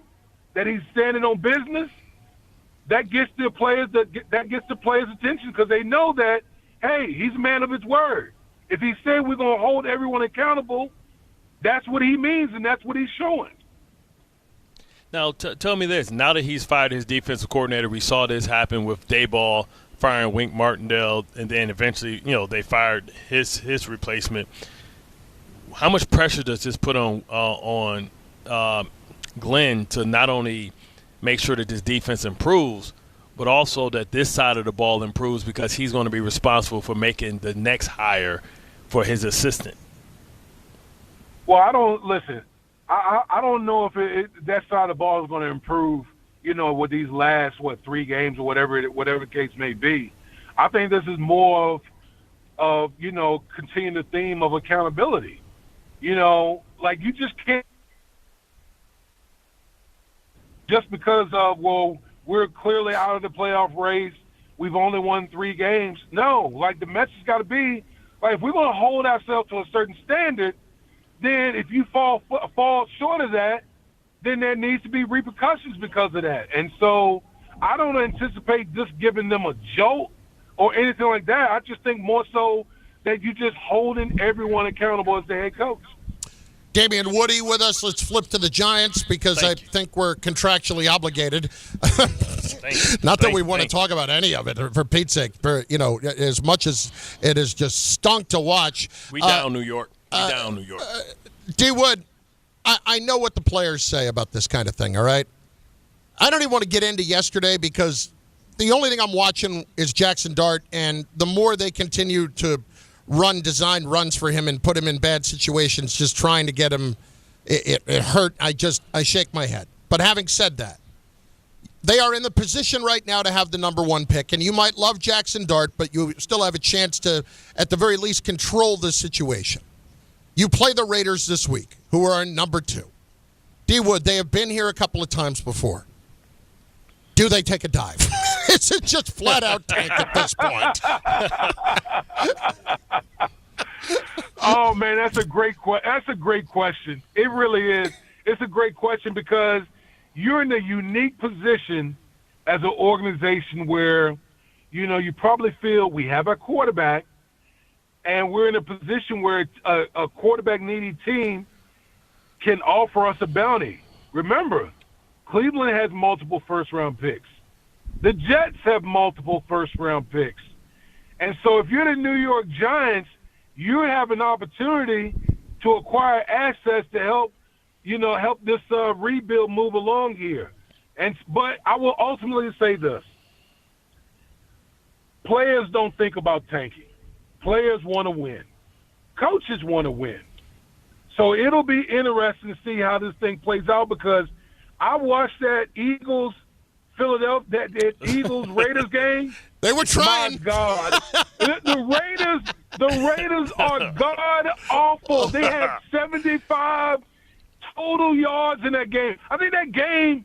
that he's standing on business, that gets the players' attention, because they know that, hey, he's a man of his word. If he said we're going to hold everyone accountable, that's what he means, and that's what he's showing. Now, tell me this. Now that he's fired his defensive coordinator, we saw this happen with Dayball firing Wink Martindale, and then eventually, they fired his replacement. How much pressure does this put on Glenn to not only make sure that this defense improves, but also that this side of the ball improves, because he's going to be responsible for making the next hire for his assistant? Well, I don't know if that side of the ball is going to improve, with these last 3 games or whatever the case may be. I think this is more of continuing the theme of accountability. Like, you just can't, just because of, we're clearly out of the playoff race, we've only won 3 games. No, like, the message got to be, like, if we're going to hold ourselves to a certain standard, then if you fall short of that, then there needs to be repercussions because of that. And so I don't anticipate just giving them a jolt or anything like that. I just think more so that you're just holding everyone accountable as the head coach. Damien Woody with us. Let's flip to the Giants, because I think we're contractually obligated. Not that we want to talk about any of it, for Pete's sake. As much as it is just stunk to watch. We down New York. D. Wood, I know what the players say about this kind of thing, all right? I don't even want to get into yesterday, because the only thing I'm watching is Jackson Dart, and the more they continue to design runs for him and put him in bad situations, just trying to get him, it hurt. I shake my head. But having said that, they are in the position right now to have the number 1 pick, and you might love Jackson Dart, but you still have a chance to, at the very least, control the situation. You play the Raiders this week, who are in number 2. D. Wood, they have been here a couple of times before. Do they take a dive? Is it just flat-out tank at this point? Oh, man, that's a great question. It really is. It's a great question, because you're in a unique position as an organization where, you probably feel we have a quarterback, and we're in a position where a quarterback-needy team can offer us a bounty. Remember, Cleveland has multiple first-round picks. The Jets have multiple first-round picks. And so if you're the New York Giants, you have an opportunity to acquire assets to help this rebuild move along here. But I will ultimately say this. Players don't think about tanking. Players want to win. Coaches want to win. So it'll be interesting to see how this thing plays out, because I watched that Eagles-Philadelphia, that Eagles-Raiders game. They were trying. My God. The Raiders are god-awful. They had 75 total yards in that game. I think that game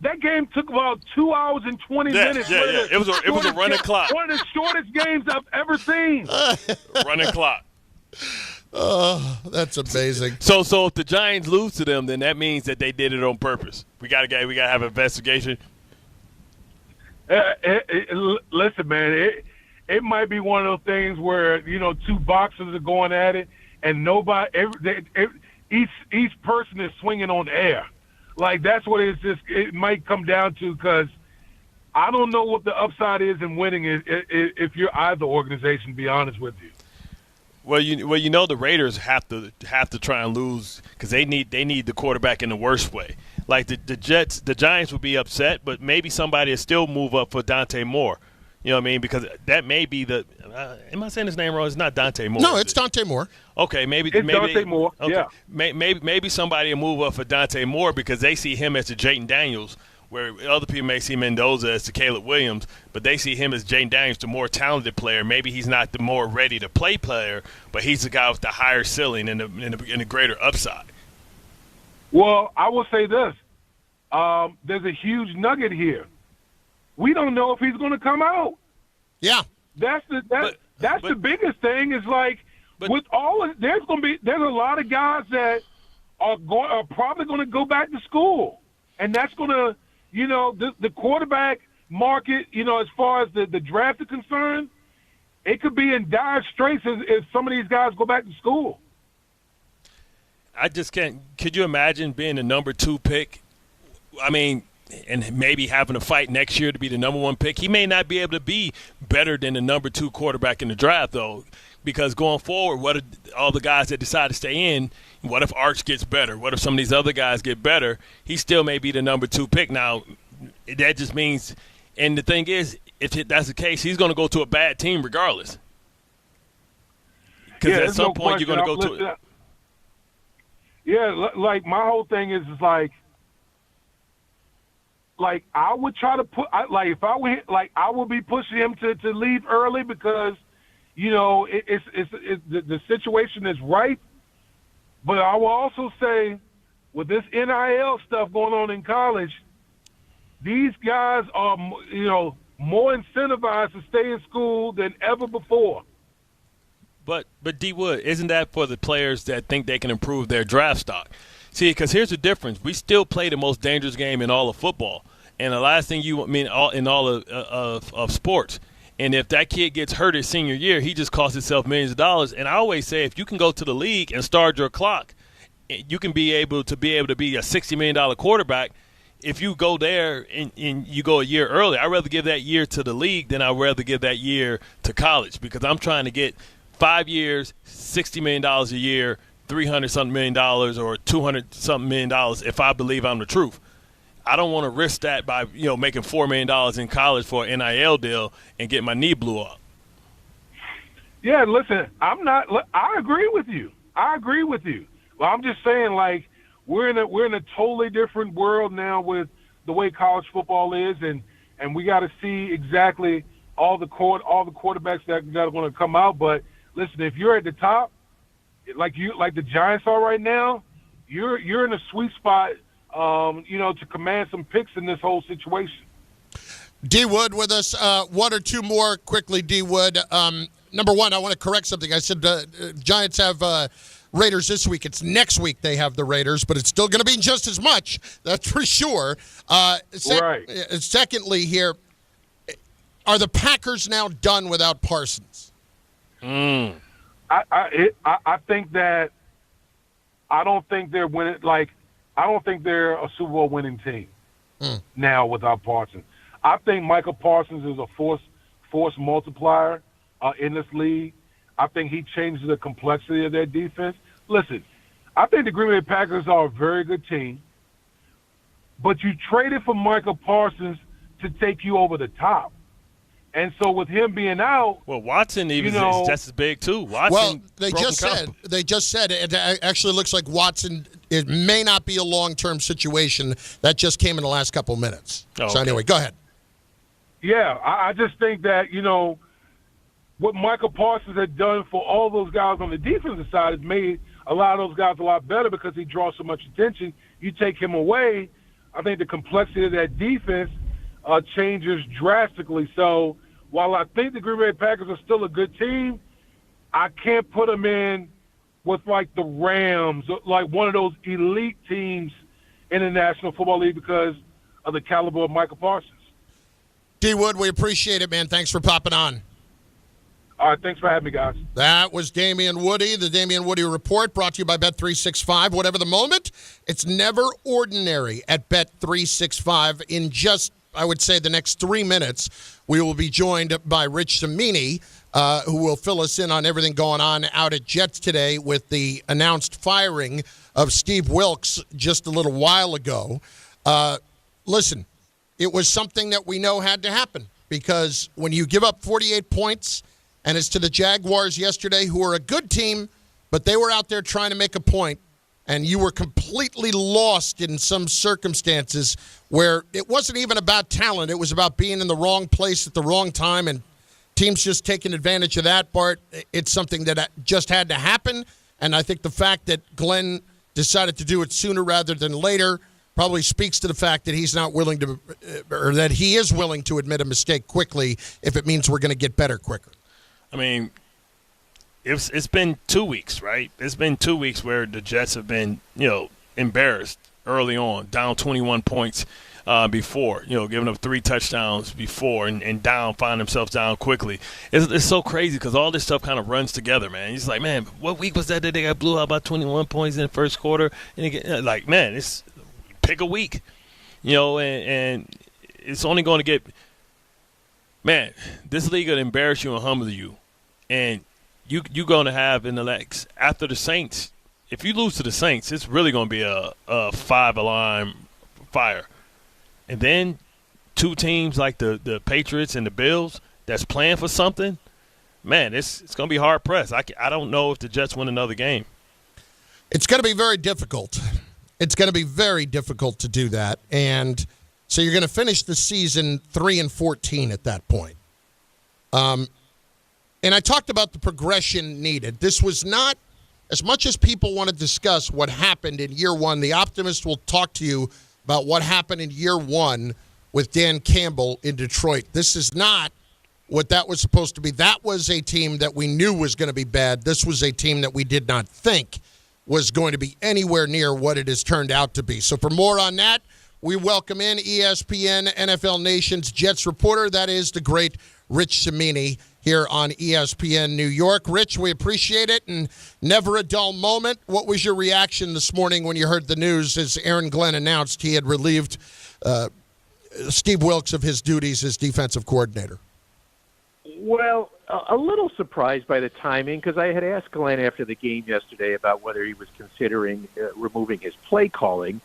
That game took about 2 hours and 20 minutes. Yeah. It was a running clock. One of the shortest games I've ever seen. Running clock. Oh, that's amazing. So if the Giants lose to them, then that means that they did it on purpose. We gotta have an investigation. Listen, man, it might be one of those things where two boxers are going at it, and each person is swinging on air. Like, that's what it might come down to, because I don't know what the upside is in winning if you're either organization, to be honest with you. Well, the Raiders have to try and lose because they need the quarterback in the worst way. Like the Giants would be upset, but maybe somebody will still move up for Dante Moore. You know what I mean? Because that may be the am I saying his name wrong? It's not Dante Moore. No, it's Dante Moore. Okay, maybe Dante Moore. Okay. Yeah. Maybe somebody will move up for Dante Moore because they see him as the Jayden Daniels, where other people may see Mendoza as the Caleb Williams, but they see him as Jayden Daniels, the more talented player. Maybe he's not the more ready to play player, but he's the guy with the higher ceiling and the greater upside. Well, I will say this: there's a huge nugget here. We don't know if he's going to come out. Yeah, that's the biggest thing. Is like with all of, there's a lot of guys that are probably going to go back to school, and that's going to the quarterback market. As far as the draft is concerned, it could be in dire straits if some of these guys go back to school. I just can't. Could you imagine being the number 2 pick? I mean, and maybe having to fight next year to be the number 1 pick. He may not be able to be better than the number 2 quarterback in the draft, though, because going forward, what if all the guys that decide to stay in, what if Arch gets better? What if some of these other guys get better? He still may be the number 2 pick. Now, that just means – and the thing is, if that's the case, he's going to go to a bad team regardless. Because at some point you're going to go to it. Yeah, like my whole thing is like I would try to put if I went I would be pushing him to leave early because it's the situation is right. But I will also say with this NIL stuff going on in college, these guys are more incentivized to stay in school than ever before. But D. Wood, isn't that for the players that think they can improve their draft stock? See, because here's the difference. We still play the most dangerous game in all of football, and the last thing in all of sports. And if that kid gets hurt his senior year, he just costs himself millions of dollars. And I always say, if you can go to the league and start your clock, you can be able to be a $60 million quarterback. If you go there and you go a year early, I'd rather give that year to the league than I'd rather give that year to college because I'm trying to get 5 years, $60 million a year, $300-something million or $200-something million if I believe I'm the truth. I don't want to risk that by making $4 million in college for an NIL deal and get my knee blew up. Yeah, listen, I agree with you. Well, I'm just saying, we're in a totally different world now with the way college football is, and we got to see exactly all the quarterbacks that are going to come out. But listen, if you're at the top, like the Giants are right now, you're in a sweet spot, to command some picks in this whole situation. D. Wood with us. One or two more quickly, D. Wood. Number one, I want to correct something. I said Giants have Raiders this week. It's next week they have the Raiders, but it's still going to be just as much. That's for sure. Right. Secondly here, are the Packers now done without Parsons? I think that I don't think they're winning. I don't think they're a Super Bowl winning team now without Parsons. I think Michael Parsons is a force multiplier in this league. I think he changes the complexity of their defense. Listen, I think the Green Bay Packers are a very good team, but you traded for Michael Parsons to take you over the top. And so with him being out, well, Watson is just as big too. Watson, they just said it actually looks like Watson. It may not be a long-term situation. That just came in the last couple minutes. Oh, so anyway, go ahead. Yeah, I just think that what Michael Parsons had done for all those guys on the defensive side has made a lot of those guys a lot better because he draws so much attention. You take him away, I think the complexity of that defense changes drastically. So while I think the Green Bay Packers are still a good team, I can't put them in with like the Rams, like one of those elite teams in the National Football League because of the caliber of Michael Parsons. D. Wood, we appreciate it, man. Thanks for popping on. All right, thanks for having me, guys. That was Damien Woody, the Damien Woody Report, brought to you by Bet365. Whatever the moment, it's never ordinary at Bet365. In just, I would say, the next 3 minutes, we will be joined by Rich Cimini, who will fill us in on everything going on out at Jets today with the announced firing of Steve Wilks just a little while ago. Listen, it was something that we know had to happen because when you give up 48 points, and it's to the Jaguars yesterday, who are a good team, but they were out there trying to make a point, and you were completely lost in some circumstances where it wasn't even about talent. It was about being in the wrong place at the wrong time, and teams just taking advantage of that, Bart. It's something that just had to happen, and I think the fact that Glenn decided to do it sooner rather than later probably speaks to the fact that he's not willing to, or that he is willing to admit a mistake quickly if it means we're going to get better quicker. I mean, it's been 2 weeks, right? It's been 2 weeks where the Jets have been, embarrassed early on, down 21 points before, giving up 3 touchdowns before and down, find themselves down quickly. It's so crazy because all this stuff kind of runs together, man. It's like, man, what week was that they got blew out by 21 points in the first quarter? And man, it's pick a week, and it's only going to get – man, this league will embarrass you and humble you. And you're going to have in the next – after the Saints, if you lose to the Saints, it's really going to be a 5-alarm fire. And then 2 teams like the Patriots and the Bills that's playing for something, man, it's going to be hard-pressed. I don't know if the Jets win another game. It's going to be very difficult. It's going to be very difficult to do that. And – so you're going to finish the season 3-14 at that point. And I talked about the progression needed. This was not, as much as people want to discuss what happened in year one, the optimist will talk to you about what happened in year one with Dan Campbell in Detroit. This is not what that was supposed to be. That was a team that we knew was going to be bad. This was a team that we did not think was going to be anywhere near what it has turned out to be. So for more on that, we welcome in ESPN NFL Nation's Jets reporter. That is the great Rich Cimini here on ESPN New York. Rich, we appreciate it, and never a dull moment. What was your reaction this morning when you heard the news as Aaron Glenn announced he had relieved Steve Wilks of his duties as defensive coordinator? Well, a little surprised by the timing because I had asked Glenn after the game yesterday about whether he was considering removing his play calling.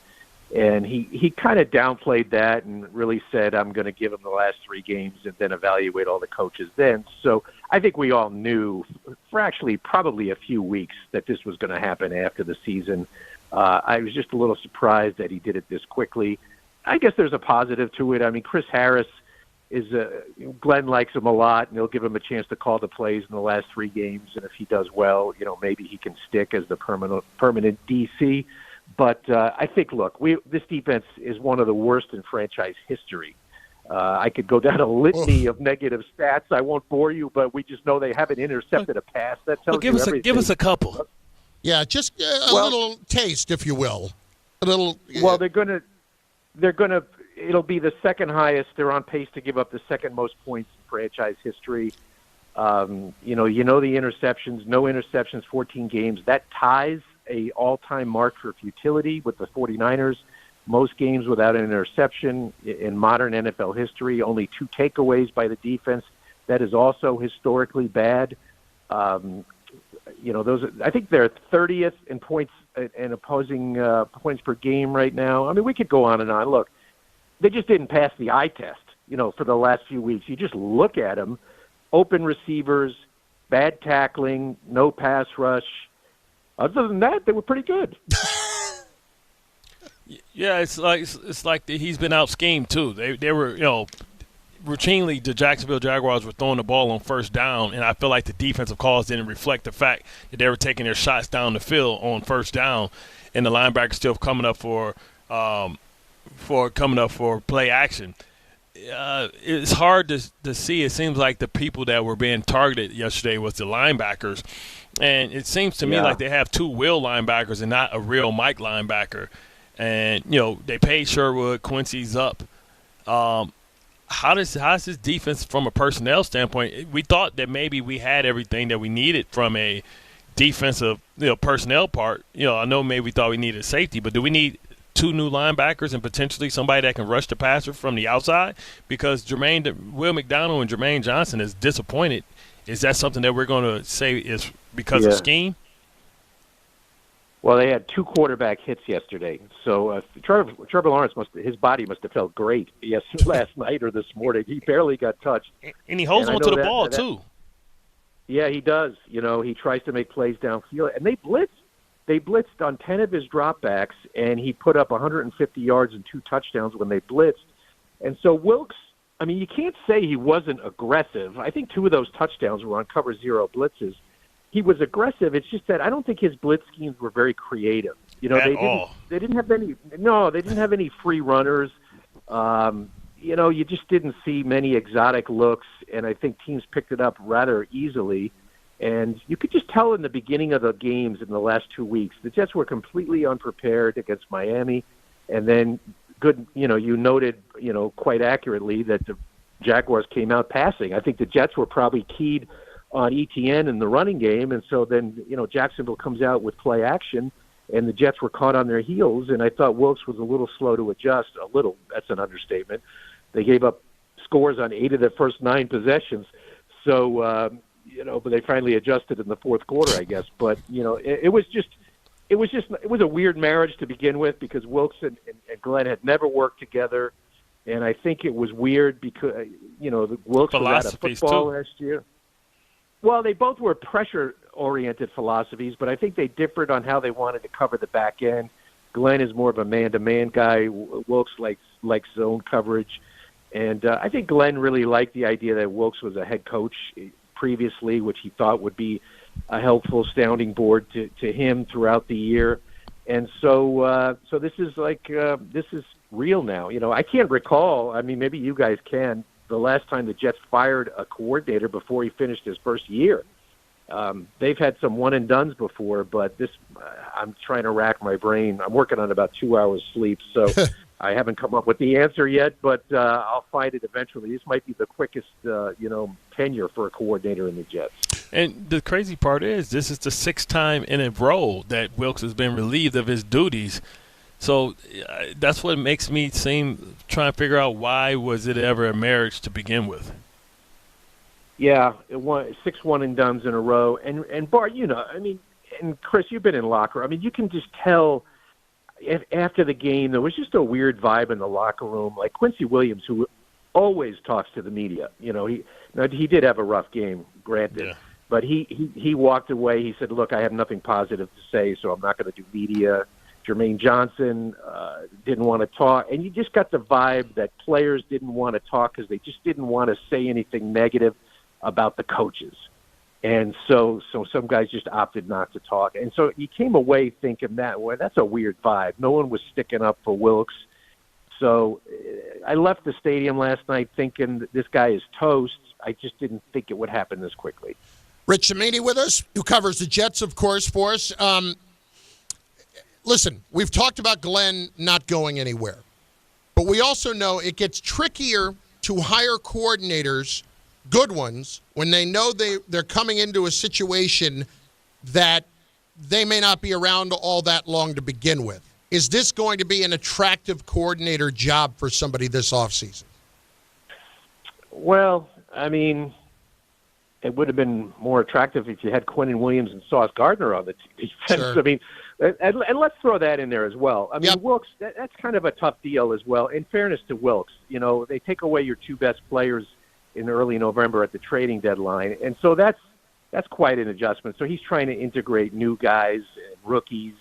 And he kind of downplayed that and really said, I'm going to give him the last 3 games and then evaluate all the coaches then. So I think we all knew for actually probably a few weeks that this was going to happen after the season. I was just a little surprised that he did it this quickly. I guess there's a positive to it. I mean, Chris Harris is Glenn likes him a lot, and he'll give him a chance to call the plays in the last 3 games. And if he does well, maybe he can stick as the permanent DC. But I think, look, this defense is one of the worst in franchise history. I could go down a litany of negative stats. I won't bore you, but we just know they haven't intercepted a pass. That tells you everything. Give us a couple. Yeah, just a little taste, if you will. A little. Well, they're gonna. It'll be the second highest. They're on pace to give up the second most points in franchise history. The interceptions, no interceptions, 14 games. That ties a all-time mark for futility with the 49ers. Most games without an interception in modern NFL history. Only 2 takeaways by the defense. That is also historically bad. I think they're 30th in points and opposing points per game right now. I mean, we could go on and on. Look, they just didn't pass the eye test, for the last few weeks. You just look at them, open receivers, bad tackling, no pass rush. Other than that, they were pretty good. Yeah, it's like he's been out schemed too. They were routinely the Jacksonville Jaguars were throwing the ball on first down, and I feel like the defensive calls didn't reflect the fact that they were taking their shots down the field on first down, and the linebackers still coming up for for coming up for play action. It's hard to see. It seems like the people that were being targeted yesterday was the linebackers. And it seems to me like they have two will linebackers and not a real Mike linebacker. And, they paid Sherwood, Quincy's up. How's this defense from a personnel standpoint? We thought that maybe we had everything that we needed from a defensive personnel part. I know maybe we thought we needed safety, but do we need two new linebackers and potentially somebody that can rush the passer from the outside? Because Will McDonald and Jermaine Johnson is disappointed. Is that something that we're going to say is because of scheme? Well, they had two quarterback hits yesterday, so Trevor Lawrence his body must have felt great last night or this morning. He barely got touched, and he holds on to the ball too. Yeah, he does. He tries to make plays downfield, and they blitzed. They blitzed on 10 of his dropbacks, and he put up 150 yards and 2 touchdowns when they blitzed. And so Wilks, you can't say he wasn't aggressive. I think 2 of those touchdowns were on cover 0 blitzes. He was aggressive. It's just that I don't think his blitz schemes were very creative. They didn't have any. No, they didn't have any free runners. You just didn't see many exotic looks, and I think teams picked it up rather easily. And you could just tell in the beginning of the games in the last 2 weeks, the Jets were completely unprepared against Miami. And then you noted, quite accurately that the Jaguars came out passing. I think the Jets were probably keyed on ETN in the running game. And so then, Jacksonville comes out with play action, and the Jets were caught on their heels. And I thought Wilks was a little slow to adjust. A little, that's an understatement. They gave up scores on 8 of their first 9 possessions. So, but they finally adjusted in the fourth quarter, I guess. But, it was a weird marriage to begin with because Wilks and Glenn had never worked together. And I think it was weird because, the Wilks was out of football last year. Well, they both were pressure-oriented philosophies, but I think they differed on how they wanted to cover the back end. Glenn is more of a man-to-man guy. Wilks likes zone coverage. And I think Glenn really liked the idea that Wilks was a head coach previously, which he thought would be a helpful sounding board to him throughout the year. And so this is real now. I can't recall. Maybe you guys can. The last time the Jets fired a coordinator before he finished his first year. They've had some one-and-dones before, but I'm trying to rack my brain. I'm working on about 2 hours sleep, so I haven't come up with the answer yet, but I'll find it eventually. This might be the quickest, tenure for a coordinator in the Jets. And the crazy part is this is the 6th time in a row that Wilks has been relieved of his duties. So that's what makes me try and figure out why was it ever a marriage to begin with. Yeah, 6 one-and-dones in a row. And Bart, and Chris, you've been in locker. You can just tell after the game there was just a weird vibe in the locker room. Like Quincy Williams, who always talks to the media. He did have a rough game, granted. Yeah. But he walked away. He said, look, I have nothing positive to say, so I'm not going to do media. Jermaine Johnson didn't want to talk. And you just got the vibe that players didn't want to talk because they just didn't want to say anything negative about the coaches. And so some guys just opted not to talk. And so you came away thinking that's a weird vibe. No one was sticking up for Wilks. So I left the stadium last night thinking that this guy is toast. I just didn't think it would happen this quickly. Rich Cimini with us, who covers the Jets, of course, for us. Listen, we've talked about Glenn not going anywhere. But we also know it gets trickier to hire coordinators, good ones, when they know they're coming into a situation that they may not be around all that long to begin with. Is this going to be an attractive coordinator job for somebody this offseason? Well, it would have been more attractive if you had Quinnen Williams and Sauce Gardner on the defense. Sure. And let's throw that in there as well. Yep. Wilks, that's kind of a tough deal as well. In fairness to Wilks, they take away your 2 best players in early November at the trading deadline. And so that's quite an adjustment. So he's trying to integrate new guys and rookies.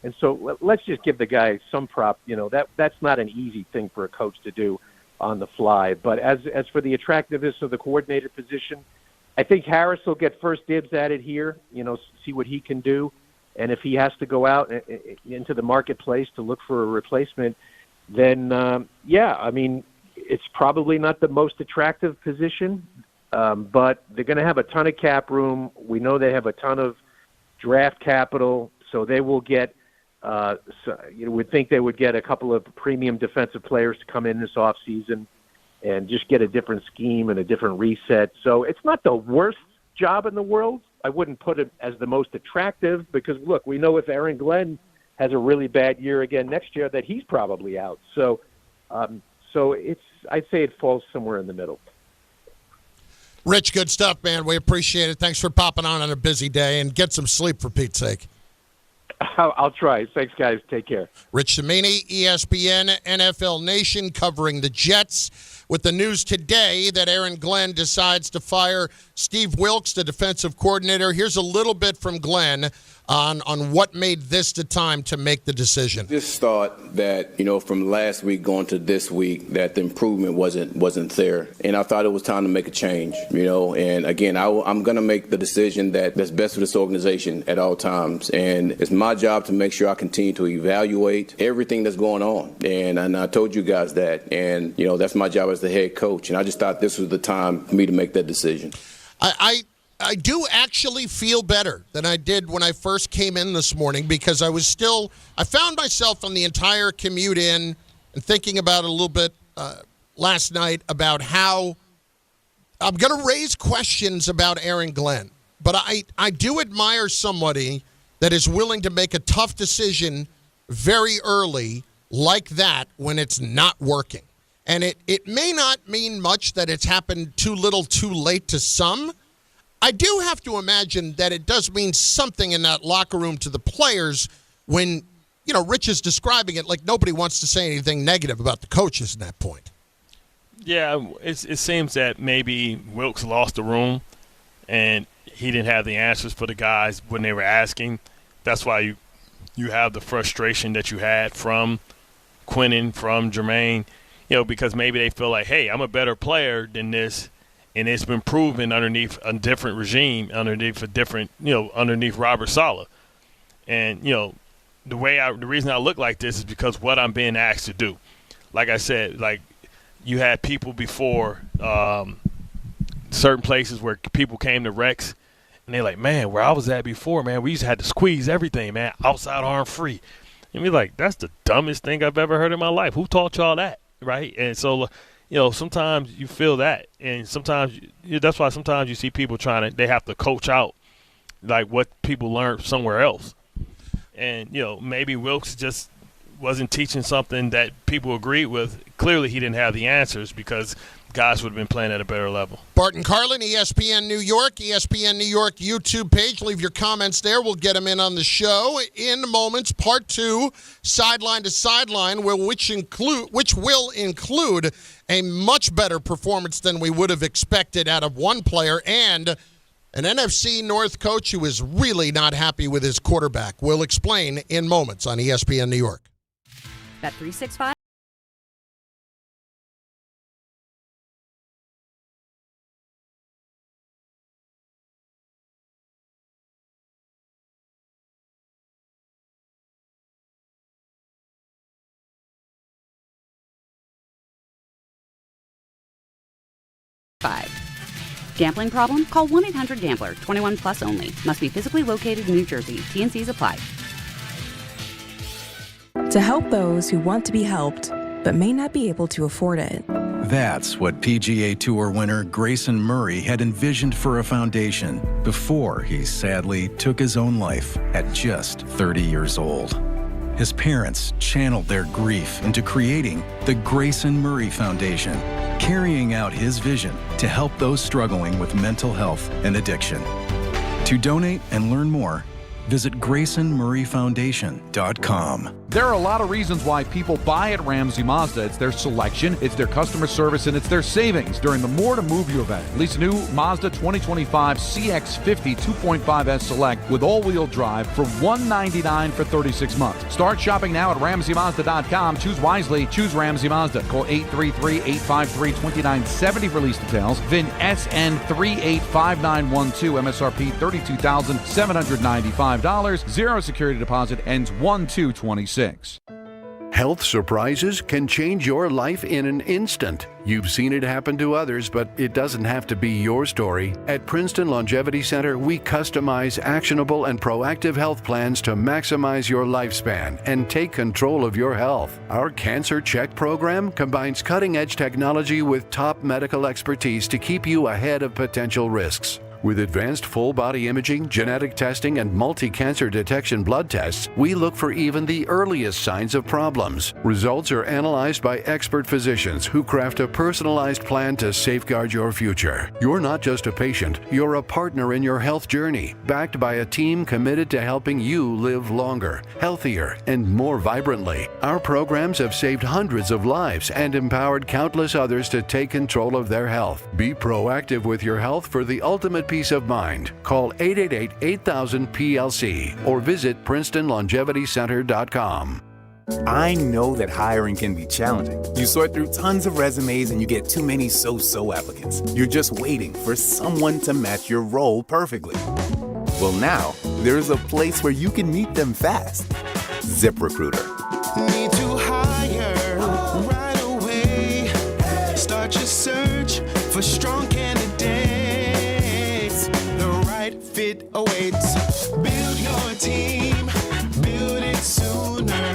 And so let's just give the guy some prop. That's not an easy thing for a coach to do on the fly. But as for the attractiveness of the coordinator position, I think Harris will get first dibs at it here, see what he can do. And if he has to go out into the marketplace to look for a replacement, then yeah, I mean, it's probably not the most attractive position, but they're going to have a ton of cap room. We know they have a ton of draft capital, so they will get. Would think they would get a couple of premium defensive players to come in this offseason and just get a different scheme and a different reset. So it's not the worst job in the world. I wouldn't put it as the most attractive because, look, we know if Aaron Glenn has a really bad year again next year that he's probably out. So I'd say it falls somewhere in the middle. Rich, good stuff, man. We appreciate it. Thanks for popping on a busy day, and get some sleep for Pete's sake. I'll try. Thanks, guys. Take care. Rich Cimini, ESPN, NFL Nation, covering the Jets, with the news today that Aaron Glenn decides to fire Steve Wilks, the defensive coordinator. Here's a little bit from Glenn on what made this the time to make the decision. Just thought that, from last week going to this week, that the improvement wasn't there. And I thought it was time to make a change, And, again, I'm going to make the decision that's best for this organization at all times. And it's my job to make sure I continue to evaluate everything that's going on. And I told you guys that. And, that's my job as the head coach. And I just thought this was the time for me to make that decision. I do actually feel better than I did when I first came in this morning, because I found myself on the entire commute in and thinking about it a little bit last night about how I'm going to raise questions about Aaron Glenn. But I do admire somebody that is willing to make a tough decision very early like that when it's not working. And it may not mean much that it's happened too little too late to some. I do have to imagine that it does mean something in that locker room to the players when, Rich is describing it like nobody wants to say anything negative about the coaches at that point. Yeah, it seems that maybe Wilks lost the room and he didn't have the answers for the guys when they were asking. That's why you have the frustration that you had from Quinnen, from Jermaine, because maybe they feel like, hey, I'm a better player than this. And it's been proven underneath a different regime, underneath Robert Saleh. And, the reason I look like this is because what I'm being asked to do. Like I said, you had people before certain places where people came to Rex, and they're like, man, where I was at before, man, we used to have to squeeze everything, man, outside arm free. And we're like, that's the dumbest thing I've ever heard in my life. Who taught y'all that, right? And so – sometimes you feel that, and sometimes that's why sometimes you see people they have to coach out like what people learned somewhere else. And, maybe Wilks just wasn't teaching something that people agreed with. Clearly he didn't have the answers because guys would have been playing at a better level. Bart Carlin, ESPN New York YouTube page. Leave your comments there. We'll get them in on the show in moments. Part 2, Sideline to Sideline, which will include a much better performance than we would have expected out of one player and an NFC North coach who is really not happy with his quarterback. We'll explain in moments on ESPN New York. Bet 365. Gambling problem? Call 1-800-GAMBLER. 21 plus only. Must be physically located in New Jersey. T&Cs apply. To help those who want to be helped but may not be able to afford it. That's what PGA Tour winner Grayson Murray had envisioned for a foundation before he sadly took his own life at just 30 years old. His parents channeled their grief into creating the Grayson Murray Foundation, carrying out his vision to help those struggling with mental health and addiction. To donate and learn more, visit GraysonMurrayFoundation.com. There are a lot of reasons why people buy at Ramsey Mazda. It's their selection, it's their customer service, and it's their savings during the More to Move You event. Lease a new Mazda 2025 CX-50 2.5S Select with all-wheel drive for $199 for 36 months. Start shopping now at RamseyMazda.com. Choose wisely. Choose Ramsey Mazda. Call 833-853-2970 for lease details. VIN SN385912. MSRP $32,795. Zero security deposit. Ends 1/2/26. Health surprises can change your life in an instant. You've seen it happen to others, but it doesn't have to be your story. At Princeton Longevity Center, we customize actionable and proactive health plans to maximize your lifespan and take control of your health. Our Cancer Check program combines cutting-edge technology with top medical expertise to keep you ahead of potential risks. With advanced full-body imaging, genetic testing, and multi-cancer detection blood tests, we look for even the earliest signs of problems. Results are analyzed by expert physicians who craft a personalized plan to safeguard your future. You're not just a patient, you're a partner in your health journey, backed by a team committed to helping you live longer, healthier, and more vibrantly. Our programs have saved hundreds of lives and empowered countless others to take control of their health. Be proactive with your health for the ultimate peace of mind. Call 888-8000-PLC or visit PrincetonLongevityCenter.com. I know that hiring can be challenging. You sort through tons of resumes and you get too many so-so applicants. You're just waiting for someone to match your role perfectly. Well, now, there's a place where you can meet them fast. ZipRecruiter. Need to hire right away. Start your search for strong candidates. The right fit awaits. Build your team. Build it sooner.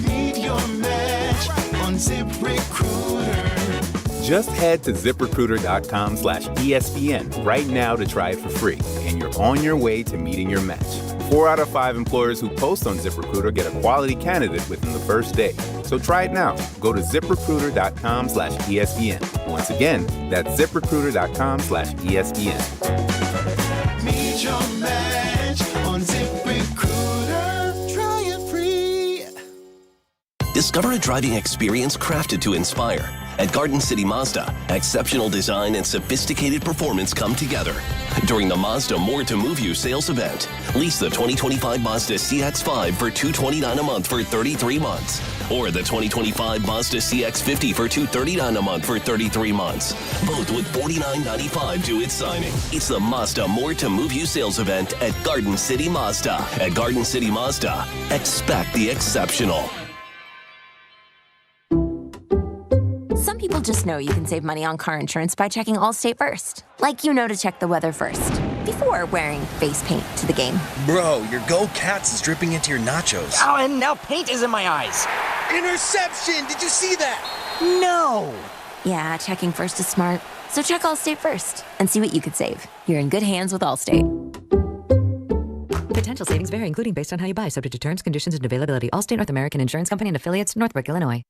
Meet your match on ZipRecruiter. Just head to ZipRecruiter.com/ESPN right now to try it for free, and you're on your way to meeting your match. 4 out of 5 employers who post on ZipRecruiter get a quality candidate within the first day. So try it now. Go to ZipRecruiter.com/ESPN. Once again, that's ZipRecruiter.com/ESPN. Meet your match on ZipRecruiter. Try it free. Discover a driving experience crafted to inspire. At Garden City Mazda, exceptional design and sophisticated performance come together. During the Mazda More to Move You sales event, lease the 2025 Mazda CX-5 for $229 a month for 33 months. Or the 2025 Mazda CX-50 for $239 a month for 33 months. Both with $49.95 due at signing. It's the Mazda More to Move You sales event at Garden City Mazda. At Garden City Mazda, expect the exceptional. Some people just know you can save money on car insurance by checking Allstate first. Like you know to check the weather first, before wearing face paint to the game. Bro, your Go Cats is dripping into your nachos. Oh, and now paint is in my eyes. Interception! Did you see that? No! Yeah, checking first is smart. So check Allstate first and see what you could save. You're in good hands with Allstate. Potential savings vary, including based on how you buy, subject to terms, conditions, and availability. Allstate North American Insurance Company and affiliates, Northbrook, Illinois.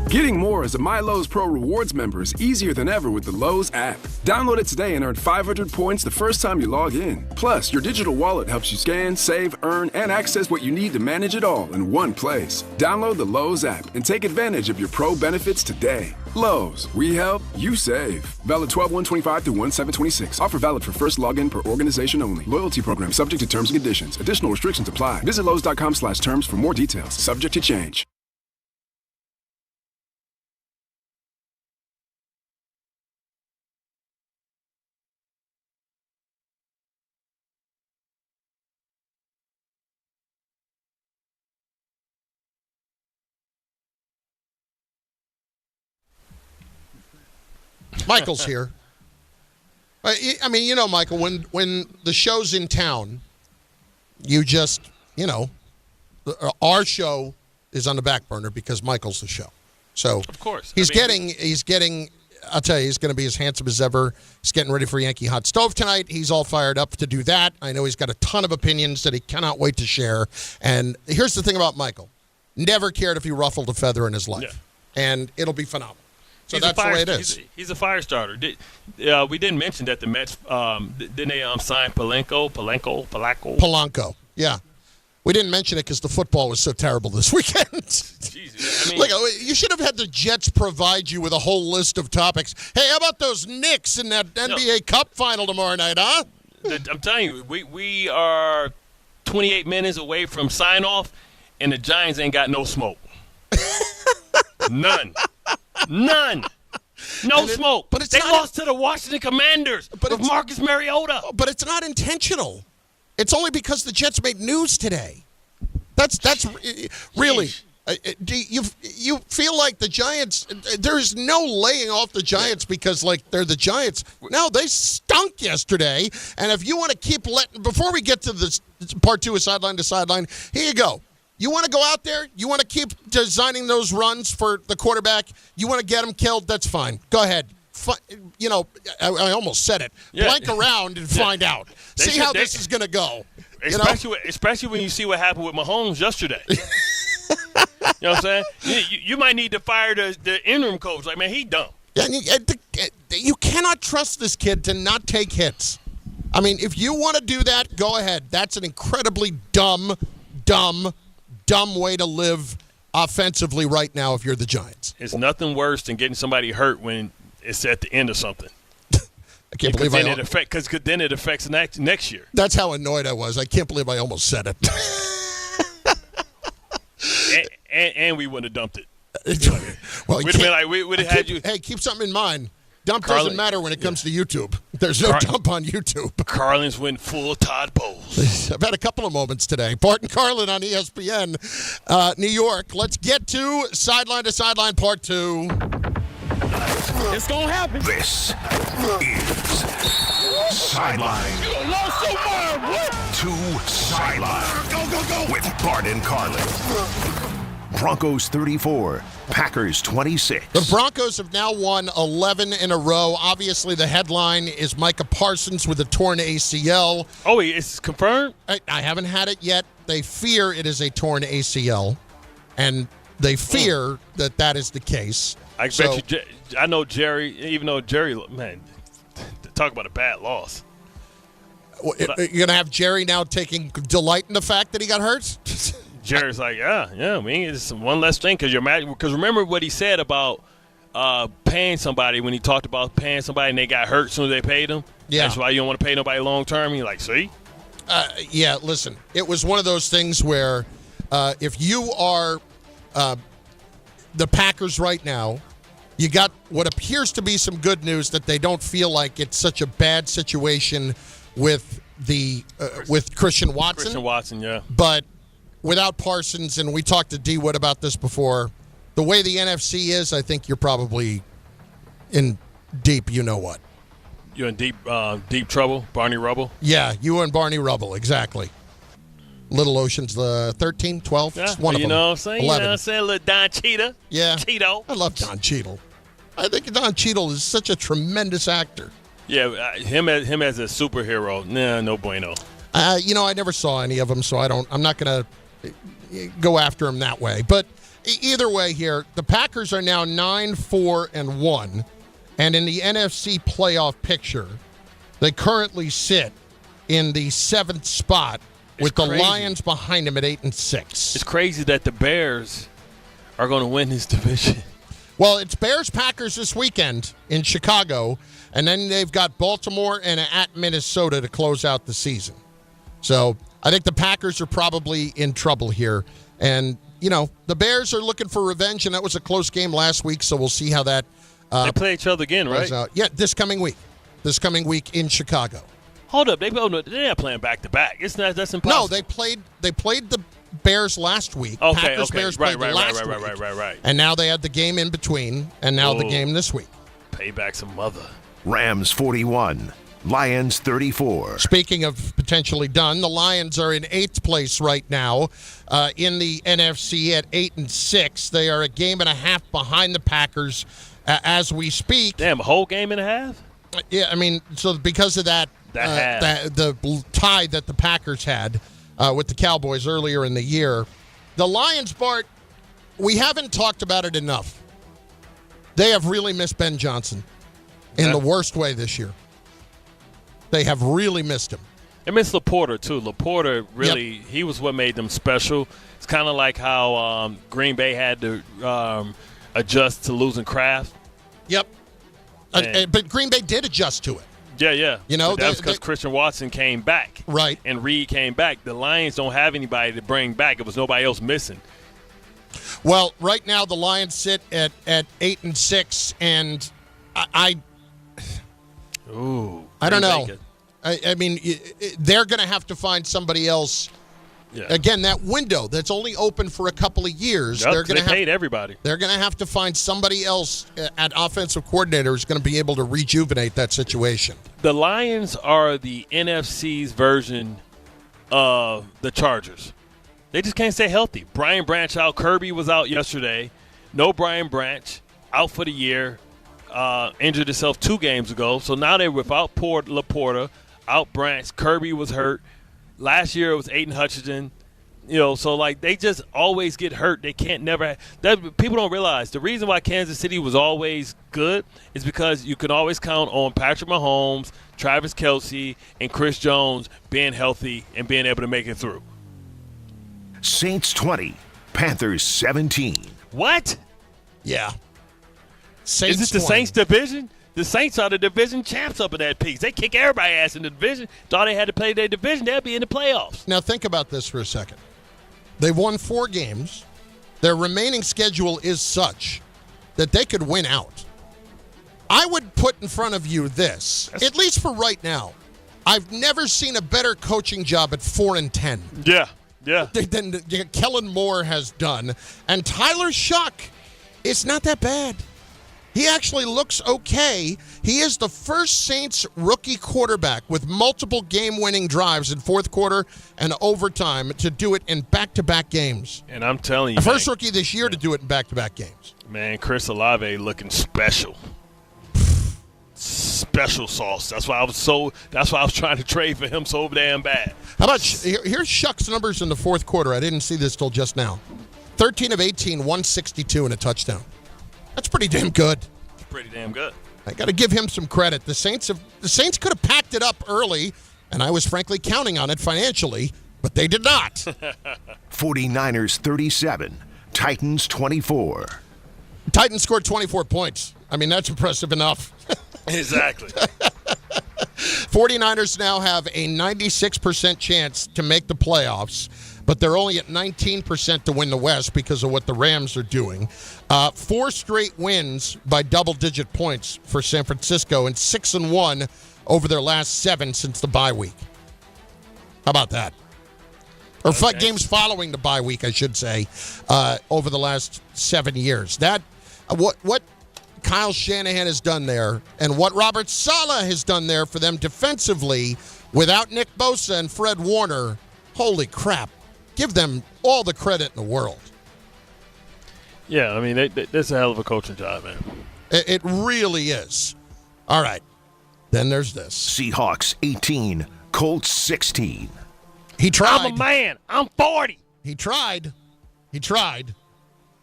Getting more as a MyLowe's Pro Rewards member is easier than ever with the Lowe's app. Download it today and earn 500 points the first time you log in. Plus, your digital wallet helps you scan, save, earn, and access what you need to manage it all in one place. Download the Lowe's app and take advantage of your Pro benefits today. Lowe's, we help, you save. Valid 12/1/25 through 1/7/26. Offer valid for first login per organization only. Loyalty program subject to terms and conditions. Additional restrictions apply. Visit Lowe's.com/terms for more details. Subject to change. Michael's here. I mean, you know, Michael, when the show's in town, you just, you know, our show is on the back burner because Michael's the show. So of course he's getting. I'll tell you, he's going to be as handsome as ever. He's getting ready for Yankee Hot Stove tonight. He's all fired up to do that. I know he's got a ton of opinions that he cannot wait to share. And here's the thing about Michael: never cared if he ruffled a feather in his life, and it'll be phenomenal. So that's the way it is. He's a fire starter. We didn't mention that the Mets didn't they sign Polanco? Yeah, we didn't mention it because the football was so terrible this weekend. Jesus, I mean, like, you should have had the Jets provide you with a whole list of topics. Hey, how about those Knicks in that NBA Cup final tomorrow night, huh? I'm telling you, we are 28 minutes away from sign off, and the Giants ain't got no smoke. None. No smoke. But they lost to the Washington Commanders with Marcus Mariota. But it's not intentional. It's only because the Jets made news today. That's really. Do you feel like the Giants? There's no laying off the Giants because like they're the Giants. No, they stunk yesterday. And if you want to keep before we get to this part 2 of Sideline to Sideline, here you go. You want to go out there? You want to keep designing those runs for the quarterback? You want to get him killed? That's fine. Go ahead. I almost said it. Yeah. Blank around and find out. See how this is going to go. Especially when you see what happened with Mahomes yesterday. You know what I'm saying? You might need to fire the interim coach. Like, man, he dumb. Yeah, you cannot trust this kid to not take hits. I mean, if you want to do that, go ahead. That's an incredibly dumb way to live offensively right now if you're the Giants. It's nothing worse than getting somebody hurt when it's at the end of something. I can't believe because then it affects next year. That's how annoyed I was. I can't believe I almost said it. and we wouldn't have dumped it. Well, we'd have been like, we would have had you. Hey, keep something in mind. Dump doesn't matter when it comes to YouTube. There's no dump on YouTube. Carlin's went full Todd Bowles. I've had a couple of moments today. Bart Carlin on ESPN, New York. Let's get to Sideline to Sideline Part 2. It's going to happen. This is Sideline to Sideline. Go. With Bart and Carlin. Broncos 34, Packers 26. The Broncos have now won 11 in a row. Obviously, the headline is Micah Parsons with a torn ACL. Oh, it's confirmed? I haven't had it yet. They fear it is a torn ACL, and they fear that is the case. Bet you, I know Jerry, even though Jerry, man, talk about a bad loss. You're going to have Jerry now taking delight in the fact that he got hurt? Jerry's like, yeah. I mean, it's one less thing because remember what he said about paying somebody when he talked about paying somebody and they got hurt as soon as they paid them. Yeah, that's why you don't want to pay nobody long term. He's like, see, yeah. Listen, it was one of those things where if you are the Packers right now, you got what appears to be some good news that they don't feel like it's such a bad situation with with Christian Watson. Christian Watson, yeah, but. Without Parsons, and we talked to D. Wood about this before, the way the NFC is, I think you're probably in deep, you know what. You're in deep trouble, Barney Rubble? Yeah, you and Barney Rubble, exactly. Little Ocean's the 13, 12, yeah, one of them. You know what I'm saying? 11. You know what I'm saying? Little Don Cheadle. Yeah. Cheeto. I love Don Cheadle. I think Don Cheadle is such a tremendous actor. Yeah, him as a superhero, no bueno. I never saw any of them, so I'm not going to go after him that way. But either way here, the Packers are now 9-4-1, and in the NFC playoff picture, they currently sit in the 7th spot with the Lions behind them at 8-6. It's crazy that the Bears are going to win this division. Well, it's Bears-Packers this weekend in Chicago, and then they've got Baltimore and at Minnesota to close out the season. So I think the Packers are probably in trouble here. And, the Bears are looking for revenge, and that was a close game last week, so we'll see how that they play each other again, right? Yeah, this coming week. This coming week in Chicago. Hold up. They're not playing back-to-back. That's impossible. No, they played the Bears last week. Okay, Bears played last week. Right. And now they had the game in between, and now the game this week. Payback's a mother. Rams 41. Lions 34. Speaking of potentially done, the Lions are in 8th place right now in the NFC at 8-6. They are a game and a half behind the Packers as we speak. Damn, a whole game and a half? Yeah, I mean, so because of the tie that the Packers had with the Cowboys earlier in the year, the Lions, Bart, we haven't talked about it enough. They have really missed Ben Johnson in the worst way this year. They have really missed him. They missed Laporta, too. Laporta really, he was what made them special. It's kind of like how Green Bay had to adjust to losing Kraft. Yep. But Green Bay did adjust to it. Yeah. That's because Christian Watson came back. Right. And Reed came back. The Lions don't have anybody to bring back. It was nobody else missing. Well, right now the Lions sit at 8-6, and I don't know. I mean, they're going to have to find somebody else Yeah. Again, that window that's only open for a couple of years. Yep, they paid everybody. They're going to have to find somebody else at offensive coordinator who's going to be able to rejuvenate that situation. The Lions are the NFC's version of the Chargers. They just can't stay healthy. Brian Branch out. Kirby was out yesterday. No Brian Branch. Out for the year. Injured himself 2 games ago. So now they're without Laporta, out Branch. Kirby was hurt. Last year it was Aiden Hutchinson. So like they just always get hurt. They can't never. People don't realize the reason why Kansas City was always good is because you can always count on Patrick Mahomes, Travis Kelce, and Chris Jones being healthy and being able to make it through. Saints 20, Panthers 17. What? Yeah. Saints is this the 20. Saints division? The Saints are the division champs up in that piece. They kick everybody ass in the division. Thought they had to play their division. They'll be in the playoffs. Now think about this for a second. They've won 4 games. Their remaining schedule is such that they could win out. I would put in front of you this, at least for right now. I've never seen a better coaching job at 4-10. Yeah. Than Kellen Moore has done. And Tyler Shuck, it's not that bad. He actually looks okay. He is the first Saints rookie quarterback with multiple game-winning drives in fourth quarter and overtime to do it in back-to-back games. And I'm telling you, the first rookie this year to do it in back-to-back games. Man, Chris Olave looking special. Special sauce. That's why I was trying to trade for him so damn bad. How about here's Shuck's numbers in the fourth quarter. I didn't see this till just now. 13 of 18, 162 and a touchdown. That's pretty damn good. Pretty damn good. I got to give him some credit. The Saints could have packed it up early, and I was frankly counting on it financially, but they did not. 49ers 37, Titans 24. Titans scored 24 points. I mean, that's impressive enough. Exactly. 49ers now have a 96% chance to make the playoffs, but they're only at 19% to win the West because of what the Rams are doing. 4 straight wins by double-digit points for San Francisco and 6-1 over their last 7 since the bye week. How about that? Or games following the bye week, I should say, over the last 7 years. That what Kyle Shanahan has done there and what Robert Saleh has done there for them defensively without Nick Bosa and Fred Warner, holy crap. Give them all the credit in the world. Yeah, I mean, that's a hell of a coaching job, man. It really is. All right. Then there's this. Seahawks 18, Colts 16. He tried. I'm a man. I'm 40. He tried.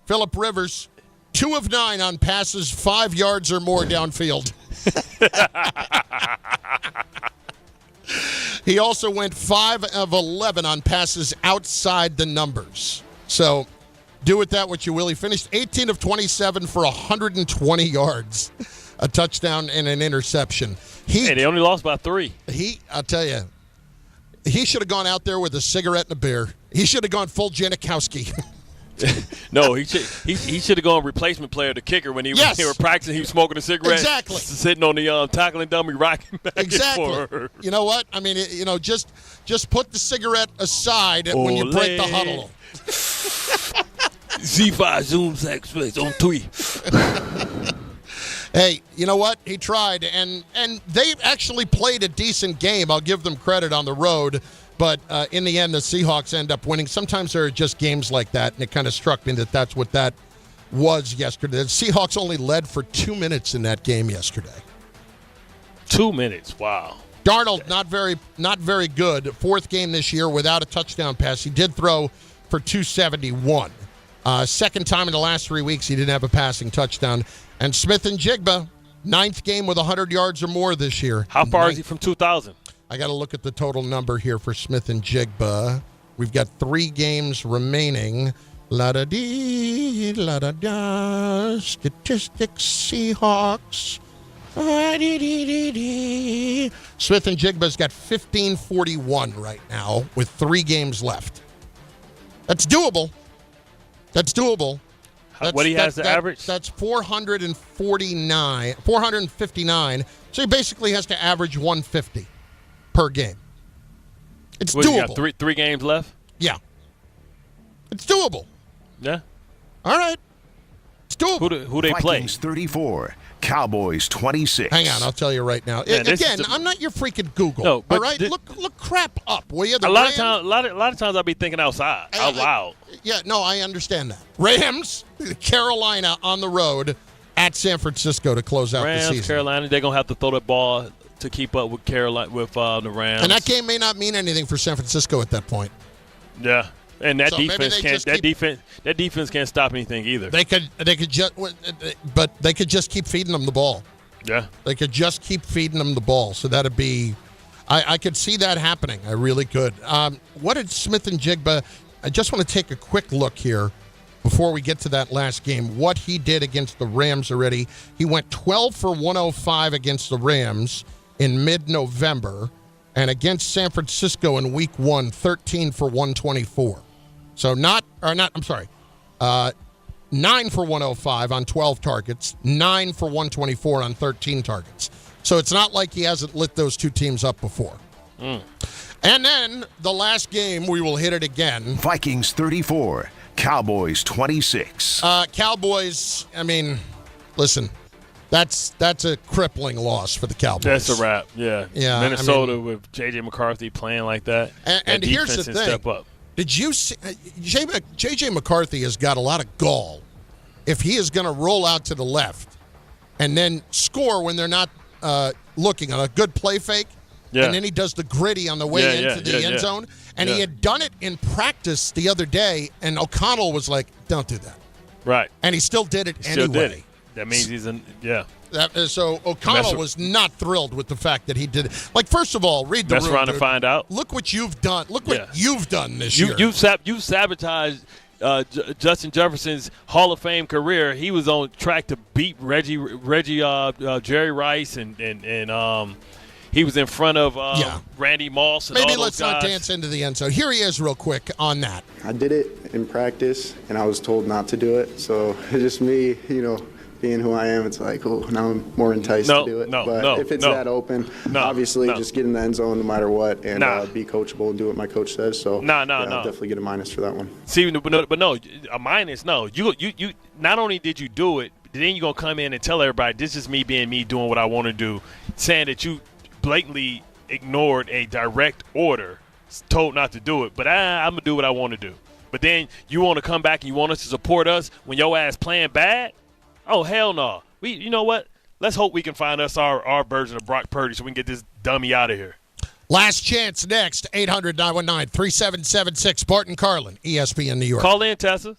Phillip Rivers, 2 of 9 on passes 5 yards or more downfield. He also went 5 of 11 on passes outside the numbers. So do with that what you will. He finished 18 of 27 for 120 yards, a touchdown and an interception. They only lost by 3. I'll tell you, he should have gone out there with a cigarette and a beer. He should have gone full Janikowski. No, he should have gone replacement player, the kicker, when they were practicing. He was smoking a cigarette, exactly, sitting on the tackling dummy, rocking back and forth. You know what? I mean, just put the cigarette aside when you break the huddle. Z5 zoom sex on 3. Hey, you know what? He tried, and they actually played a decent game. I'll give them credit on the road. But in the end, the Seahawks end up winning. Sometimes there are just games like that, and it kind of struck me that that's what that was yesterday. The Seahawks only led for 2 minutes in that game yesterday. 2 minutes, wow. Darnold, not very good. 4th game this year without a touchdown pass. He did throw for 271. Second time in the last 3 weeks he didn't have a passing touchdown. And Smith and Jigba, 9th game with 100 yards or more this year. How far is he from 2,000? I got to look at the total number here for Smith and Jigba. We've got 3 games remaining. La-da-dee, la-da-da, statistics, Seahawks. Smith and Jigba's got 1541 right now with 3 games left. That's doable. What he has to average? That's 459. So he basically has to average 150 per game. It's doable. You got 3 games left? Yeah. It's doable. Yeah. All right. It's doable. Who they play? Vikings 34, Cowboys 26. Hang on, I'll tell you right now. Yeah, Again, I'm not your freaking Google. No, but all right, look crap up, will you? A lot of times I'll be thinking out loud. Yeah, no, I understand that. Rams, Carolina on the road at San Francisco to close out the season. Carolina, they're gonna have to throw the ball to keep up with Carolina with the Rams. And that game may not mean anything for San Francisco at that point. Yeah. And that So defense can't. That defense can't stop anything either. They could just keep feeding them the ball. Yeah, they could just keep feeding them the ball. So that'd be, I could see that happening. I really could. What did Smith and Jigba? I just want to take a quick look here before we get to that last game. What he did against the Rams already? He went 12 for 105 against the Rams in mid-November, and against San Francisco in Week 1, 13 for 124. So 9 for 105 on 12 targets, 9 for 124 on 13 targets. So it's not like he hasn't lit those two teams up before. And then the last game, we will hit it again. Vikings 34, Cowboys 26. Cowboys, I mean, listen, that's a crippling loss for the Cowboys. That's a wrap. Yeah. Minnesota with J.J. McCarthy playing like that. And here's the thing. Step up. Did you see J.J. McCarthy has got a lot of gall if he is going to roll out to the left and then score when they're not looking on a good play fake, and then he does the gritty on the way into the end zone. And he had done it in practice the other day, and O'Connell was like, don't do that. Right. And he still did it anyway. Did it. That means he's in, So O'Connell was not thrilled with the fact that he did it. Like, first of all, read the room. Mess around and find out. Look what you've done. Look what you've done this year. You sabotaged Justin Jefferson's Hall of Fame career. He was on track to beat Jerry Rice, and he was in front of Randy Moss. And Maybe all let's those guys. not dance into the end zone. Here he is real quick on that. I did it in practice, and I was told not to do it. So it's just me, being who I am, it's like, now I'm more enticed to do it. But if it's that open, obviously just get in the end zone no matter what and be coachable and do what my coach says. So I'll definitely get a minus for that one. See, but no, a minus, no. You not only did you do it, then you're going to come in and tell everybody, this is me being me doing what I want to do, saying that you blatantly ignored a direct order, told not to do it. But I'm going to do what I want to do. But then you want to come back and you want us to support us when your ass playing bad? Oh, hell no. You know what? Let's hope we can find us our version of Brock Purdy so we can get this dummy out of here. Last chance next, 800-919-3776. Bart Carlin, ESPN New York. Call in, Tessa.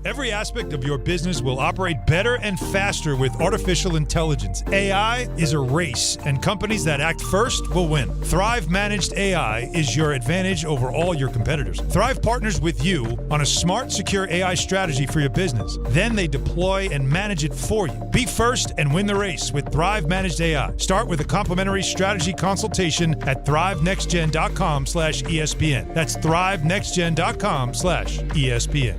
Every aspect of your business will operate better and faster with artificial intelligence. AI is a race, and companies that act first will win. Thrive Managed AI is your advantage over all your competitors. Thrive partners with you on a smart, secure AI strategy for your business. Then they deploy and manage it for you. Be first and win the race with Thrive Managed AI. Start with a complimentary strategy consultation at thrivenextgen.com/ESPN. That's thrivenextgen.com/ESPN.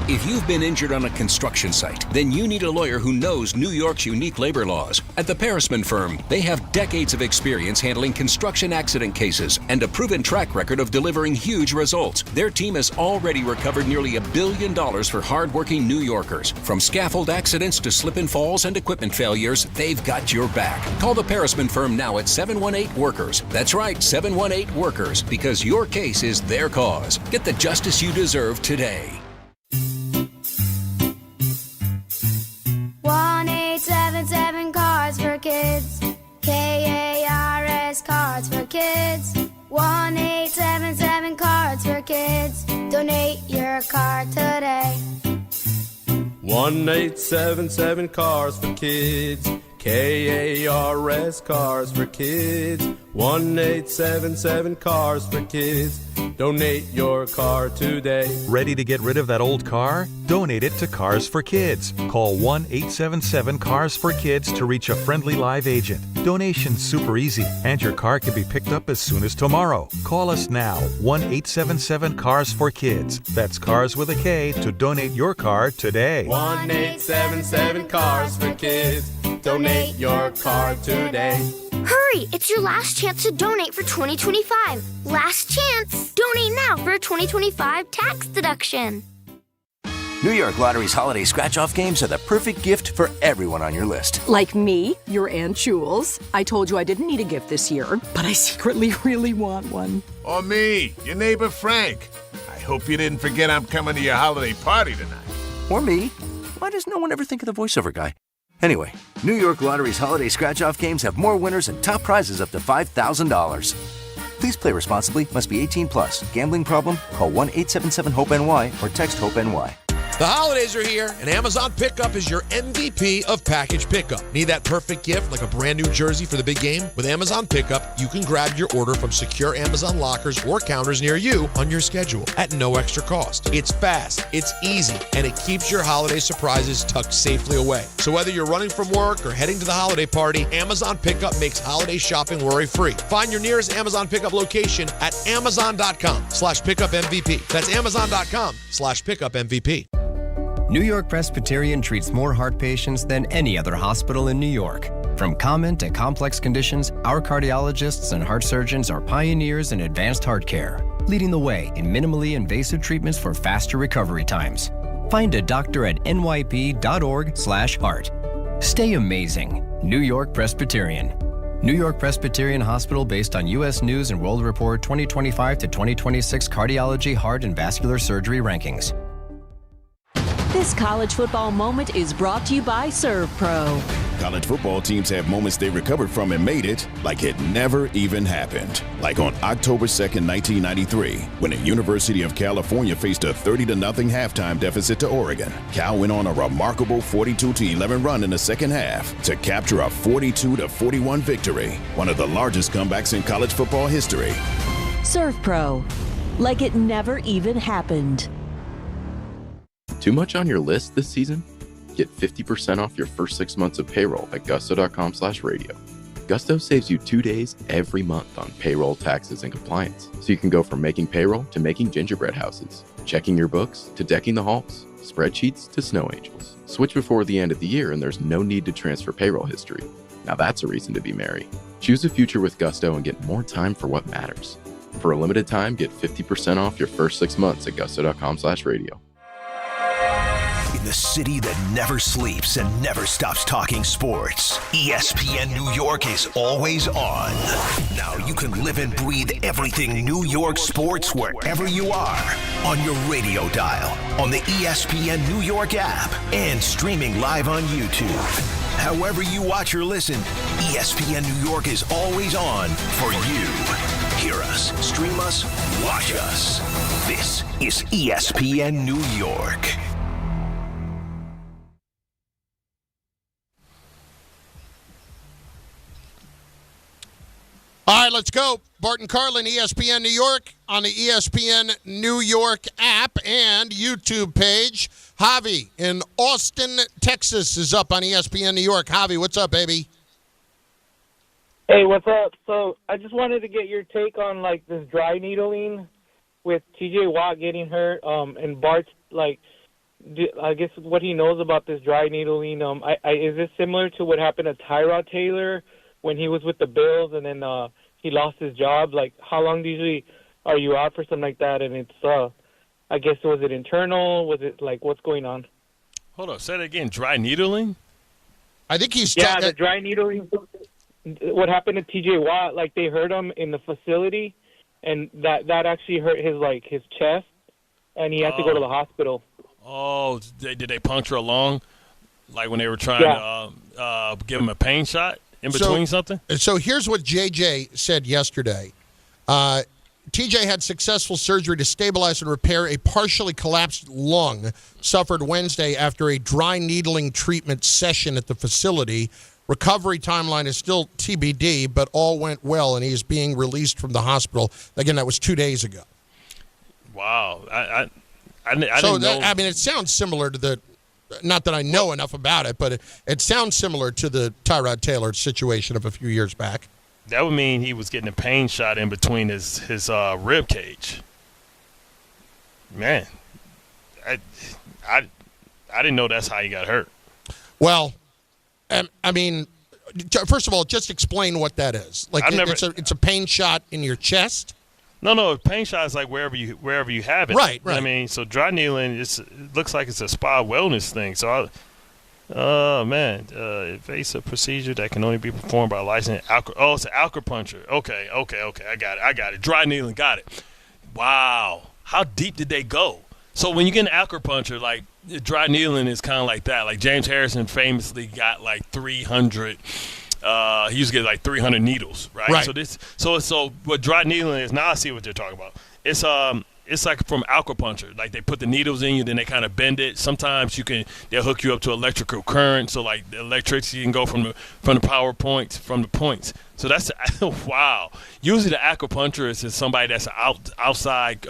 If you've been injured on a construction site, then you need a lawyer who knows New York's unique labor laws. At the Parisman Firm, they have decades of experience handling construction accident cases and a proven track record of delivering huge results. Their team has already recovered nearly $1 billion for hardworking New Yorkers. From scaffold accidents to slip and falls and equipment failures, they've got your back. Call the Parisman Firm now at 718-WORKERS. That's right, 718-WORKERS, because your case is their cause. Get the justice you deserve today. 1-877 Cards for Kids. KARS Cards for Kids. 1-877 Cards for Kids. Donate your card today. 1-877 Cars for Kids. KARS Cars for Kids. 1-877 Cars for Kids. Donate your car today. Ready to get rid of that old car? Donate it to Cars for Kids. Call 1-877-CARS-FOR-KIDS to reach a friendly live agent. Donation's super easy, and your car can be picked up as soon as tomorrow. Call us now, 1-877-CARS-FOR-KIDS. That's Cars with a K to donate your car today. 1-877 Cars for Kids. Donate your car today. Hurry! It's your last chance to donate for 2025. Last chance! Donate now for a 2025 tax deduction. New York Lottery's holiday scratch-off games are the perfect gift for everyone on your list. Like me, your Aunt Jules. I told you I didn't need a gift this year, but I secretly really want one. Or me, your neighbor Frank. I hope you didn't forget I'm coming to your holiday party tonight. Or me. Why does no one ever think of the voiceover guy? Anyway, New York Lottery's holiday scratch-off games have more winners and top prizes up to $5,000. Please play responsibly. Must be 18 plus. Gambling problem? Call 1-877-HOPE-NY or text HOPE-NY. The holidays are here, and Amazon Pickup is your MVP of package pickup. Need that perfect gift like a brand new jersey for the big game? With Amazon Pickup, you can grab your order from secure Amazon lockers or counters near you on your schedule at no extra cost. It's fast, it's easy, and it keeps your holiday surprises tucked safely away. So whether you're running from work or heading to the holiday party, Amazon Pickup makes holiday shopping worry-free. Find your nearest Amazon Pickup location at amazon.com/pickupmvp. That's amazon.com/pickupmvp. New York Presbyterian treats more heart patients than any other hospital in New York. From common to complex conditions, our cardiologists and heart surgeons are pioneers in advanced heart care, leading the way in minimally invasive treatments for faster recovery times. Find a doctor at nyp.org/heart. Stay amazing. New York Presbyterian. New York Presbyterian Hospital based on U.S. News and World Report 2025 to 2026 Cardiology, Heart, and Vascular Surgery Rankings. This college football moment is brought to you by ServPro. College football teams have moments they recovered from and made it like it never even happened. Like on October 2nd, 1993, when the University of California faced a 30-0 halftime deficit to Oregon. Cal went on a remarkable 42-11 run in the second half to capture a 42-41 victory, one of the largest comebacks in college football history. ServPro, like it never even happened. Too much on your list this season? Get 50% off your first 6 months of payroll at gusto.com/radio. Gusto saves you 2 days every month on payroll, taxes, and compliance. So you can go from making payroll to making gingerbread houses, checking your books to decking the halls, spreadsheets to snow angels. Switch before the end of the year and there's no need to transfer payroll history. Now that's a reason to be merry. Choose a future with Gusto and get more time for what matters. For a limited time, get 50% off your first 6 months at gusto.com/radio. In the city that never sleeps and never stops talking sports, ESPN New York is always on. Now you can live and breathe everything New York sports wherever you are. On your radio dial, on the ESPN New York app, and streaming live on YouTube. However you watch or listen, ESPN New York is always on for you. Hear us, stream us, watch us. This is ESPN New York. All right, let's go. Bart Carlin, ESPN New York, on the ESPN New York app and YouTube page. Javi in Austin, Texas is up on ESPN New York. Javi, what's up, baby? Hey, what's up? So I just wanted to get your take on, like, this dry needling with T.J. Watt getting hurt and Bart's, like, I guess what he knows about this dry needling. Is this similar to what happened to Tyrod Taylor when he was with the Bills and then he lost his job? Like, how long usually are you out for something like that? And it's, I guess, was it internal? Was it, like, what's going on? Hold on, say it again. Dry needling? I think he's... Yeah, the dry needling. What happened to T.J. Watt, like, they hurt him in the facility, and that actually hurt his chest, and he had to go to the hospital. Oh, did they puncture a lung? Like when they were trying to give him a pain shot? In between something? So here's what JJ said yesterday. TJ had successful surgery to stabilize and repair a partially collapsed lung suffered Wednesday after a dry needling treatment session at the facility. Recovery timeline is still TBD, but all went well, and he is being released from the hospital. Again, that was 2 days ago. Wow. I didn't know. I mean, it sounds similar to the... Not that I know enough about it, but it sounds similar to the Tyrod Taylor situation of a few years back. That would mean he was getting a pain shot in between his rib cage. Man, I didn't know that's how he got hurt. Well, I mean, First of all, just explain what that is. Like it's a pain shot in your chest. No, pain shot is like wherever you have it. Right. I mean, so dry needling, it looks like it's a spa wellness thing. So, invasive procedure that can only be performed by a licensed it's an acupuncture. Okay, I got it. Dry needling, got it. Wow, how deep did they go? So when you get an acupuncture, like dry needling is kind of like that. Like James Harrison famously got like 300. He used to get like 300 needles, right? So what dry needling is, now I see what they're talking about. It's like from acupuncture. Like they put the needles in you, then they kind of bend it. Sometimes they'll hook you up to electrical current, so like the electricity can go from the power points, from the points. So that's wow. Usually the acupuncturist is somebody that's an outside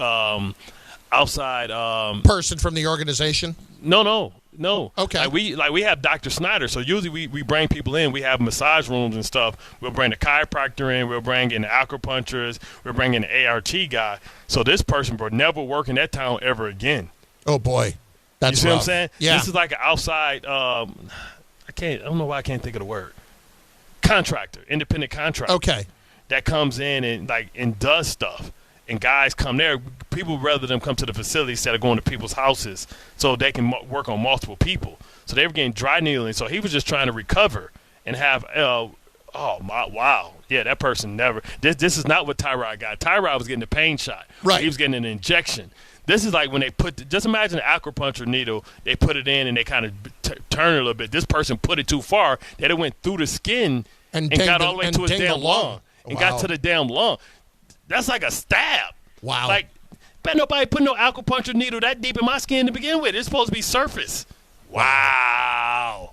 person from the organization. No. Okay. Like we have Dr. Snyder, so usually we bring people in. We have massage rooms and stuff. We'll bring the chiropractor in. We'll bring in the acupuncturist. We'll bring in the ART guy. So this person will never work in that town ever again. Oh boy, that's you see rough. what I'm saying? Yeah. This is like an outside. I don't know why I can't think of the word. Contractor, independent contractor. Okay. That comes in and does stuff. And guys come there. People rather them come to the facility instead of going to people's houses so they can work on multiple people. So they were getting dry needling. So he was just trying to recover and have wow. Yeah, that person never. This is not what Tyrod got. Tyrod was getting a pain shot. Right. He was getting an injection. This is like when they just imagine an acupuncture needle. They put it in and they kind of turn it a little bit. This person put it too far that it went through the skin and got all the way to his damn lung. And got to the damn lung. That's like a stab. Wow. Like, bet nobody put no acupuncture needle that deep in my skin to begin with. It's supposed to be surface. Wow.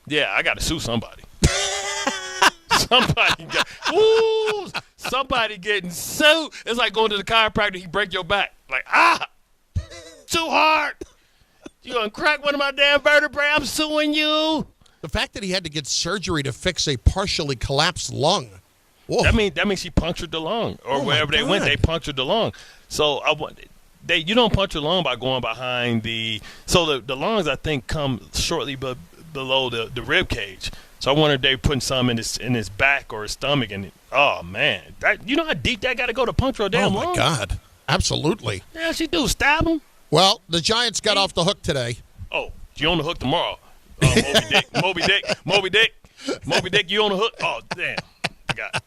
Yeah, I got to sue somebody. Somebody getting sued. It's like going to the chiropractor, he break your back. Like, too hard. You gonna crack one of my damn vertebrae? I'm suing you. The fact that he had to get surgery to fix a partially collapsed lung. Whoa. That means he punctured the lung, or wherever they went, they punctured the lung. So you don't puncture the lung by going behind the. So the lungs, I think, come shortly below the rib cage. So I wonder if they're putting some in his back or his stomach, and oh man, you know how deep that got to go to puncture a damn lung? Oh my God, absolutely. Yeah, she do stab him. Well, the Giants got off the hook today. Oh, you on the hook tomorrow? Moby Dick, you on the hook? Oh damn, I got it.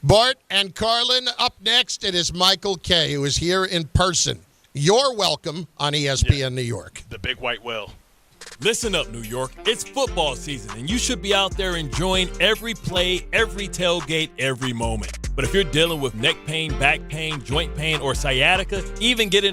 Bart and Carlin. Up next, it is Michael Kay, who is here in person. You're welcome on ESPN New York. The big white whale. Listen up, New York. It's football season, and you should be out there enjoying every play, every tailgate, every moment. But if you're dealing with neck pain, back pain, joint pain, or sciatica, even getting